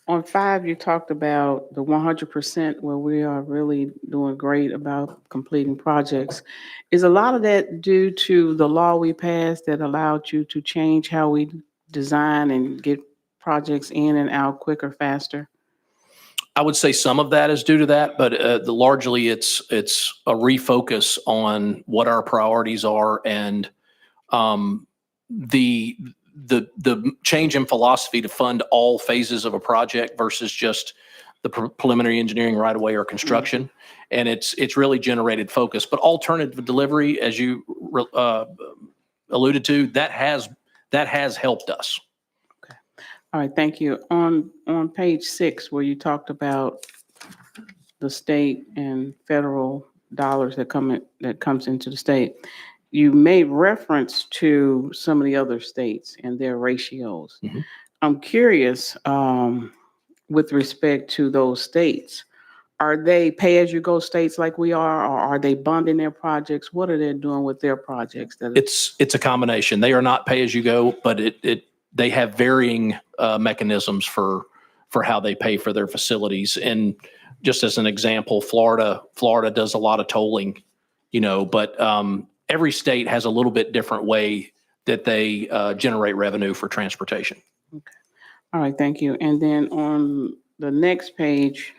On 5, you talked about the 100% where we are really doing great about completing projects. Is a lot of that due to the law we passed that allowed you to change how we design and get projects in and out quicker, faster? I would say some of that is due to that, but largely it's a refocus on what our priorities are and the change in philosophy to fund all phases of a project versus just the preliminary engineering right away or construction. And it's really generated focus. But alternative delivery, as you alluded to, that has helped us. All right, thank you. On page 6, where you talked about the state and federal dollars that comes into the state, you made reference to some of the other states and their ratios. Mhm. I'm curious, with respect to those states, are they pay-as-you-go states like we are, or are they bonding their projects? What are they doing with their projects? It's a combination. They are not pay as you go, but they have varying mechanisms for how they pay for their facilities. And just as an example, Florida does a lot of tolling, but every state has a little bit different way that they generate revenue for transportation. All right, thank you. And then on the next page,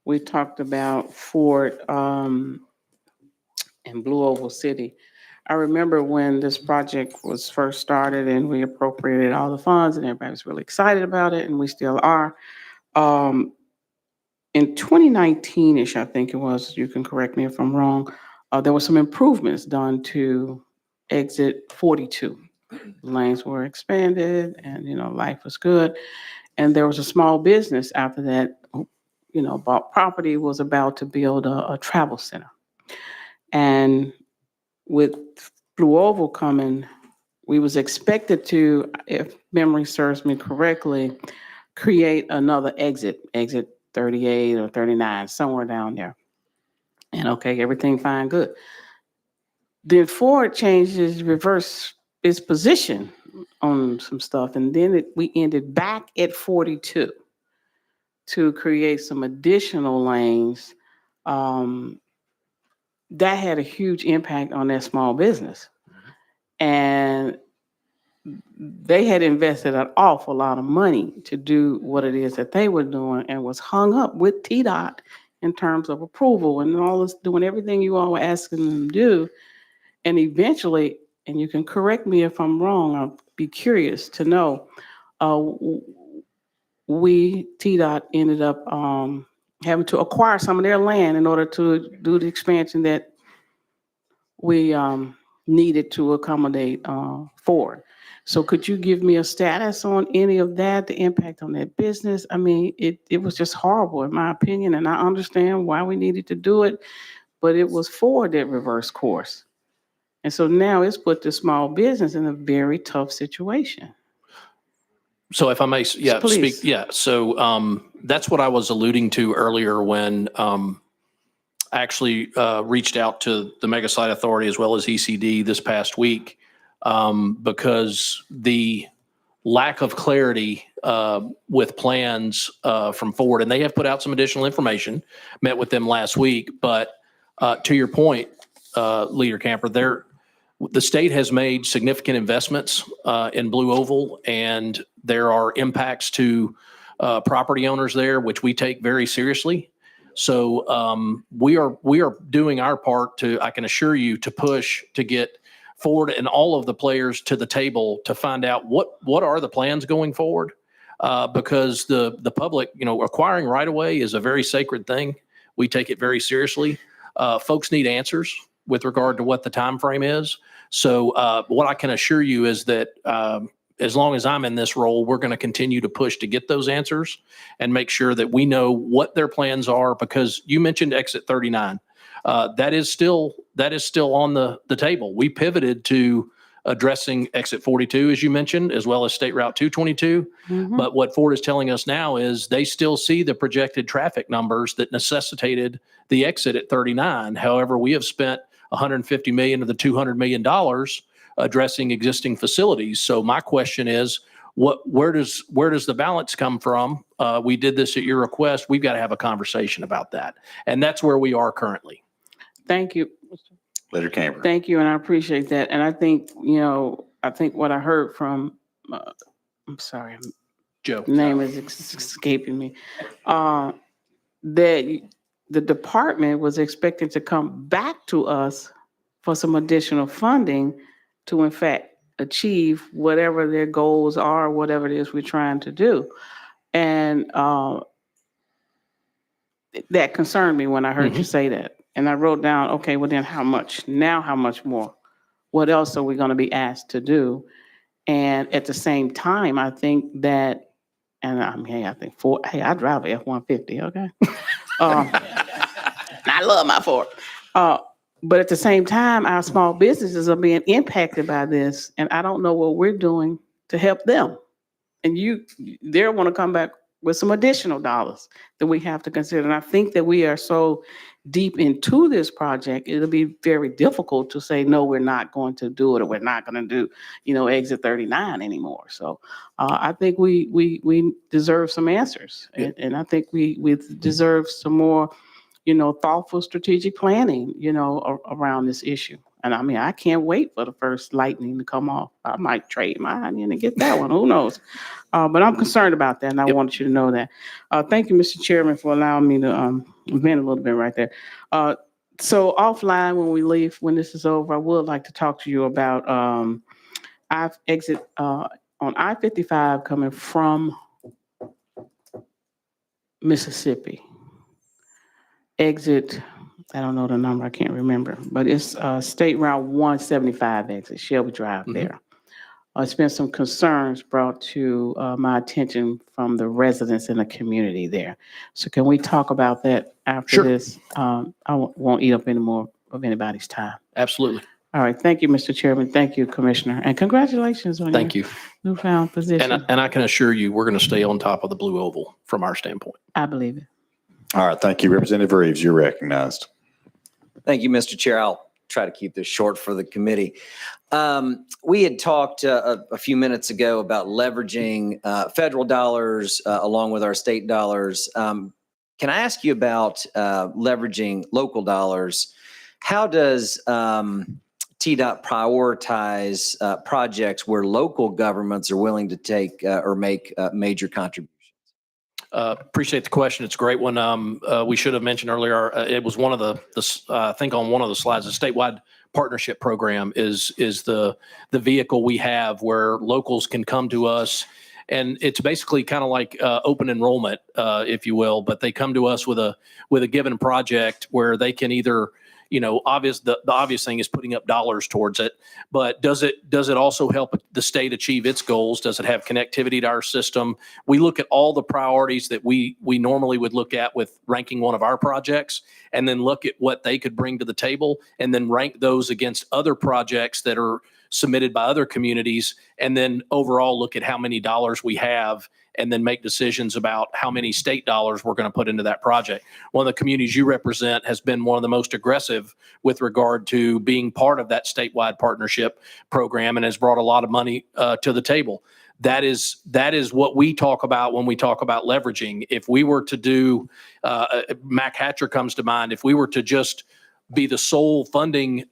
we talked about Ford and Blue Oval City. I remember when this project was first started and we appropriated all the funds and everybody was really excited about it, and we still are. In 2019-ish, I think it was, you can correct me if I'm wrong, there were some improvements done to exit 42. Lanes were expanded and, life was good. And there was a small business after that, bought property, was about to build a travel center. And with Blue Oval coming, we was expected to, if memory serves me correctly, create another exit 38 or 39, somewhere down there. And okay, everything fine, good. Then Ford reversed its position on some stuff, and then we ended back at 42 to create some additional lanes. That had a huge impact on that small business. And they had invested an awful lot of money to do what it is that they were doing and was hung up with TDOT in terms of approval and all this, doing everything you all were asking them to do. And eventually, and you can correct me if I'm wrong, I'll be curious to know, TDOT ended up having to acquire some of their land in order to do the expansion that we needed to accommodate Ford. So could you give me a status on any of that, the impact on that business? I mean, it was just horrible in my opinion, and I understand why we needed to do it, but it was Ford that reversed course. And so now it's put the small business in a very tough situation. So if I may, Please. speak. Yeah. So that's what I was alluding to earlier when I actually reached out to the Mega Site Authority as well as ECD this past week because the lack of clarity with plans from Ford, and they have put out some additional information, met with them last week. But to your point, Leader Camper, the state has made significant investments in Blue Oval, and there are impacts to property owners there, which we take very seriously. So we are doing our part to, I can assure you, to push to get Ford and all of the players to the table to find out what are the plans going forward. Because the public, acquiring right away is a very sacred thing. We take it very seriously. Folks need answers with regard to what the time frame is. So what I can assure you is that as long as I'm in this role, we're going to continue to push to get those answers and make sure that we know what their plans are. Because you mentioned Exit 39, that is still on the table. We pivoted to addressing Exit 42, as you mentioned, as well as State Route 222. But what Ford is telling us now is they still see the projected traffic numbers that necessitated the exit at 39. However, we have spent $150 million of the $200 million addressing existing facilities. So my question is, where does the balance come from? We did this at your request. We've got to have a conversation about that. And that's where we are currently. Thank you. Leader Camber. Thank you, and I appreciate that. And I think, what I heard from, I'm sorry, Joe. Name is escaping me. That the department was expecting to come back to us for some additional funding to, in fact, achieve whatever their goals are, whatever it is we're trying to do. And that concerned me when I heard you say that. And I wrote down, okay, well then how much? Now how much more? What else are we going to be asked to do? And at the same time, I think that, and I think Ford, I drive a F-150, okay? I love my Ford. But at the same time, our small businesses are being impacted by this, and I don't know what we're doing to help them. And they want to come back with some additional dollars that we have to consider. And I think that we are so deep into this project, it'll be very difficult to say, no, we're not going to do it, or we're not going to do, Exit 39 anymore. So I think we deserve some answers. And I think we deserve some more, thoughtful strategic planning, around this issue. And I can't wait for the first lightning to come off. I might trade my onion and get that one. Who knows? But I'm concerned about that, and I wanted you to know that. Thank you, Mr. Chairman, for allowing me to vent a little bit right there. So offline, when we leave, when this is over, I would like to talk to you about on I-55 coming from Mississippi. Exit, I don't know the number, I can't remember, but it's State Route 175 exit, Shelby Drive there. It's been some concerns brought to my attention from the residents in the community there. So can we talk about that after this? I won't eat up any more of anybody's time. Absolutely. All right. Thank you, Mr. Chairman. Thank you, Commissioner. And congratulations on your newfound position. And I can assure you, we're going to stay on top of the Blue Oval from our standpoint. I believe it. All right. Thank you. Representative Reeves, you're recognized. Thank you, Mr. Chair. I'll try to keep this short for the committee. We had talked a few minutes ago about leveraging federal dollars along with our state dollars. Can I ask you about leveraging local dollars? How does TDOT prioritize projects where local governments are willing to take or make major contributions? Appreciate the question. It's a great one. We should have mentioned earlier, it was one of the I think on one of the slides, the statewide partnership program is the vehicle we have where locals can come to us. And it's basically kind of like open enrollment, if you will, but they come to us with a given project where they can either, the obvious thing is putting up dollars towards it, but does it also help the state achieve its goals? Does it have connectivity to our system? We look at all the priorities that we normally would look at with ranking one of our projects, and then look at what they could bring to the table, and then rank those against other projects that are submitted by other communities, and then overall look at how many dollars we have, and then make decisions about how many state dollars we're going to put into that project. One of the communities you represent has been one of the most aggressive with regard to being part of that statewide partnership program and has brought a lot of money to the table. That is what we talk about when we talk about leveraging. If we were to do, Mac Hatcher comes to mind, if we were to just be the sole funding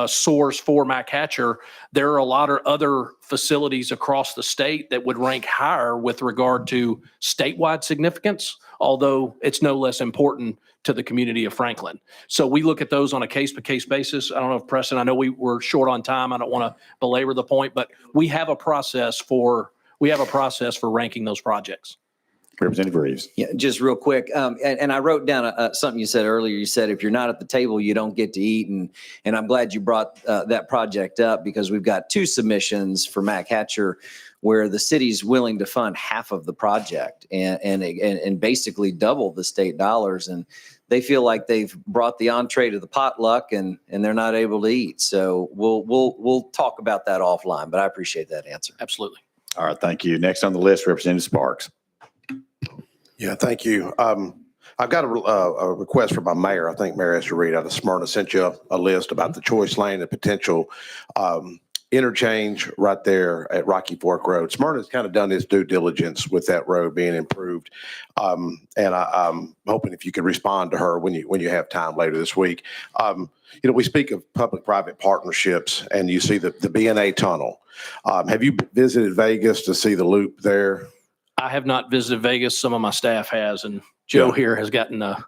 source for Mac Hatcher, there are a lot of other facilities across the state that would rank higher with regard to statewide significance, although it's no less important to the community of Franklin. So we look at those on a case-by-case basis. I don't know if Preston, I know we were short on time. I don't want to belabor the point, but we have a process for ranking those projects. Representative Reeves. Yeah, just real quick. And I wrote down something you said earlier. You said, if you're not at the table, you don't get to eat. And I'm glad you brought that project up, because we've got 2 submissions for Mac Hatcher where the city's willing to fund half of the project and basically double the state dollars. And they feel like they've brought the entree to the potluck and they're not able to eat. So we'll talk about that offline, but I appreciate that answer. Absolutely. All right, thank you. Next on the list, Representative Sparks. Yeah, thank you. I've got a request from my mayor. I think Mayor Esther Reed out of Smyrna sent you a list about the choice lane and potential interchange right there at Rocky Fork Road. Smyrna's kind of done its due diligence with that road being improved. And I'm hoping if you could respond to her when you have time later this week. We speak of public-private partnerships, and you see the BNA tunnel. Have you visited Vegas to see the loop there? I have not visited Vegas. Some of my staff has, and Joe here has gotten a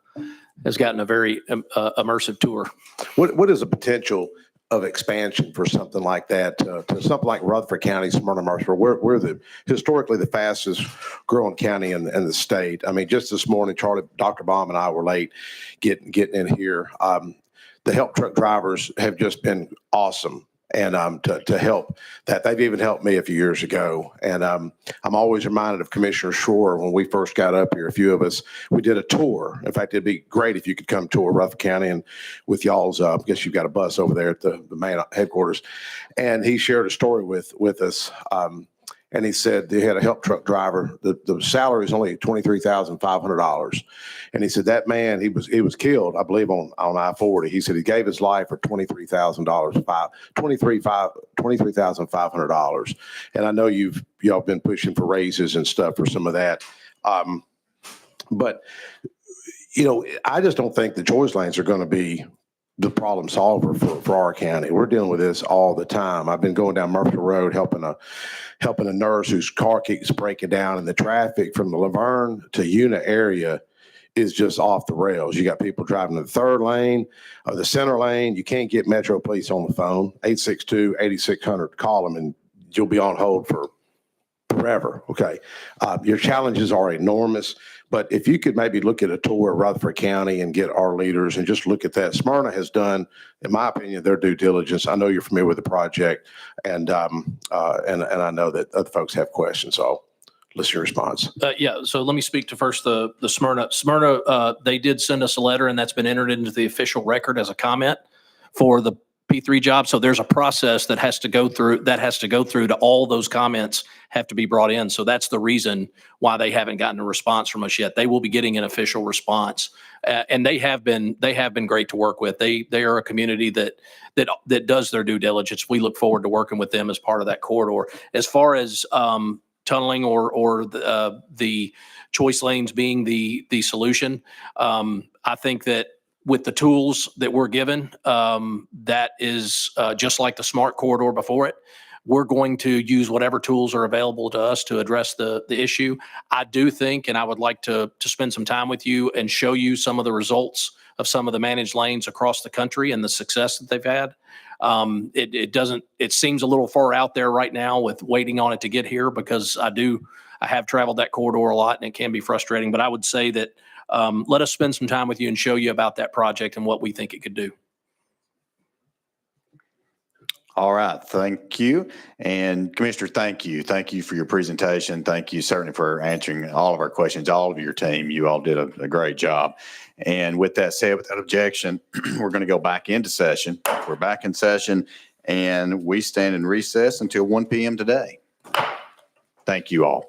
very immersive tour. What is the potential of expansion for something like that to something like Rutherford County, Smyrna, Murfreesboro? We're historically the fastest growing county in the state. I mean, just this morning, Dr. Baum and I were late getting in here. The help truck drivers have just been awesome. And to help that, they've even helped me a few years ago. And I'm always reminded of Commissioner Shore when we first got up here. A few of us, we did a tour. In fact, it'd be great if you could come tour Rutherford County and with y'all's. I guess you've got a bus over there at the main headquarters. And he shared a story with us. And he said they had a help truck driver. The salary is only $23,500. And he said that man, he was killed, I believe, on I-40. He said he gave his life for $23,500. And I know y'all been pushing for raises and stuff for some of that. But I just don't think the choice lanes are going to be the problem solver for our county. We're dealing with this all the time. I've been going down Murphy Road helping a nurse whose car keeps breaking down, and the traffic from the Laverne to Una area is just off the rails. You got people driving in the 3rd lane or the center lane. You can't get Metro Police on the phone. 862-8600, call them and you'll be on hold for forever. Okay. Your challenges are enormous. But if you could maybe look at a tour of Rutherford County and get our leaders and just look at that. Smyrna has done, in my opinion, their due diligence. I know you're familiar with the project, and I know that other folks have questions. So I'll listen to your response. Yeah, so let me speak to first the Smyrna. Smyrna, they did send us a letter, and that's been entered into the official record as a comment for the P3 job. So there's a process that has to go through to all those comments have to be brought in. So that's the reason why they haven't gotten a response from us yet. They will be getting an official response. And they have been great to work with. They are a community that does their due diligence. We look forward to working with them as part of that corridor. As far as tunneling or the choice lanes being the solution, I think that with the tools that we're given, that is just like the SMART corridor before it. We're going to use whatever tools are available to us to address the issue. I do think, and I would like to spend some time with you and show you some of the results of some of the managed lanes across the country and the success that they've had. It seems a little far out there right now with waiting on it to get here, because I have traveled that corridor a lot and it can be frustrating, but I would say that let us spend some time with you and show you about that project and what we think it could do. All right, thank you. And Commissioner, thank you. Thank you for your presentation. Thank you certainly for answering all of our questions, all of your team. You all did a great job. And with that said, without objection, we're going to go back into session. We're back in session, and we stand in recess until 1 p.m. today. Thank you all.